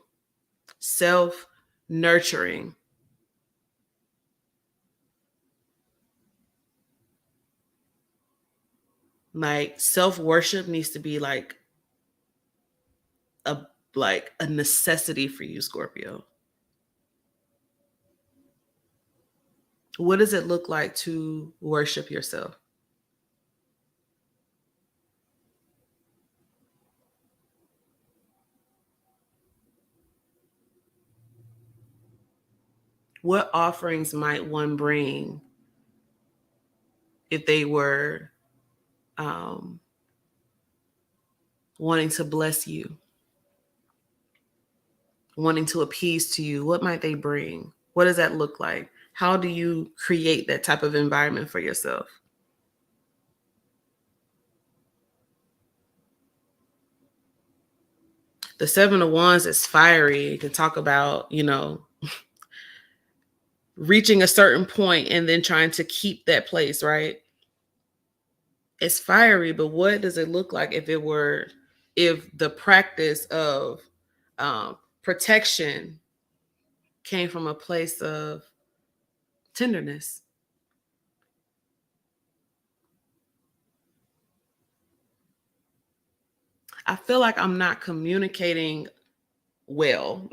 self-nurturing. Like self-worship needs to be like a necessity for you, Scorpio. What does it look like to worship yourself? What offerings might one bring if they were wanting to bless you, wanting to appease to you? What might they bring? What does that look like? How do you create that type of environment for yourself? The Seven of Wands is fiery. It can talk about, reaching a certain point and then trying to keep that place, right? It's fiery, but what does it look like if the practice of protection came from a place of tenderness? I feel like I'm not communicating well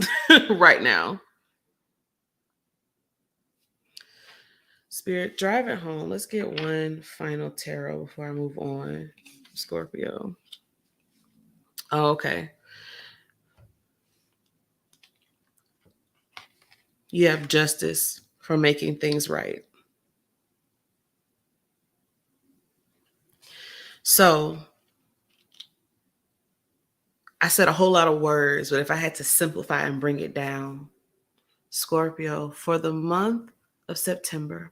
right now. Spirit, drive it home. Let's get one final tarot before I move on. Scorpio. Oh, okay. You have justice for making things right. So I said a whole lot of words, but if I had to simplify and bring it down, Scorpio, for the month of September,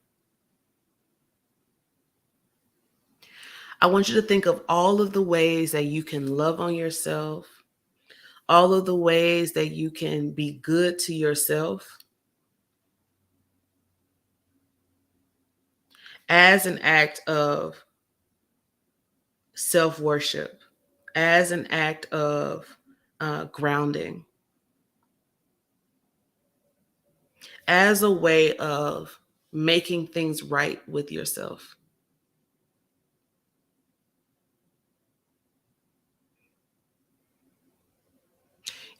I want you to think of all of the ways that you can love on yourself, all of the ways that you can be good to yourself as an act of self-worship, as an act of grounding, as a way of making things right with yourself.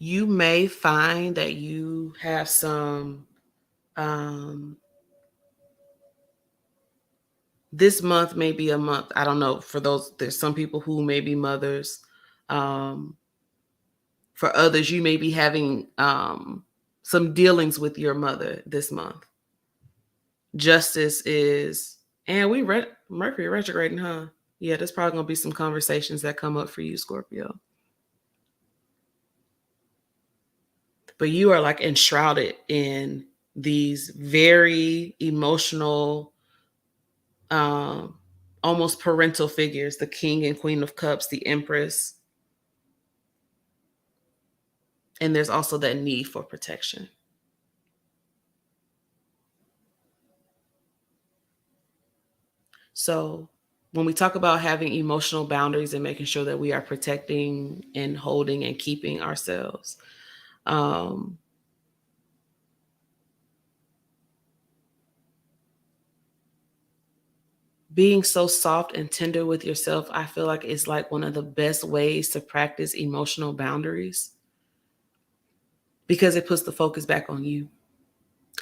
You may find that you have some, this month may be a month, I don't know, there's some people who may be mothers. For others, you may be having some dealings with your mother this month. Justice is, and Mercury retrograding, huh? Yeah, there's probably going to be some conversations that come up for you, Scorpio. But you are like enshrouded in these very emotional, almost parental figures, the King and Queen of Cups, the Empress. And there's also that need for protection. So when we talk about having emotional boundaries and making sure that we are protecting and holding and keeping ourselves, being so soft and tender with yourself, I feel like is like one of the best ways to practice emotional boundaries, because it puts the focus back on you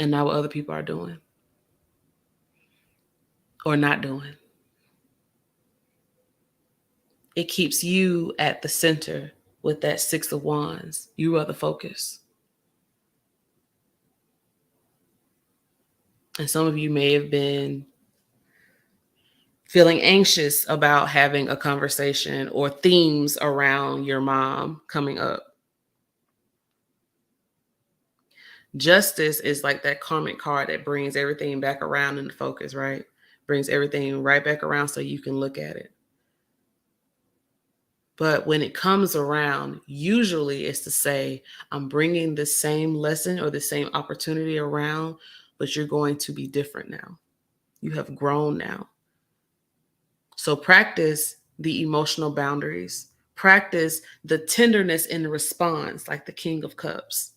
and not what other people are doing or not doing. It keeps you at the center with that Six of Wands. You are the focus. And some of you may have been feeling anxious about having a conversation or themes around your mom coming up. Justice is like that karmic card that brings everything back around into focus, right? Brings everything right back around so you can look at it. But when it comes around, usually it's to say, I'm bringing the same lesson or the same opportunity around, but you're going to be different now. You have grown now. So practice the emotional boundaries. Practice the tenderness in response, like the King of Cups.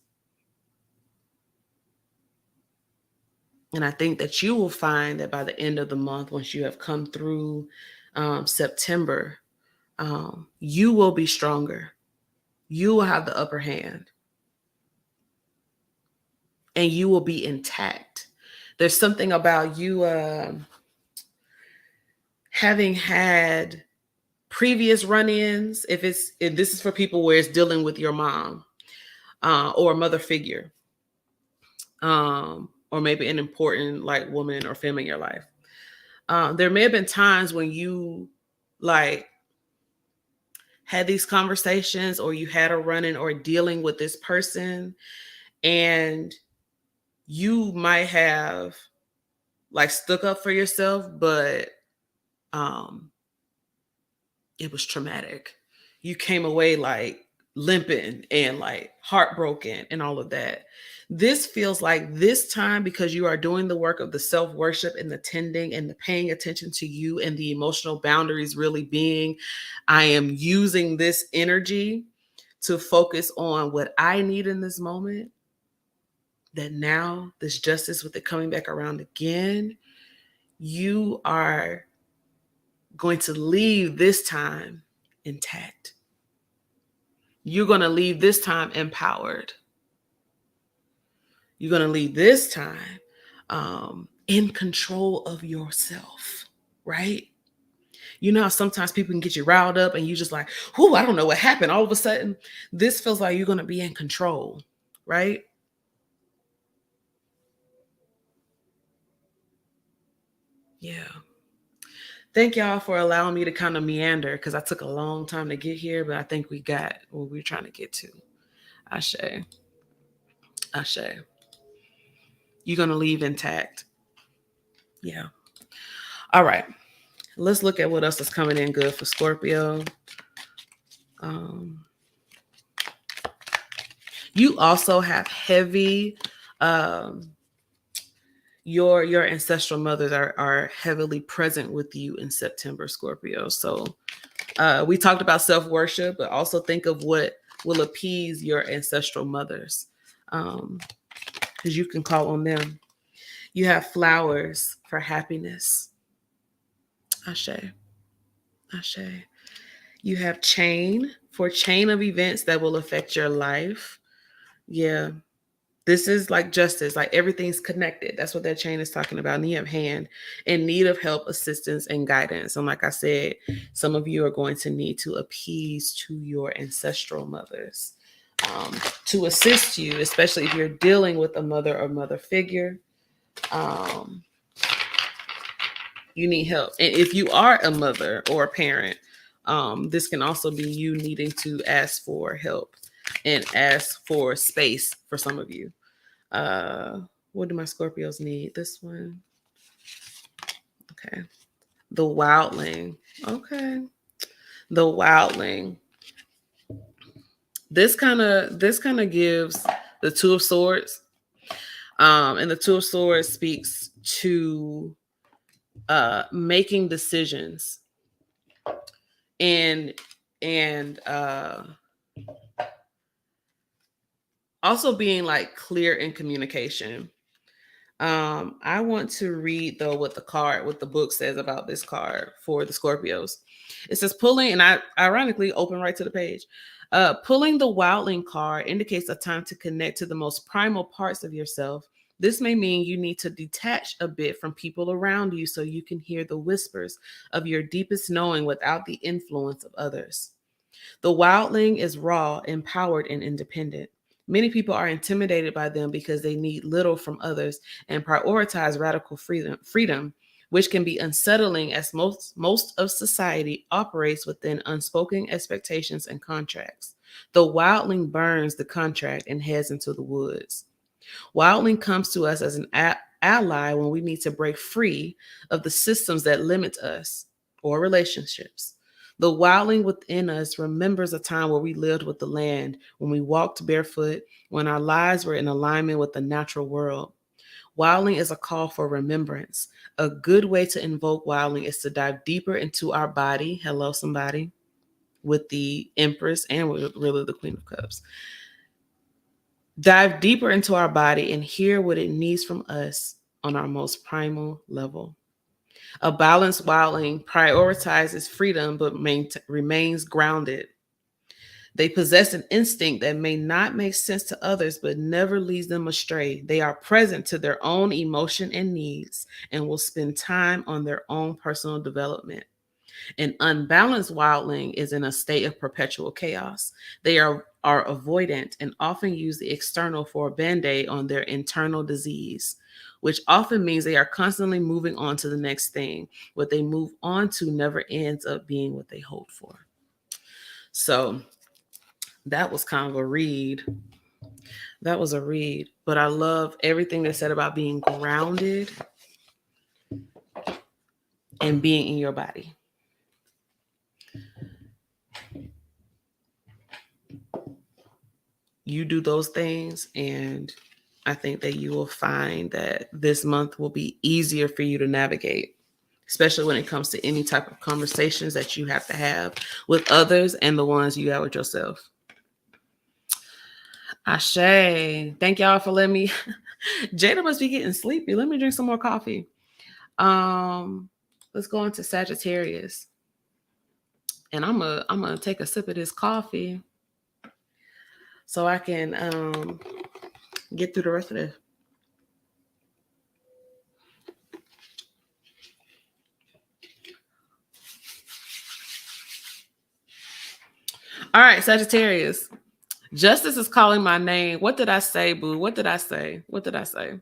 And I think that you will find that by the end of the month, once you have come through September, you will be stronger. You will have the upper hand. And you will be intact. There's something about you having had previous run-ins, if this is for people where it's dealing with your mom or a mother figure, or maybe an important like woman or femme in your life. There may have been times when you like had these conversations, or you had a run-in or dealing with this person, and you might have like stuck up for yourself, but it was traumatic. You came away like limping and like heartbroken and all of that. This feels like this time, because you are doing the work of the self-worship and the tending and the paying attention to you and the emotional boundaries really being, I am using this energy to focus on what I need in this moment. That now this justice with it coming back around again, you are going to leave this time intact. You're going to leave this time empowered. You're going to leave this time in control of yourself, right? You know how sometimes people can get you riled up and you just like, whoo, I don't know what happened. All of a sudden, this feels like you're going to be in control, right? Yeah. Thank y'all for allowing me to kind of meander, because I took a long time to get here, but I think we got what we're trying to get to. Ashe. Ashe. You're going to leave intact. Yeah. All right. Let's look at what else is coming in good for Scorpio. You also have heavy, your ancestral mothers are heavily present with you in September, Scorpio. So we talked about self-worship, but also think of what will appease your ancestral mothers, because you can call on them. You have flowers for happiness. Ashe. Ashe. You have chain for chain of events that will affect your life. Yeah. This is like justice, like everything's connected. That's what that chain is talking about. And you have hand, in need of help, assistance, and guidance. And like I said, some of you are going to need to appease to your ancestral mothers to assist you, especially if you're dealing with a mother or mother figure. You need help. And if you are a mother or a parent, this can also be you needing to ask for help and ask for space for some of you. What do my Scorpios need? This one. Okay. The wildling. Okay. The wildling. This kind of gives the Two of Swords. And the Two of Swords speaks to making decisions and also being like clear in communication. I want to read though what the book says about this card for the Scorpios. It says pulling, and I ironically open right to the page. Pulling the wildling card indicates a time to connect to the most primal parts of yourself. This may mean you need to detach a bit from people around you so you can hear the whispers of your deepest knowing without the influence of others. The wildling is raw, empowered, and independent. Many people are intimidated by them because they need little from others and prioritize radical freedom, which can be unsettling as most of society operates within unspoken expectations and contracts. The wildling burns the contract and heads into the woods. Wildling comes to us as an ally when we need to break free of the systems that limit us or relationships. The wildling within us remembers a time where we lived with the land, when we walked barefoot, when our lives were in alignment with the natural world. Wildling is a call for remembrance. A good way to invoke wildling is to dive deeper into our body. Hello, somebody. With the Empress and with really the Queen of Cups. Dive deeper into our body and hear what it needs from us on our most primal level. A balanced wildling prioritizes freedom but remains grounded. They possess an instinct that may not make sense to others but never leads them astray. They are present to their own emotion and needs and will spend time on their own personal development. An unbalanced wildling is in a state of perpetual chaos. They are avoidant and often use the external for a band-aid on their internal disease, which often means they are constantly moving on to the next thing. What they move on to never ends up being what they hope for. So that was kind of a read. That was a read, but I love everything they said about being grounded and being in your body. You do those things, and I think that you will find that this month will be easier for you to navigate, especially when it comes to any type of conversations that you have to have with others and the ones you have with yourself. Ashe. Thank y'all for letting me. Jada must be getting sleepy. Let me drink some more coffee. Let's go into Sagittarius. And I'm gonna take a sip of this coffee so I can get through the rest of this. All right, Sagittarius. Justice is calling my name. What did I say, boo? What did I say? What did I say?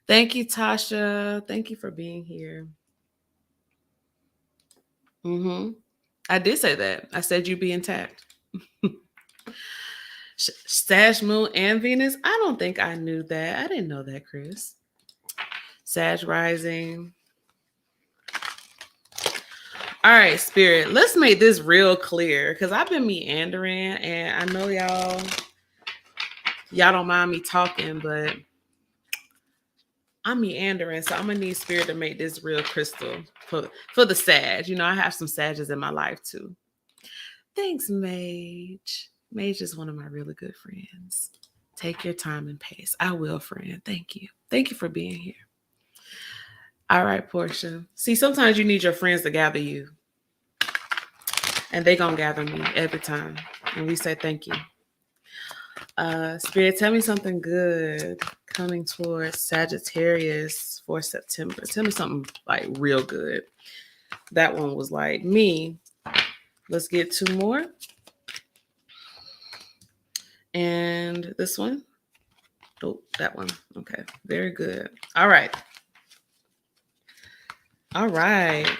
Thank you, Tasha. Thank you for being here. I did say that. I said you'd be intact. Sag, Moon, and Venus? I don't think I knew that. I didn't know that, Chris. Sag rising. All right, Spirit. Let's make this real clear because I've been meandering and I know y'all don't mind me talking, but I'm meandering, so I'm gonna need Spirit to make this real crystal for the Sag. You know, I have some Sages in my life too. Thanks, Mage. Mage is one of my really good friends. Take your time and pace. I will, friend. Thank you. Thank you for being here. All right, Portia. See, sometimes you need your friends to gather you. And they gonna gather me every time. And we say thank you. Spirit, tell me something good coming towards Sagittarius for September. Tell me something like real good. That one was like me. Let's get two more. And this one. Oh, that one. Okay, very good. All right. All right.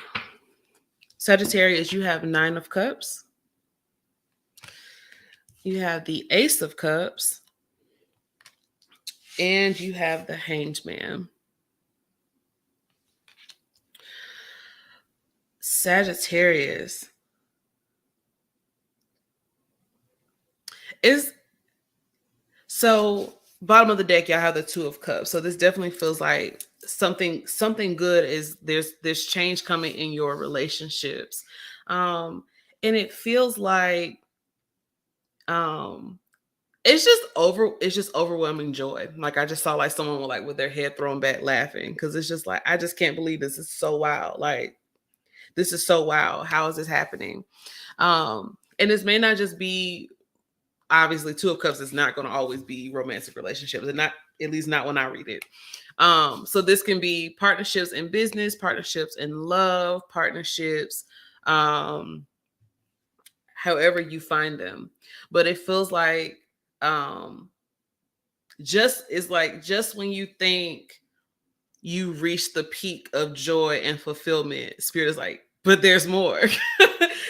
Sagittarius, you have 9 of Cups. You have the Ace of Cups. And you have the Hanged Man. Sagittarius. So bottom of the deck, y'all have the 2 of Cups. So this definitely feels like something good is there's change coming in your relationships. And it feels like it's just overwhelming joy. Like I just saw like someone with their head thrown back laughing because it's just like I just can't believe this is so wild. Like this is so wild. How is this happening? And this may not just be obviously 2 of Cups is not going to always be romantic relationships, and not at least not when I read it. So this can be partnerships in business, partnerships in love, partnerships, however you find them. But it feels like just when you think you reach the peak of joy and fulfillment, Spirit is like, but there's more.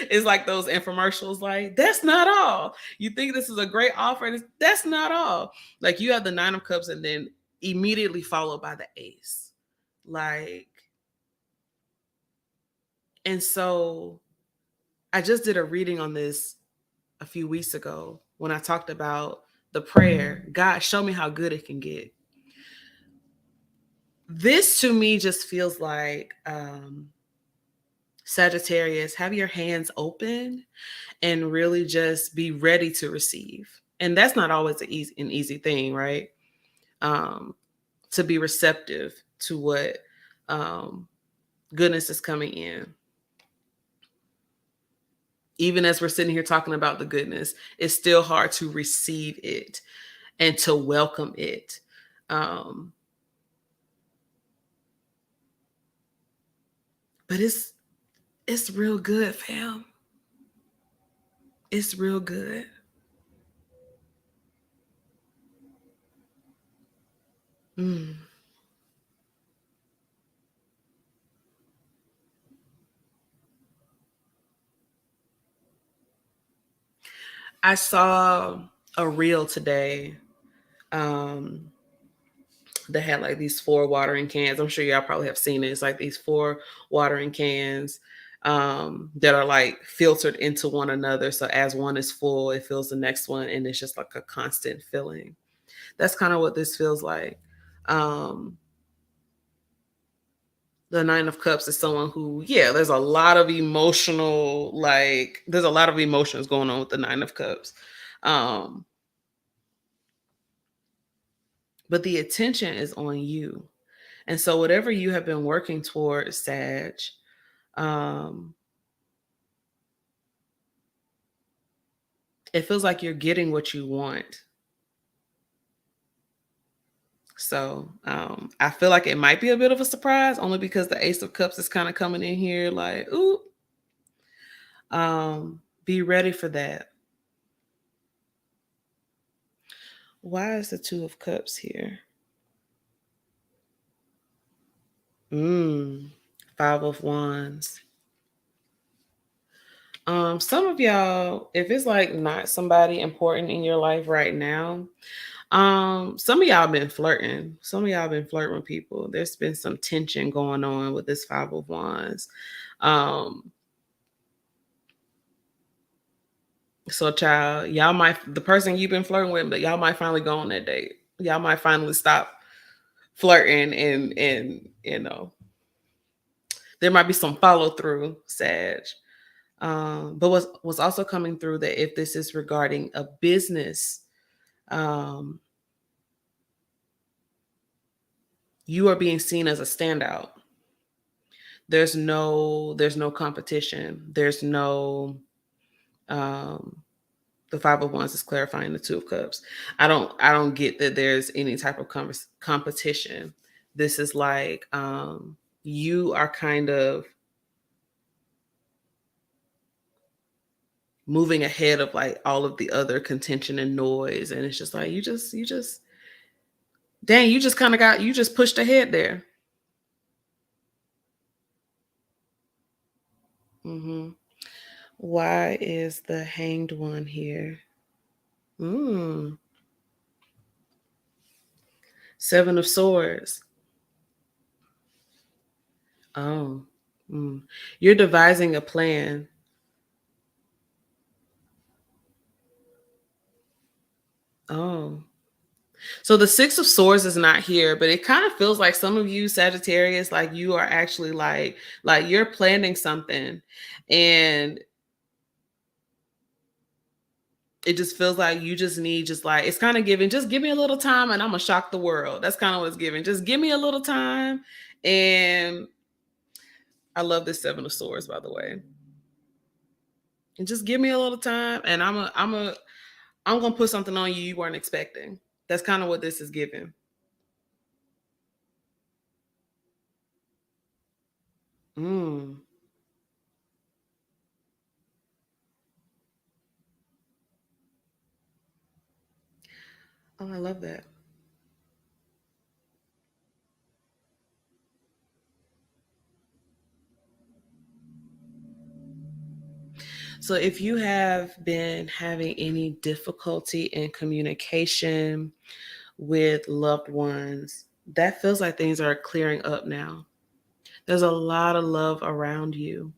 It's like those infomercials, like, that's not all. You think this is a great offer, and that's not all. Like you have the 9 of Cups and then immediately followed by the Ace. Like, and so I just did a reading on this a few weeks ago when I talked about the prayer, God, show me how good it can get. This to me just feels like Sagittarius, have your hands open and really just be ready to receive. And that's not always an easy thing, right? To be receptive to what goodness is coming in. Even as we're sitting here talking about the goodness, it's still hard to receive it and to welcome it. But it's real good, fam. It's real good. Mm. I saw a reel today that had like these 4 watering cans. I'm sure y'all probably have seen it. It's like these 4 watering cans that are like filtered into one another. So as one is full, it fills the next one, and it's just like a constant filling. That's kind of what this feels like. The Nine of Cups is someone who, yeah, there's a lot of emotional, like, there's a lot of emotions going on with the Nine of Cups. But the attention is on you. And so whatever you have been working towards, Sag, um, it feels like you're getting what you want. So I feel like it might be a bit of a surprise, only because the Ace of Cups is kind of coming in here like, ooh. Be ready for that. Why is the Two of Cups here? Five of Wands. Some of y'all, if it's like not somebody important in your life right now, some of y'all been flirting. Some of y'all been flirting with people. There's been some tension going on with this Five of Wands. So child, y'all might, the person you've been flirting with, but y'all might finally go on that date. Y'all might finally stop flirting and you know, there might be some follow through, Sag. But what's also coming through that if this is regarding a business, you are being seen as a standout. There's no competition. There's no the Five of Wands is clarifying the Two of Cups. I don't get that there's any type of competition. This is like you are kind of moving ahead of like all of the other contention and noise, and it's just like you just dang, you just kind of got, you just pushed ahead there. Why is the Hanged One here? Seven of Swords. Oh, you're devising a plan. Oh, so the Six of Swords is not here, but it kind of feels like some of you Sagittarius, like you are actually like you're planning something, and it just feels like you just need, just like, it's kind of giving, just give me a little time and I'm gonna shock the world. That's kind of what it's giving. Just give me a little time. And I love this Seven of Swords, by the way. And just give me a little time and I'm gonna put something on you you weren't expecting. That's kind of what this is giving. Oh, I love that. So if you have been having any difficulty in communication with loved ones, that feels like things are clearing up now. There's a lot of love around you.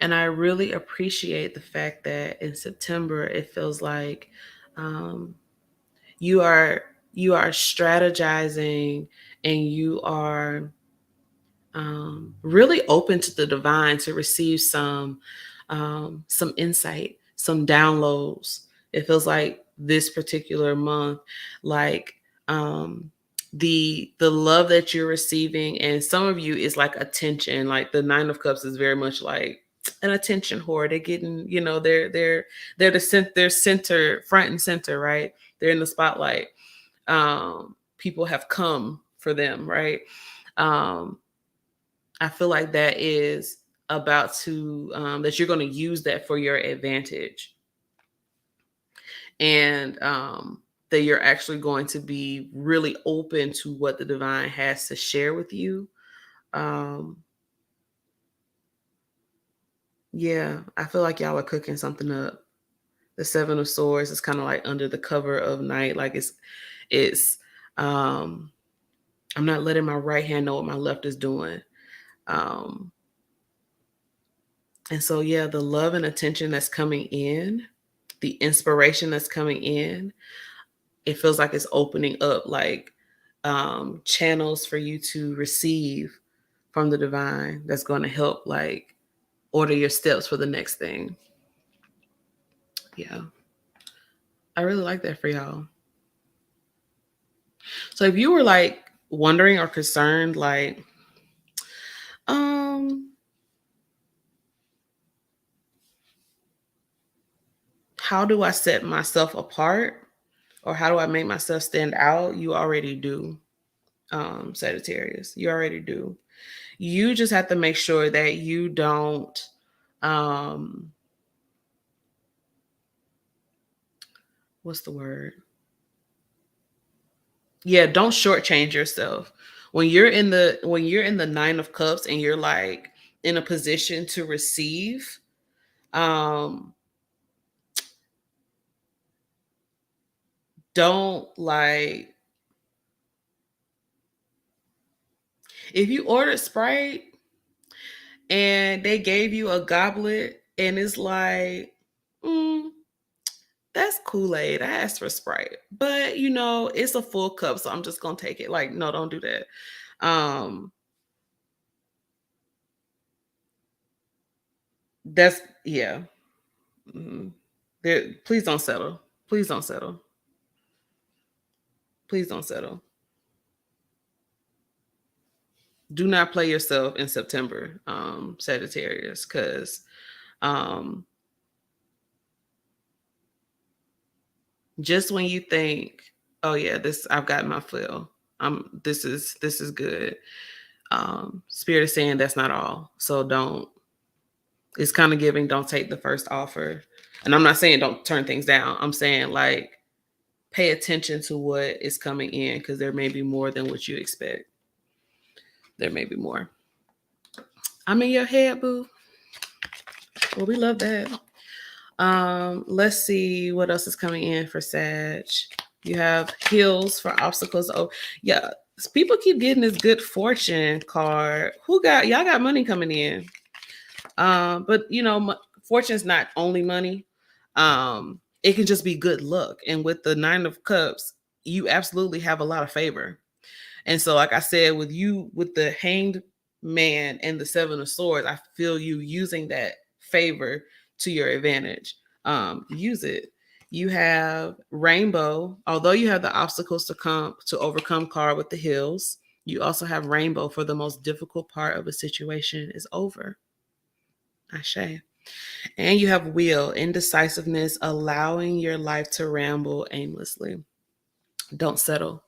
And I really appreciate the fact that in September, it feels like um, you are you are strategizing, and you are really open to the divine to receive some insight, some downloads. It feels like this particular month, like the love that you're receiving, and some of you is like attention. Like the Nine of Cups is very much like an attention whore. They're getting, you know, they're they're center, front and center, right? They're in the spotlight. People have come for them, right? I feel like that is about to, that you're going to use that for your advantage. And that you're actually going to be really open to what the divine has to share with you. Yeah, I feel like y'all are cooking something up. The Seven of Swords is kind of like under the cover of night. Like it's, I'm not letting my right hand know what my left is doing. And so, yeah, the love and attention that's coming in, the inspiration that's coming in, it feels like it's opening up like channels for you to receive from the divine that's going to help like order your steps for the next thing. Yeah. I really like that for y'all. So if you were like wondering or concerned, like, how do I set myself apart, or how do I make myself stand out? You already do, Sagittarius. You already do. You just have to make sure that you don't, what's the word? Yeah, don't shortchange yourself. When you're in the Nine of Cups and you're like in a position to receive, don't like, if you ordered Sprite and they gave you a goblet and it's like, that's Kool-Aid. I asked for Sprite, but you know, it's a full cup, so I'm just gonna take it. Like, no, don't do that. That's, yeah. Please don't settle. Please don't settle. Please don't settle. Do not play yourself in September, Sagittarius, because just when you think, oh yeah, I've got my fill. This is good. Spirit is saying that's not all. So don't, it's kind of giving, don't take the first offer. And I'm not saying don't turn things down. I'm saying like pay attention to what is coming in, because there may be more than what you expect. There may be more. I'm in your head, boo. Well, we love that. Let's see what else is coming in for Sag. You have heals for obstacles. Oh, yeah. People keep getting this good fortune card. Y'all got money coming in. But you know, fortune's not only money. It can just be good luck. And with the Nine of Cups, you absolutely have a lot of favor. And so, like I said, with the Hanged Man and the Seven of Swords, I feel you using that favor to your advantage. Use it. You have Rainbow. Although you have the obstacles to overcome card with the hills, you also have Rainbow for the most difficult part of a situation is over. Ashe. And you have Wheel, indecisiveness, allowing your life to ramble aimlessly. Don't settle.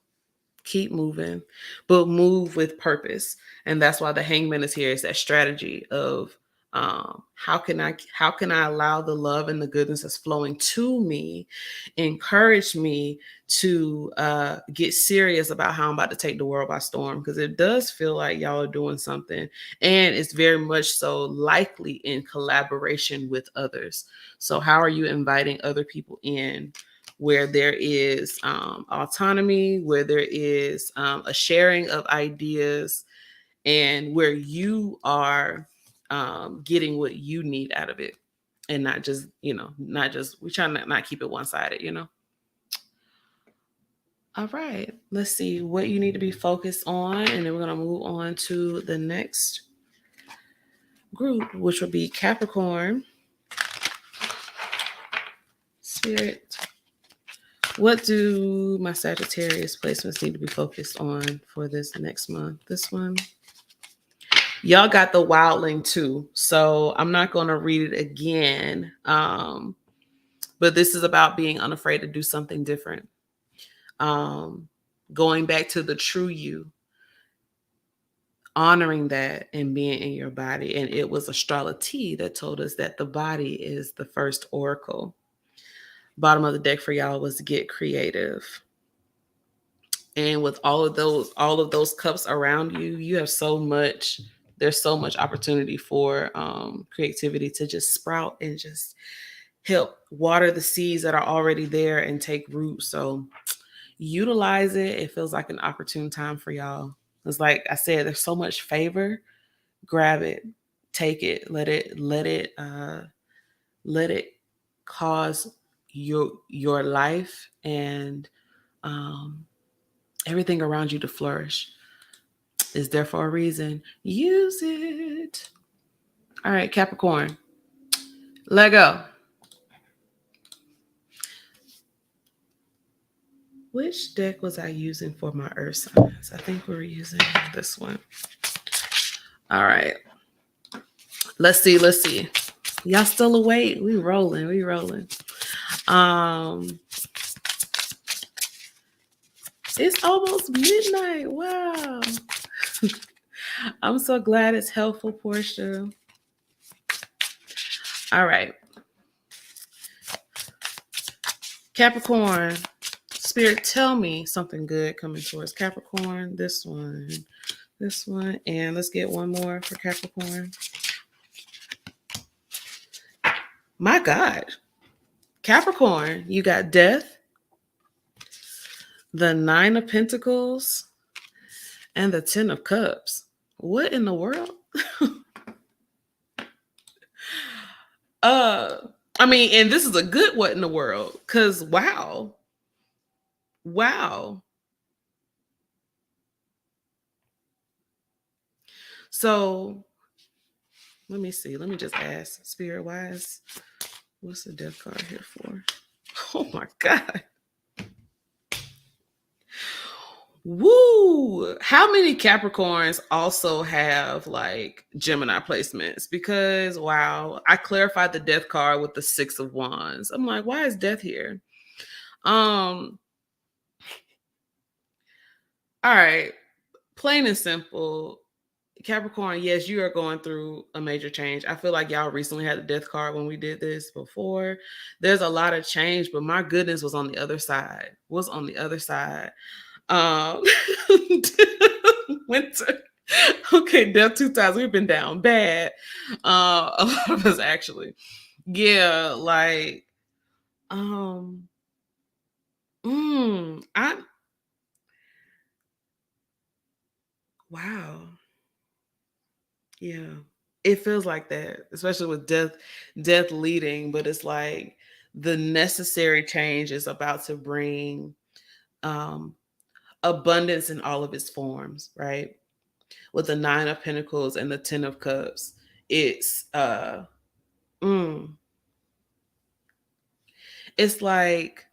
Keep moving, but move with purpose. And that's why the Hangman is here. It's that strategy of how can I allow the love and the goodness that's flowing to me encourage me to get serious about how I'm about to take the world by storm, because it does feel like y'all are doing something, and it's very much so likely in collaboration with others. So how are you inviting other people in where there is autonomy, where there is a sharing of ideas, and where you are getting what you need out of it, and not just, we try to not keep it one-sided, All right, let's see what you need to be focused on, and then we're going to move on to the next group, which will be Capricorn. Spirit, what do my Sagittarius placements need to be focused on for this next month? This one. Y'all got the wildling too, so I'm not going to read it again. But this is about being unafraid to do something different. Going back to the true you, honoring that and being in your body. And it was Astrology that told us that the body is the first oracle. Bottom of the deck for y'all was get creative. And with all of those cups around you, you have so much, there's so much opportunity for creativity to just sprout and just help water the seeds that are already there and take root. So utilize it. It feels like an opportune time for y'all. It's like I said, there's so much favor. Grab it, take it, let it cause your life and everything around you to flourish. Is there for a reason. Use it. All right, Capricorn. Let go. Which deck was I using for my earth signs? I think we were using this one. All right. Let's see. Y'all still awake? We rolling. It's almost midnight. Wow. I'm so glad it's helpful, Portia. All right. Capricorn. Spirit, tell me something good coming towards Capricorn. This one, and let's get one more for Capricorn. My God. Capricorn, you got death, the 9 of Pentacles, and the 10 of Cups. What in the world? I mean, and this is a good what in the world, because wow. So let me see. Let me just ask Spirit wise, what's the death card here for? Oh my God. Woo! How many Capricorns also have like Gemini placements? Because wow, I clarified the death card with the 6 of Wands. I'm like, why is death here? All right, plain and simple. Capricorn, yes, you are going through a major change. I feel like y'all recently had the death card when we did this before. There's a lot of change, but my goodness was on the other side. Winter. Okay, death 2 times. We've been down bad. A lot of us actually. Yeah, like I'm wow. Yeah. It feels like that, especially with death leading, but it's like the necessary change is about to bring abundance in all of its forms, right? With the 9 of Pentacles and the 10 of Cups. It's it's like,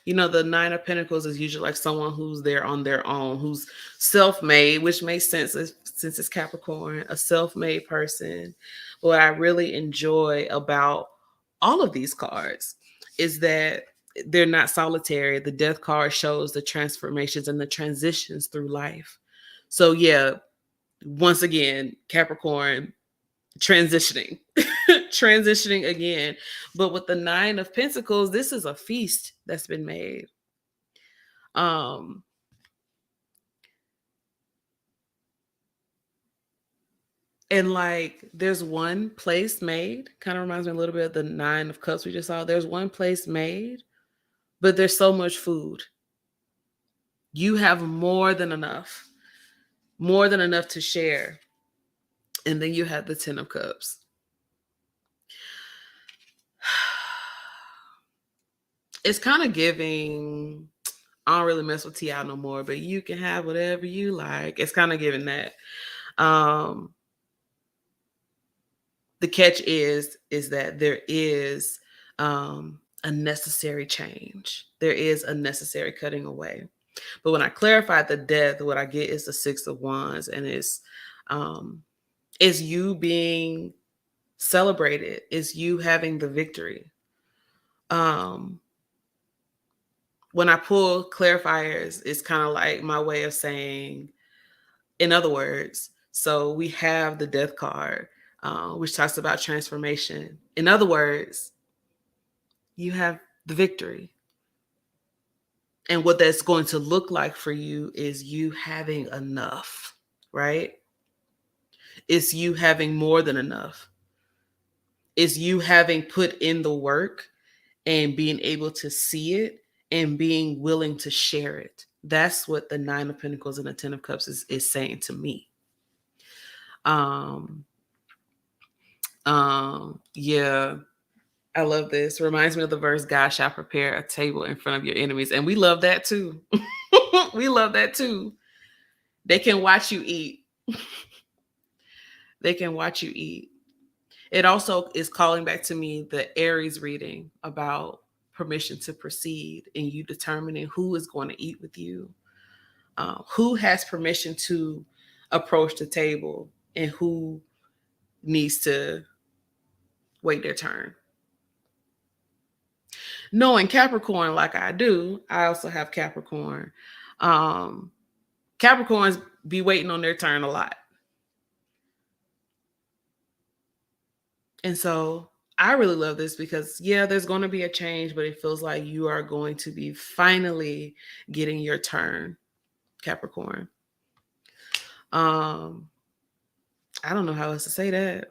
you know, the 9 of Pentacles is usually like someone who's there on their own, who's self-made, which makes sense since it's Capricorn, a self-made person. What I really enjoy about all of these cards is that they're not solitary. The death card shows the transformations and the transitions through life. So yeah, once again, Capricorn transitioning, transitioning again. But with the 9 of Pentacles, this is a feast that's been made. And like there's one place made, kind of reminds me a little bit of the 9 of Cups we just saw. There's one place made, but there's so much food. You have more than enough to share. And then you have the 10 of Cups. It's kind of giving I don't really mess with T.I. no more, but you can have whatever you like. It's kind of giving that. The catch is that there is a necessary change. There is a necessary cutting away. But when I clarify the death, what I get is the 6 of Wands, and it's you being celebrated, is you having the victory. When I pull clarifiers, it's kind of like my way of saying, in other words, so we have the death card, which talks about transformation. In other words, you have the victory. And what that's going to look like for you is you having enough, right? It's you having more than enough. It's you having put in the work and being able to see it and being willing to share it. That's what the 9 of Pentacles and the 10 of Cups is saying to me. Yeah, I love this. Reminds me of the verse, God shall prepare a table in front of your enemies. And we love that too. We love that too. They can watch you eat. They can watch you eat. It also is calling back to me the Aries reading about permission to proceed and you determining who is going to eat with you, who has permission to approach the table and who needs to wait their turn. Knowing Capricorn like I do, I also have Capricorn. Capricorns be waiting on their turn a lot. And so I really love this because, yeah, there's going to be a change, but it feels like you are going to be finally getting your turn, Capricorn. I don't know how else to say that.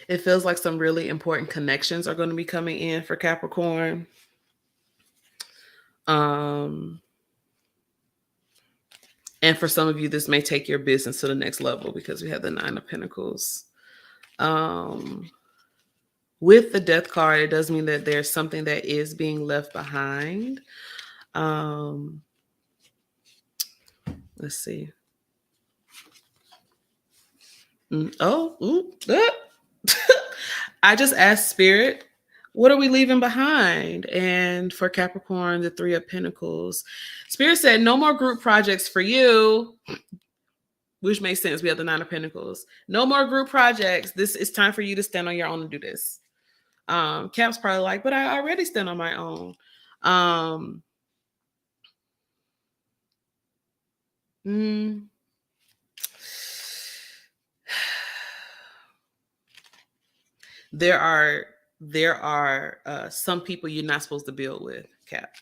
It feels like some really important connections are going to be coming in for Capricorn. And for some of you, this may take your business to the next level because we have the 9 of Pentacles. With the death card, it does mean that there's something that is being left behind. Let's see. I just asked Spirit, what are we leaving behind? And for Capricorn, the 3 of Pentacles. Spirit said, no more group projects for you. Which makes sense. We have the 9 of Pentacles. No more group projects. This is time for you to stand on your own and do this. Cap's probably like, but I already stand on my own. There are some people you're not supposed to build with, Cap.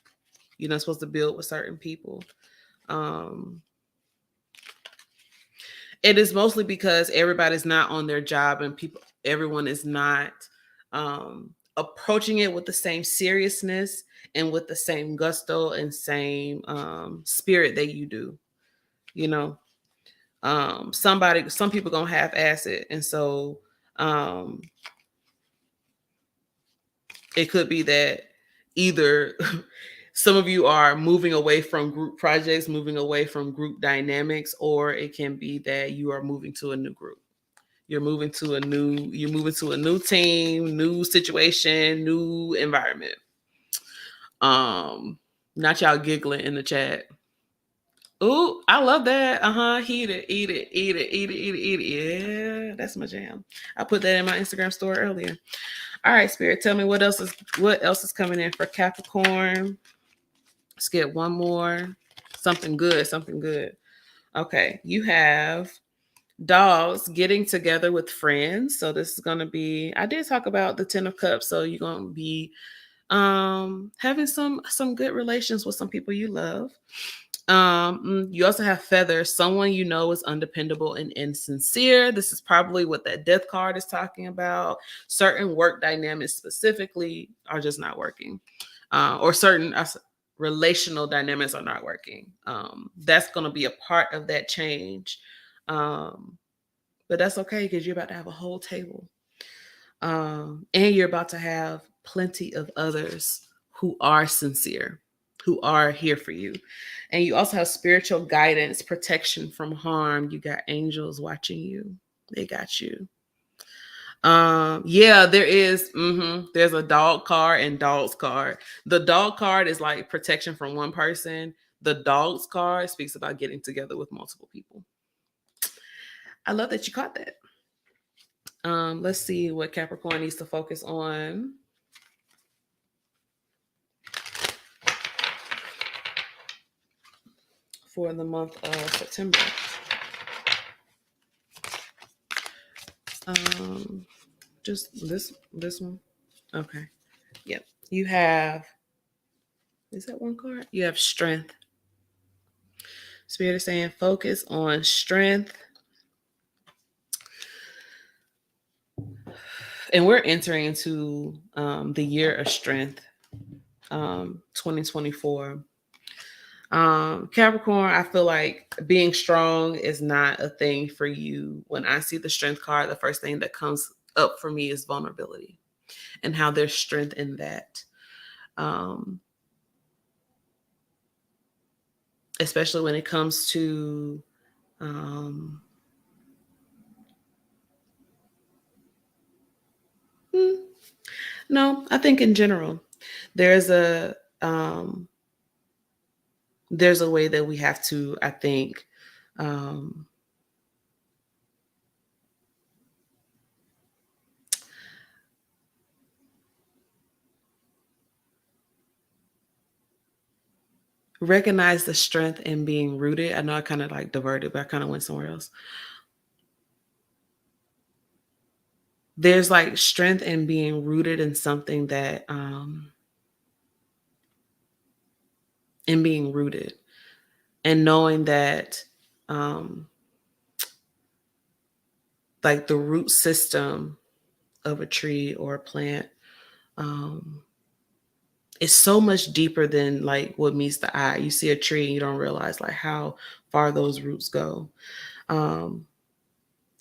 You're not supposed to build with certain people. It is mostly because everybody's not on their job and everyone is not approaching it with the same seriousness and with the same gusto and same spirit that you do. You know, some people gonna half-ass it, and so it could be that either some of you are moving away from group projects, moving away from group dynamics, or it can be that you are moving to a new group. You're moving to a new team, new situation, new environment. Not y'all giggling in the chat. Ooh, I love that. Eat it. Yeah, that's my jam. I put that in my Instagram story earlier. All right, Spirit, tell me what else is coming in for Capricorn. Let's get one more. Something good. Okay, you have dogs getting together with friends. So this is going to be, I did talk about the 10 of Cups. So you're going to be having some good relations with some people you love. You also have Feathers. Someone you know is undependable and insincere. This is probably what that death card is talking about. Certain work dynamics specifically are just not working. Or certain relational dynamics are not working. That's going to be a part of that change. But but that's okay because you're about to have a whole table. And you're about to have plenty of others who are sincere, who are here for you. And you also have spiritual guidance, protection from harm. You got angels watching you. They got you. Yeah, there is. There's a dog card and dog's card. The dog card is like protection from one person. The dog's card speaks about getting together with multiple people. I love that you caught that. Let's see what Capricorn needs to focus on for the month of September. Just this one. Okay. Yep. You have, is that one card? You have strength. Spirit is saying focus on strength. And we're entering into the year of strength, 2024. Capricorn, I feel like being strong is not a thing for you. When I see the strength card, the first thing that comes up for me is vulnerability and how there's strength in that. Especially when it comes to no, I think in general, there's a way that we have to, I think, recognize the strength in being rooted. I know I kind of like diverted, but I kind of went somewhere else. There's like strength in being rooted in something that, in being rooted and knowing that, like the root system of a tree or a plant, is so much deeper than like what meets the eye. You see a tree and you don't realize like how far those roots go.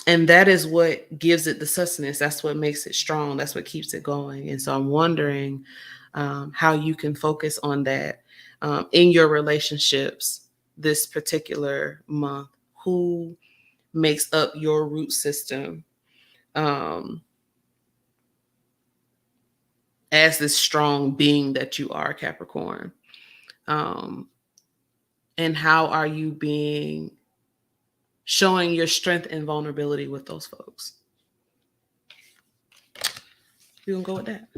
And that is what gives it the sustenance. That's what makes it strong. That's what keeps it going. And so I'm wondering how you can focus on that in your relationships this particular month. Who makes up your root system as this strong being that you are, Capricorn? And how are you showing your strength and vulnerability with those folks? You gonna go with that?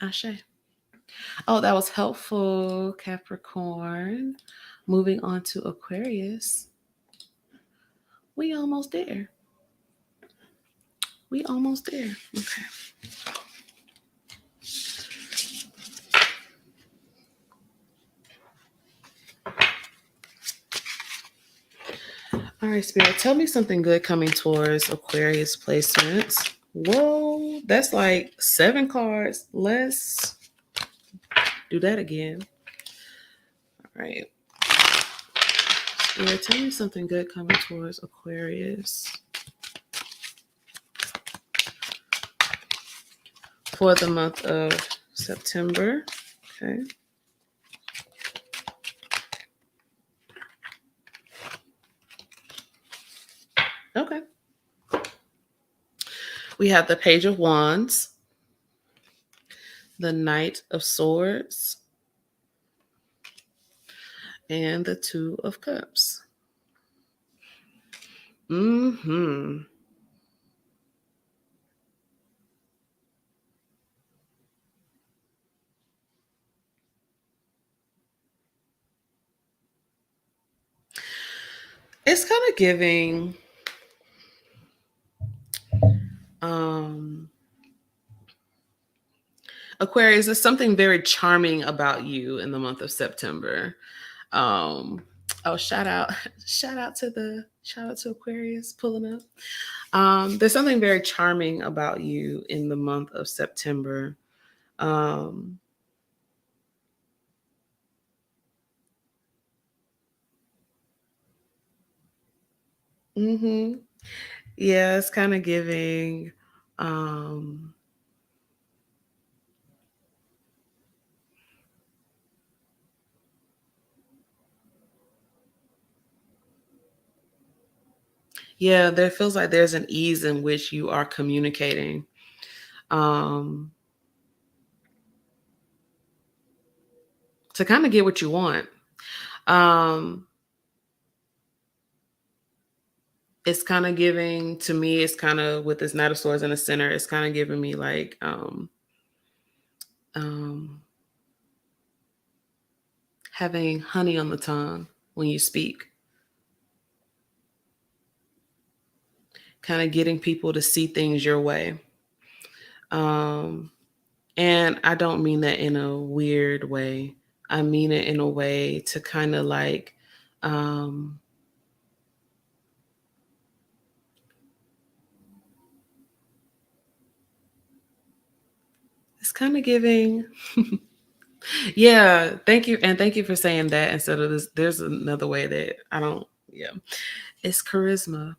Ashe. Oh, that was helpful, Capricorn. Moving on to Aquarius. We almost there. Okay. All right, Spirit, tell me something good coming towards Aquarius placements. Whoa, that's like 7 cards. Let's do that again. All right. Spirit, tell me something good coming towards Aquarius for the month of September. Okay. Okay. We have the Page of Wands, the Knight of Swords, and the Two of Cups. It's kind of giving Aquarius, there's something very charming about you in the month of September. Oh, shout out to Aquarius pulling up. There's something very charming about you in the month of September. Yeah, it's kind of giving. Um, yeah, there feels like there's an ease in which you are communicating. Um, to kind of get what you want. Um, it's kind of giving to me, it's kind of with this Knight of Swords in the center, it's kind of giving me like um, having honey on the tongue when you speak, kind of getting people to see things your way. Um, and I don't mean that in a weird way. I mean it in a way to kind of like, um, it's kind of giving. Yeah, thank you. And thank you for saying that instead of this. There's another way that I don't, yeah, it's charisma.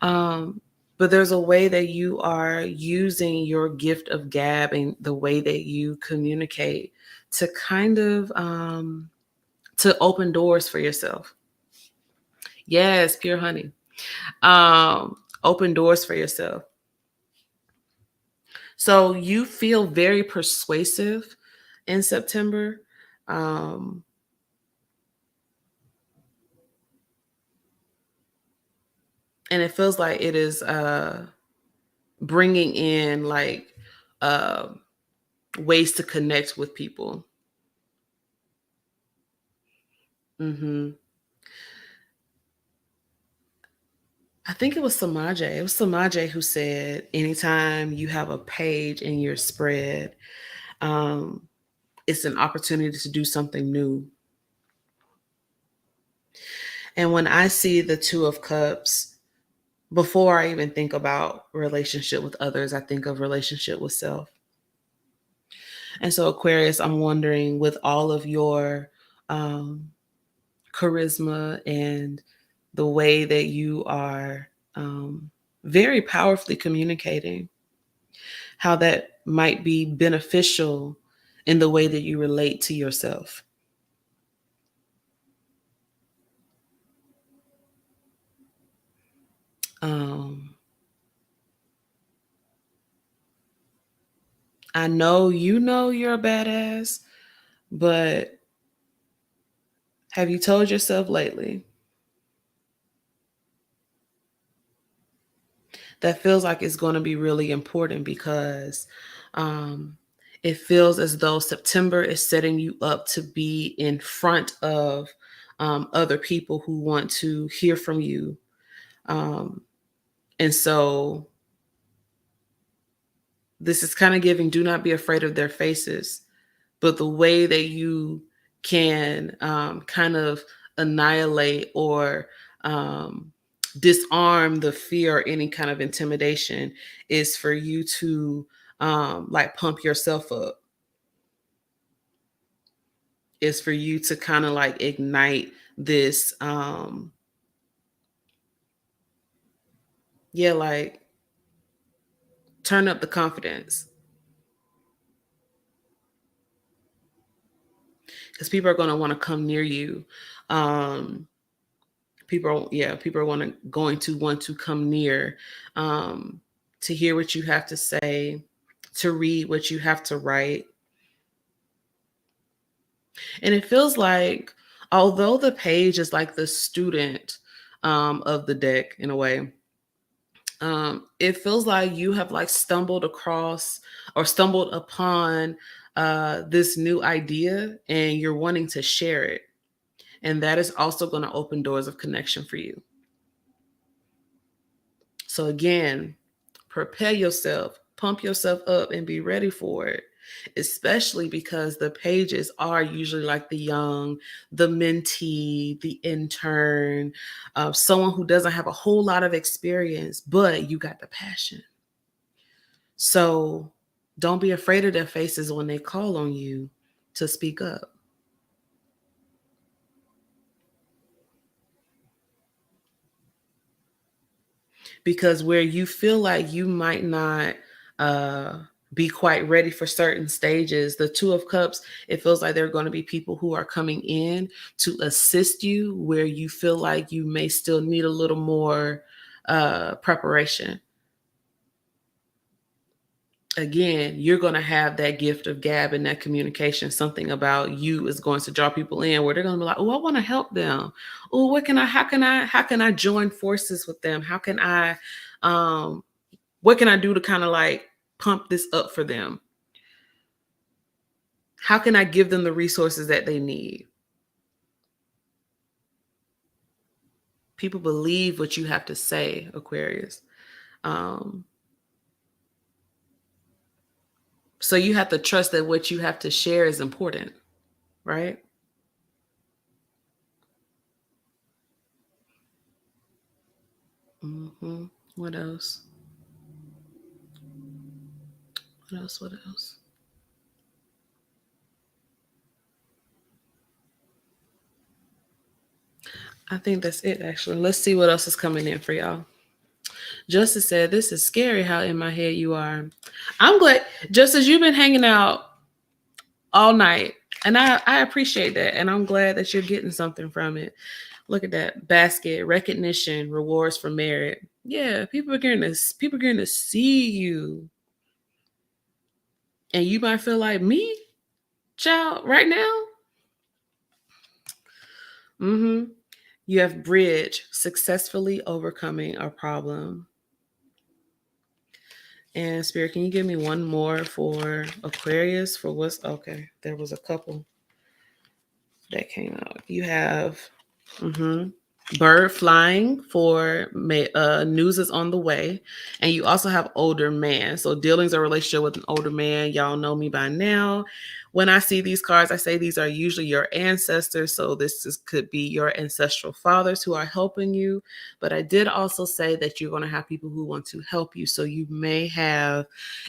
Um, but there's a way that you are using your gift of gab and the way that you communicate to kind of to open doors for yourself. Yes, pure honey. Open doors for yourself. So you feel very persuasive in September. Um, and it feels like it is bringing in like uh, ways to connect with people. Hmm. I think it was Samaje. It was Samaje who said, anytime you have a page in your spread, um, it's an opportunity to do something new. And when I see the Two of Cups, before I even think about relationship with others, I think of relationship with self. And so, Aquarius, I'm wondering, with all of your um, charisma and the way that you are very powerfully communicating, how that might be beneficial in the way that you relate to yourself. Um, I know you know you're a badass, but have you told yourself lately that feels like it's going to be really important because um, it feels as though September is setting you up to be in front of other people who want to hear from you. Um, and so this is kind of giving, do not be afraid of their faces, but the way that you can kind of annihilate or um, disarm the fear or any kind of intimidation is for you to like pump yourself up, is for you to kind of like ignite this yeah, like turn up the confidence, because people are going to want to come near you. um people are going to want to come near, um to hear what you have to say, to read what you have to write. And it feels like, although the page is like the student of the deck in a way, it feels like you have like stumbled across or stumbled upon this new idea and you're wanting to share it, and that is also going to open doors of connection for you. So again, prepare yourself, pump yourself up, and be ready for it. Especially because the pages are usually like the young, the mentee, the intern, someone who doesn't have a whole lot of experience, but you got the passion. So don't be afraid of their faces when they call on you to speak up. because where you feel like you might not be quite ready for certain stages, the Two of Cups, it feels like there are going to be people who are coming in to assist you where you feel like you may still need a little more preparation. Again, you're going to have that gift of gab and that communication. Something about you is going to draw people in where they're going to be like, oh, I want to help them. Oh, how can I join forces with them? How can I, what can I do to kind of like pump this up for them? How can I give them the resources that they need? People believe what you have to say, Aquarius. So you have to trust that what you have to share is important, right? Mm-hmm. What else? What else? What else? I think that's it, actually. Let's see what else is coming in for y'all. Justice said, this is scary how in my head you are. I'm glad, Justice, you've been hanging out all night. And I appreciate that. And I'm glad that you're getting something from it. Look at that basket, recognition, rewards for merit. Yeah, people are going to see you. And you might feel like me, child, right now. Mm-hmm. You have bridge, successfully overcoming a problem. And Spirit, can you give me one more for Aquarius? For what's okay? There was a couple that came out. You have bird flying for news is on the way, and you also have older man. So dealings a relationship with an older man. Y'all know me by now. When I see these cards, I say these are usually your ancestors. So could be your ancestral fathers who are helping you. But I did also say that you're going to have people who want to help you. So you may have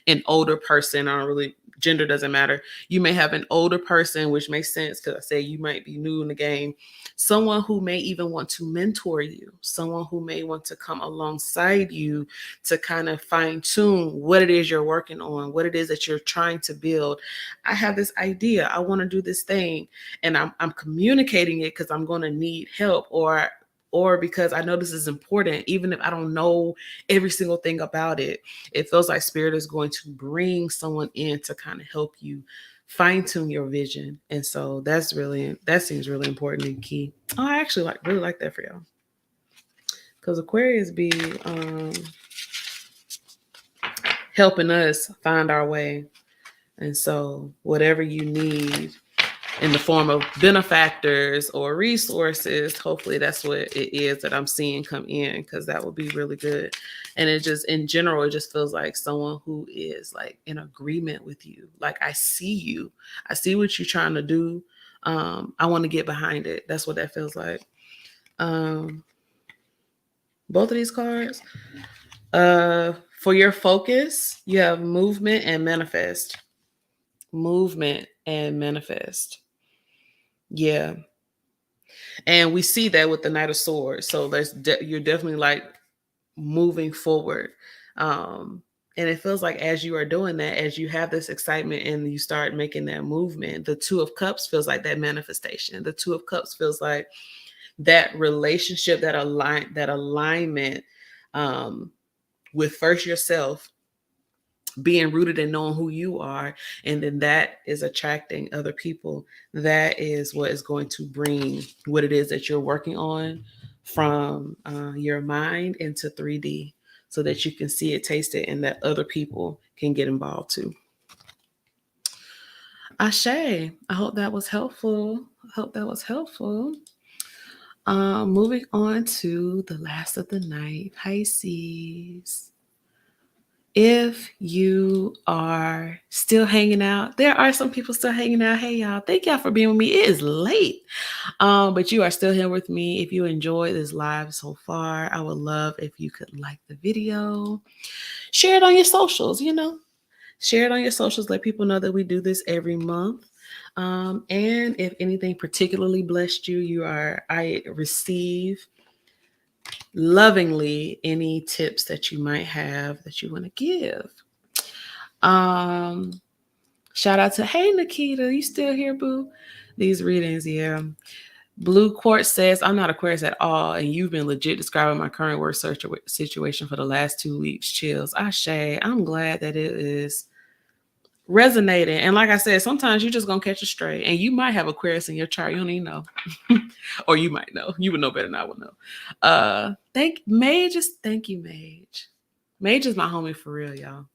an older person. I don't really, gender doesn't matter. You may have an older person, which makes sense because I say you might be new in the game. Someone who may even want to mentor you. Someone who may want to come alongside you to kind of fine tune what it is you're working on, what it is that you're trying to build. I have this idea. I want to do this thing, and I'm communicating it because I'm going to need help, or because I know this is important, even if I don't know every single thing about it. It feels like Spirit is going to bring someone in to kind of help you fine tune your vision. And so that seems really important and key. Oh, I actually really like that for y'all. Because Aquarius be helping us find our way. And so whatever you need in the form of benefactors or resources, hopefully that's what it is that I'm seeing come in, because that would be really good. And it just, in general, it just feels like someone who is like in agreement with you. Like, I see you. I see what you're trying to do. I want to get behind it. That's what that feels like. Both of these cards. For your focus, you have movement and manifest. Movement and manifest. Yeah. And we see that with the Knight of Swords. So you're definitely like moving forward. And it feels like as you are doing that, as you have this excitement and you start making that movement, the Two of Cups feels like that manifestation. The Two of Cups feels like that relationship, that alignment with first yourself, being rooted in knowing who you are, and then that is attracting other people. That is what is going to bring what it is that you're working on from your mind into 3D, so that you can see it, taste it, and that other people can get involved too. Ashe, I hope that was helpful. Moving on to the last of the night, Pisces. If you are still hanging out, there are some people still hanging out. Hey, y'all. Thank y'all for being with me. It is late, but you are still here with me. If you enjoyed this live so far, I would love if you could like the video, share it on your socials, share it on your socials. Let people know that we do this every month. And if anything particularly blessed you, I receive lovingly any tips that you might have that you want to give. Shout out to, hey, Nikita, you still here, boo? These readings, yeah. Blue Quartz says, I'm not Aquarius at all, and you've been legit describing my current work search situation for the last 2 weeks. Chills. Ashe, I'm glad that it is resonating. And like I said, sometimes you're just going to catch a stray, and you might have Aquarius in your chart. You don't even know. Or you might know. You would know better than I would know. Thank you, Mage. Mage is my homie for real, y'all.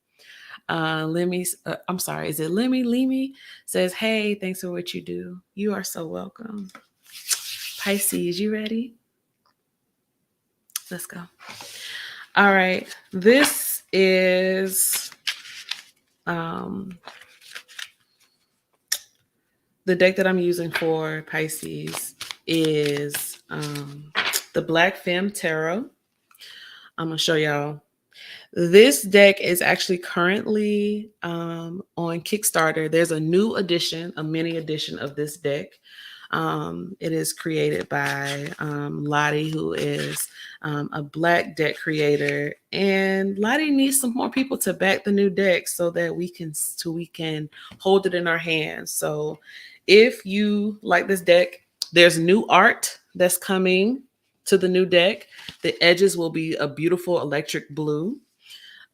Lemmy, I'm sorry, is it Lemmy says, hey, thanks for what you do. You are so welcome. Pisces, you ready? Let's go. All right. This is the deck that I'm using for Pisces is the Black Femme Tarot. I'm going to show y'all. This deck is actually currently on Kickstarter. There's a new edition, a mini edition of this deck. It is created by Lottie, who is a Black deck creator, and Lottie needs some more people to back the new deck so that we can hold it in our hands. So if you like this deck, there's new art that's coming to the new deck. The edges will be a beautiful electric blue.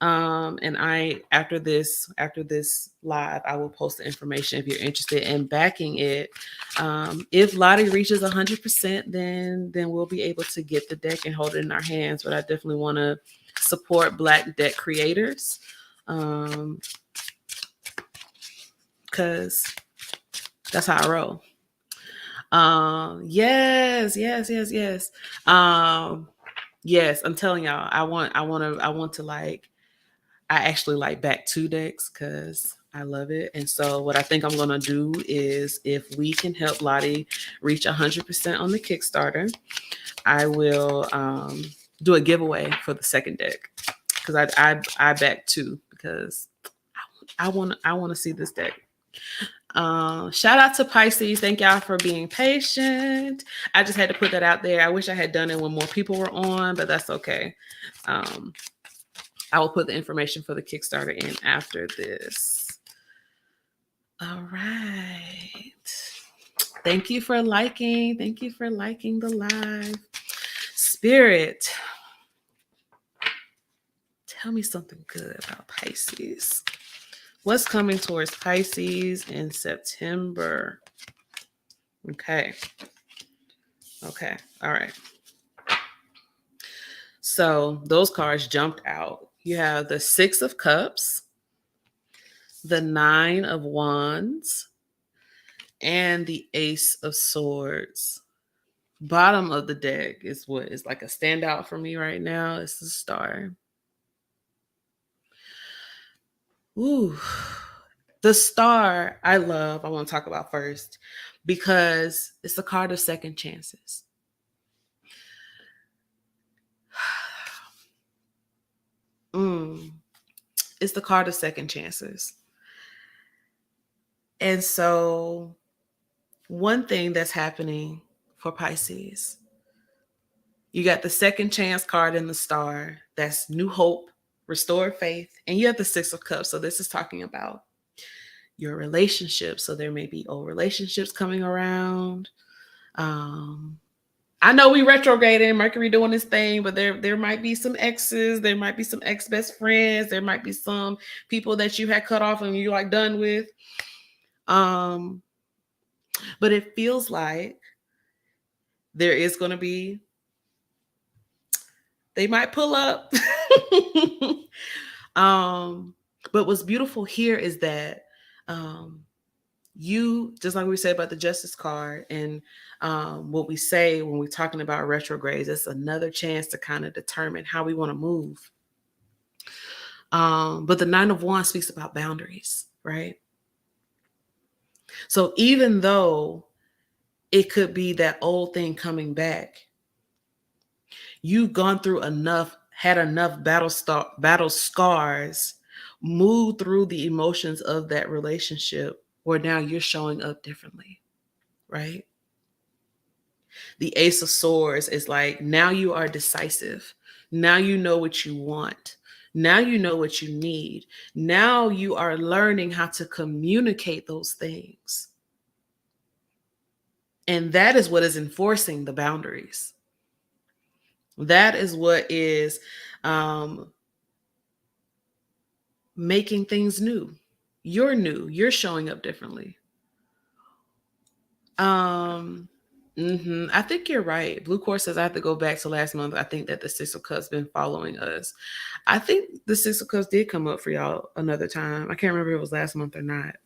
And after this live, I will post the information if you're interested in backing it. If Lottie reaches 100%, then we'll be able to get the deck and hold it in our hands. But I definitely want to support Black deck creators, because that's how I roll. Yes. Yes, I'm telling y'all, I want to like. I actually like back 2 decks because I love it. And so what I think I'm going to do is, if we can help Lottie reach 100% on the Kickstarter, I will do a giveaway for the second deck, because I back 2 because I want to see this deck. Shout out to Pisces. Thank y'all for being patient. I just had to put that out there. I wish I had done it when more people were on, but that's okay. I will put the information for the Kickstarter in after this. All right. Thank you for liking. Thank you for liking the live. Spirit, tell me something good about Pisces. What's coming towards Pisces in September? Okay. All right. So those cards jumped out. You have the 6 of Cups, the 9 of Wands, and the Ace of Swords. Bottom of the deck is what is like a standout for me right now. It's the Star. Ooh, the Star I love. I want to talk about first because it's the card of second chances. It's the card of second chances. And so one thing that's happening for Pisces, you got the second chance card in the Star. That's new hope, restored faith. And you have the 6 of Cups. So this is talking about your relationship. So there may be old relationships coming around. I know we retrograding, Mercury doing this thing, but there might be some exes, there might be some ex-best friends, there might be some people that you had cut off and you're like done with. But it feels like there is going to be, they might pull up. But what's beautiful here is that you, just like we said about the Justice card, and what we say when we're talking about retrogrades, it's another chance to kind of determine how we want to move. But the 9 of Wands speaks about boundaries, right? So even though it could be that old thing coming back, you've gone through enough, had enough battle scars, moved through the emotions of that relationship, where now you're showing up differently, right? The Ace of Swords is like, now you are decisive. Now you know what you want. Now you know what you need. Now you are learning how to communicate those things. And that is what is enforcing the boundaries. That is what is making things new. You're new. You're showing up differently. I think you're right. Blue Course says I have to go back to last month. I think that the Six of Cups been following us. I think the Six of Cups did come up for y'all another time. I can't remember if it was last month or not.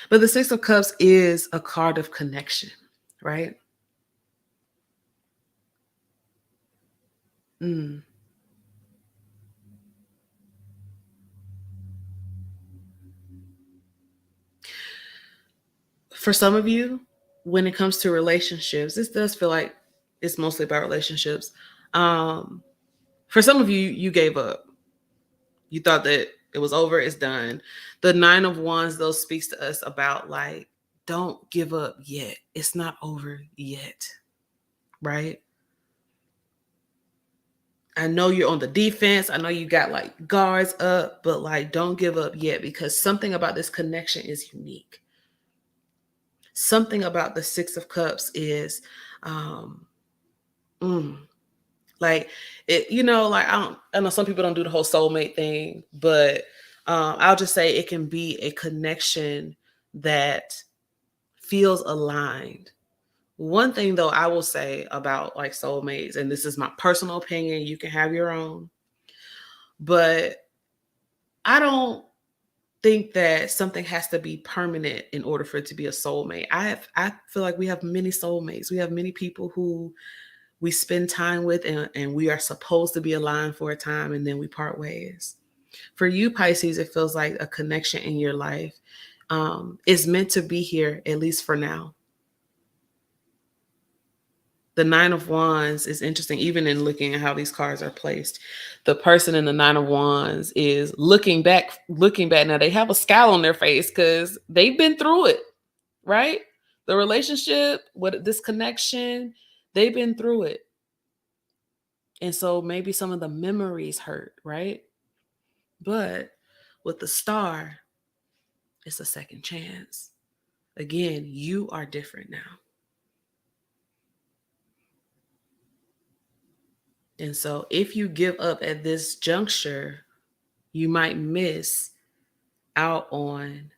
But the Six of Cups is a card of connection, right? For some of you, when it comes to relationships, this does feel like it's mostly about relationships. For some of you, you gave up. You thought that it was over, it's done. The Nine of Wands, though, speaks to us about like, don't give up yet. It's not over yet, right? I know you're on the defense. I know you got like guards up, but like, don't give up yet, because something about this connection is unique. Something about the Six of Cups is, like it, you know, like I know some people don't do the whole soulmate thing, but I'll just say it can be a connection that feels aligned. One thing though, I will say about like soulmates, and this is my personal opinion, you can have your own, but I don't think that something has to be permanent in order for it to be a soulmate. I feel like we have many soulmates. We have many people who we spend time with, and we are supposed to be aligned for a time, and then we part ways. For you, Pisces, it feels like a connection in your life is meant to be here, at least for now. The Nine of Wands is interesting, even in looking at how these cards are placed. The person in the Nine of Wands is looking back. Now they have a scowl on their face because they've been through it, right? The relationship, what this connection, they've been through it. And so maybe some of the memories hurt, right? But with the Star, it's a second chance. Again, you are different now. And so if you give up at this juncture, you might miss out on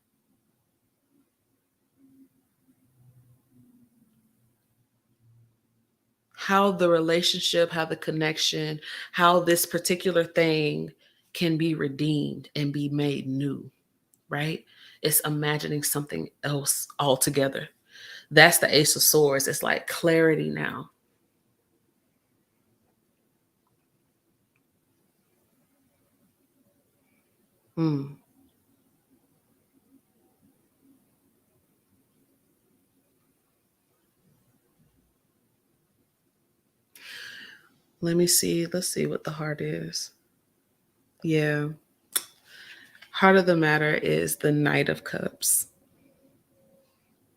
how the relationship, how the connection, how this particular thing can be redeemed and be made new, right? It's imagining something else altogether. That's the Ace of Swords. It's like clarity now. Let me see. Let's see what the heart is. Yeah. Heart of the matter is the Knight of Cups.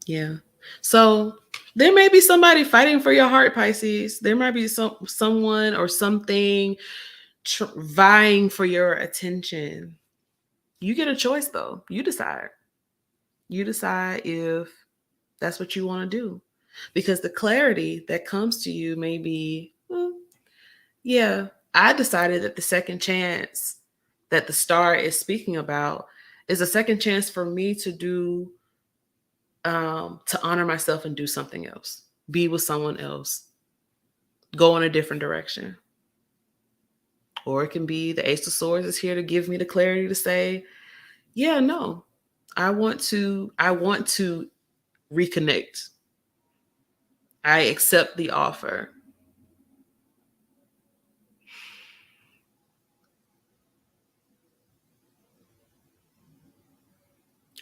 Yeah. So there may be somebody fighting for your heart, Pisces. There might be someone or something vying for your attention. You get a choice though. You decide. You decide if that's what you want to do. Because the clarity that comes to you may be, yeah, I decided that the second chance that the Star is speaking about is a second chance for me to do, to honor myself and do something else, be with someone else, go in a different direction. Or it can be the Ace of Swords is here to give me the clarity to say, yeah, no, I want to reconnect. I accept the offer.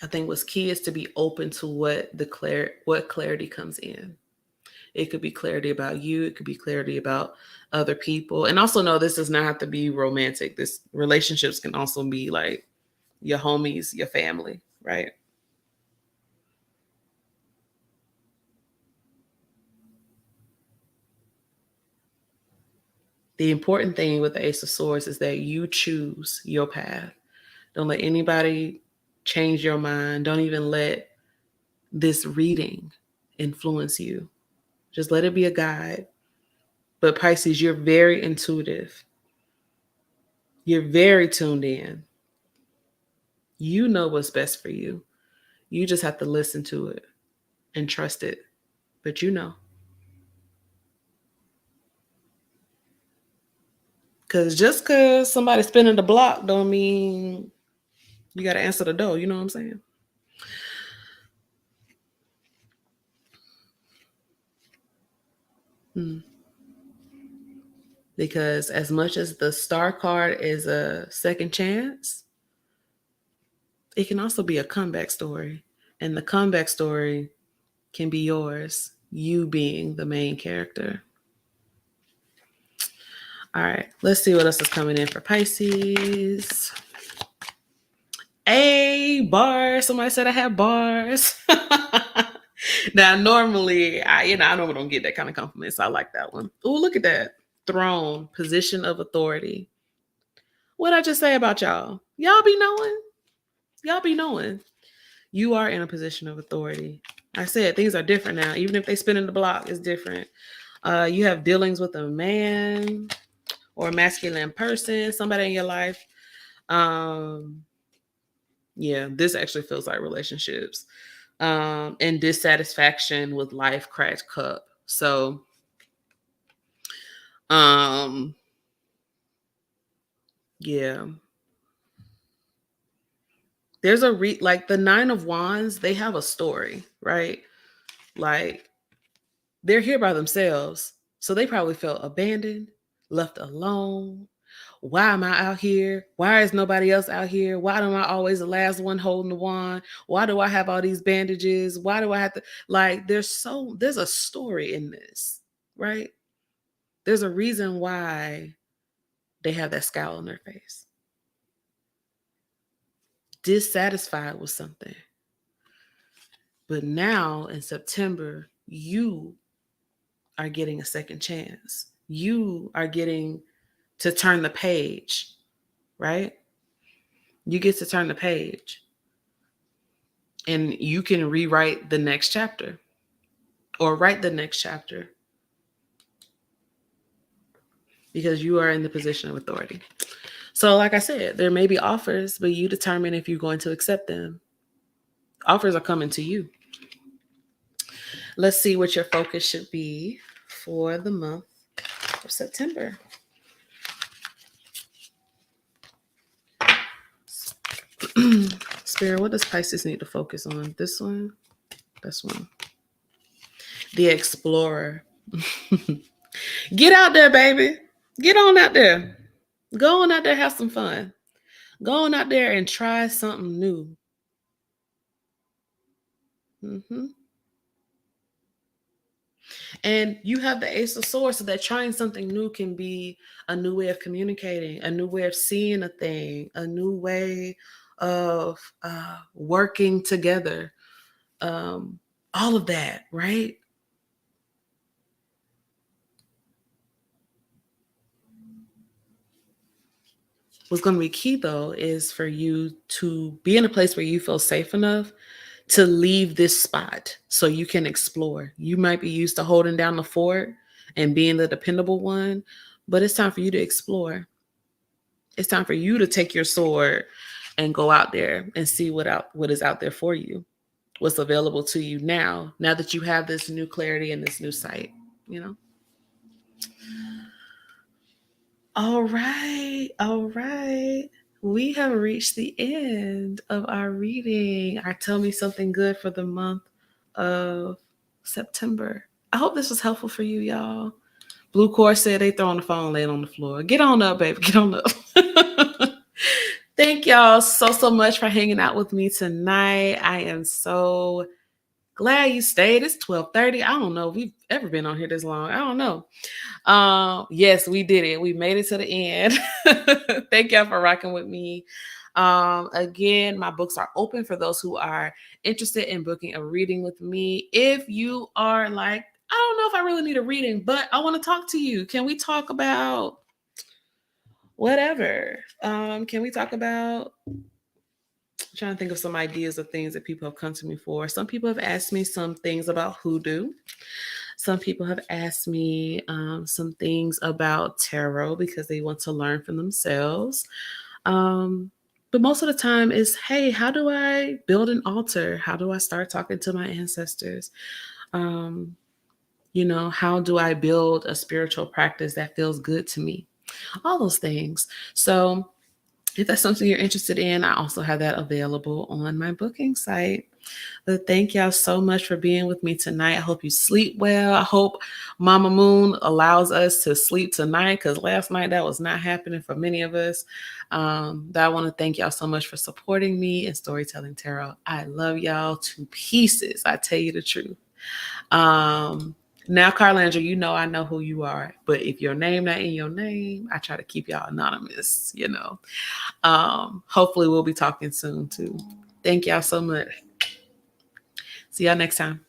I think what's key is to be open to what clarity comes in. It could be clarity about you. It could be clarity about other people. And also know this does not have to be romantic. This relationships can also be like your homies, your family, right? The important thing with the Ace of Swords is that you choose your path. Don't let anybody change your mind. Don't even let this reading influence you. Just let it be a guide. But Pisces, you're very intuitive. You're very tuned in. You know what's best for you. You just have to listen to it and trust it. But you know. Because just because somebody's spinning the block don't mean you got to answer the door. You know what I'm saying? Because as much as the Star card is a second chance, it can also be a comeback story. And the comeback story can be yours, you being the main character. All right, let's see what else is coming in for Pisces. A bar. Somebody said I have bars. Now, normally, I normally don't get that kind of compliment, so I like that one. Oh, look at that. Throne, position of authority. What'd I just say about y'all? Y'all be knowing. Y'all be knowing. You are in a position of authority. I said things are different now. Even if they spin in the block, it's different. You have dealings with a man or a masculine person, somebody in your life. Yeah, this actually feels like relationships. And dissatisfaction with life, cracked cup. So, yeah. There's like the Nine of Wands, they have a story, right? Like they're here by themselves. So they probably felt abandoned, left alone. Why am I out here? Why is nobody else out here? Why am I always the last one holding the wand? Why do I have all these bandages? Why do I have to, like, there's a story in this, right? There's a reason why they have that scowl on their face. Dissatisfied with something. But now in September, you are getting a second chance. You are getting to turn the page, right? You get to turn the page. And you can rewrite the next chapter or write the next chapter because you are in the position of authority. So like I said, there may be offers, but you determine if you're going to accept them. Offers are coming to you. Let's see what your focus should be for the month of September. Spirit, what does Pisces need to focus on? This one? This one. The explorer. Get out there, baby. Get on out there. Go on out there, have some fun. Go on out there and try something new. And you have the Ace of Swords, so that trying something new can be a new way of communicating, a new way of seeing a thing, a new way of working together. All of that, right? What's going to be key, though, is for you to be in a place where you feel safe enough to leave this spot so you can explore. You might be used to holding down the fort and being the dependable one, but it's time for you to explore. It's time for you to take your sword and go out there and see what is out there for you, what's available to you now that you have this new clarity and this new sight, you know? All right. We have reached the end of our reading. Our Tell Me Something Good for the month of September. I hope this was helpful for you, y'all. Blue Core said they throwing the phone laying on the floor. Get on up, baby. Get on up. Thank y'all so much for hanging out with me tonight. I am so glad you stayed. It's 12:30. I don't know if we've ever been on here this long. I don't know. Yes, we did it. We made it to the end. Thank y'all for rocking with me. Again, my books are open for those who are interested in booking a reading with me. If you are like, I don't know if I really need a reading, but I want to talk to you. Can we talk about whatever. Can we talk about, I'm trying to think of some ideas of things that people have come to me for. Some people have asked me some things about hoodoo. Some people have asked me some things about tarot because they want to learn for themselves. But most of the time is, hey, how do I build an altar? How do I start talking to my ancestors? You know, how do I build a spiritual practice that feels good to me? All those things. So if that's something you're interested in, I also have that available on my booking site. But thank y'all so much for being with me tonight. I hope you sleep well. I hope Mama Moon allows us to sleep tonight, because last night that was not happening for many of us. But I want to thank y'all so much for supporting me in Storytelling Tarot. I love y'all to pieces. I tell you the truth. Now, Carlandra, you know I know who you are, but if your name not in your name, I try to keep y'all anonymous, you know. Hopefully we'll be talking soon too. Thank y'all so much. See y'all next time.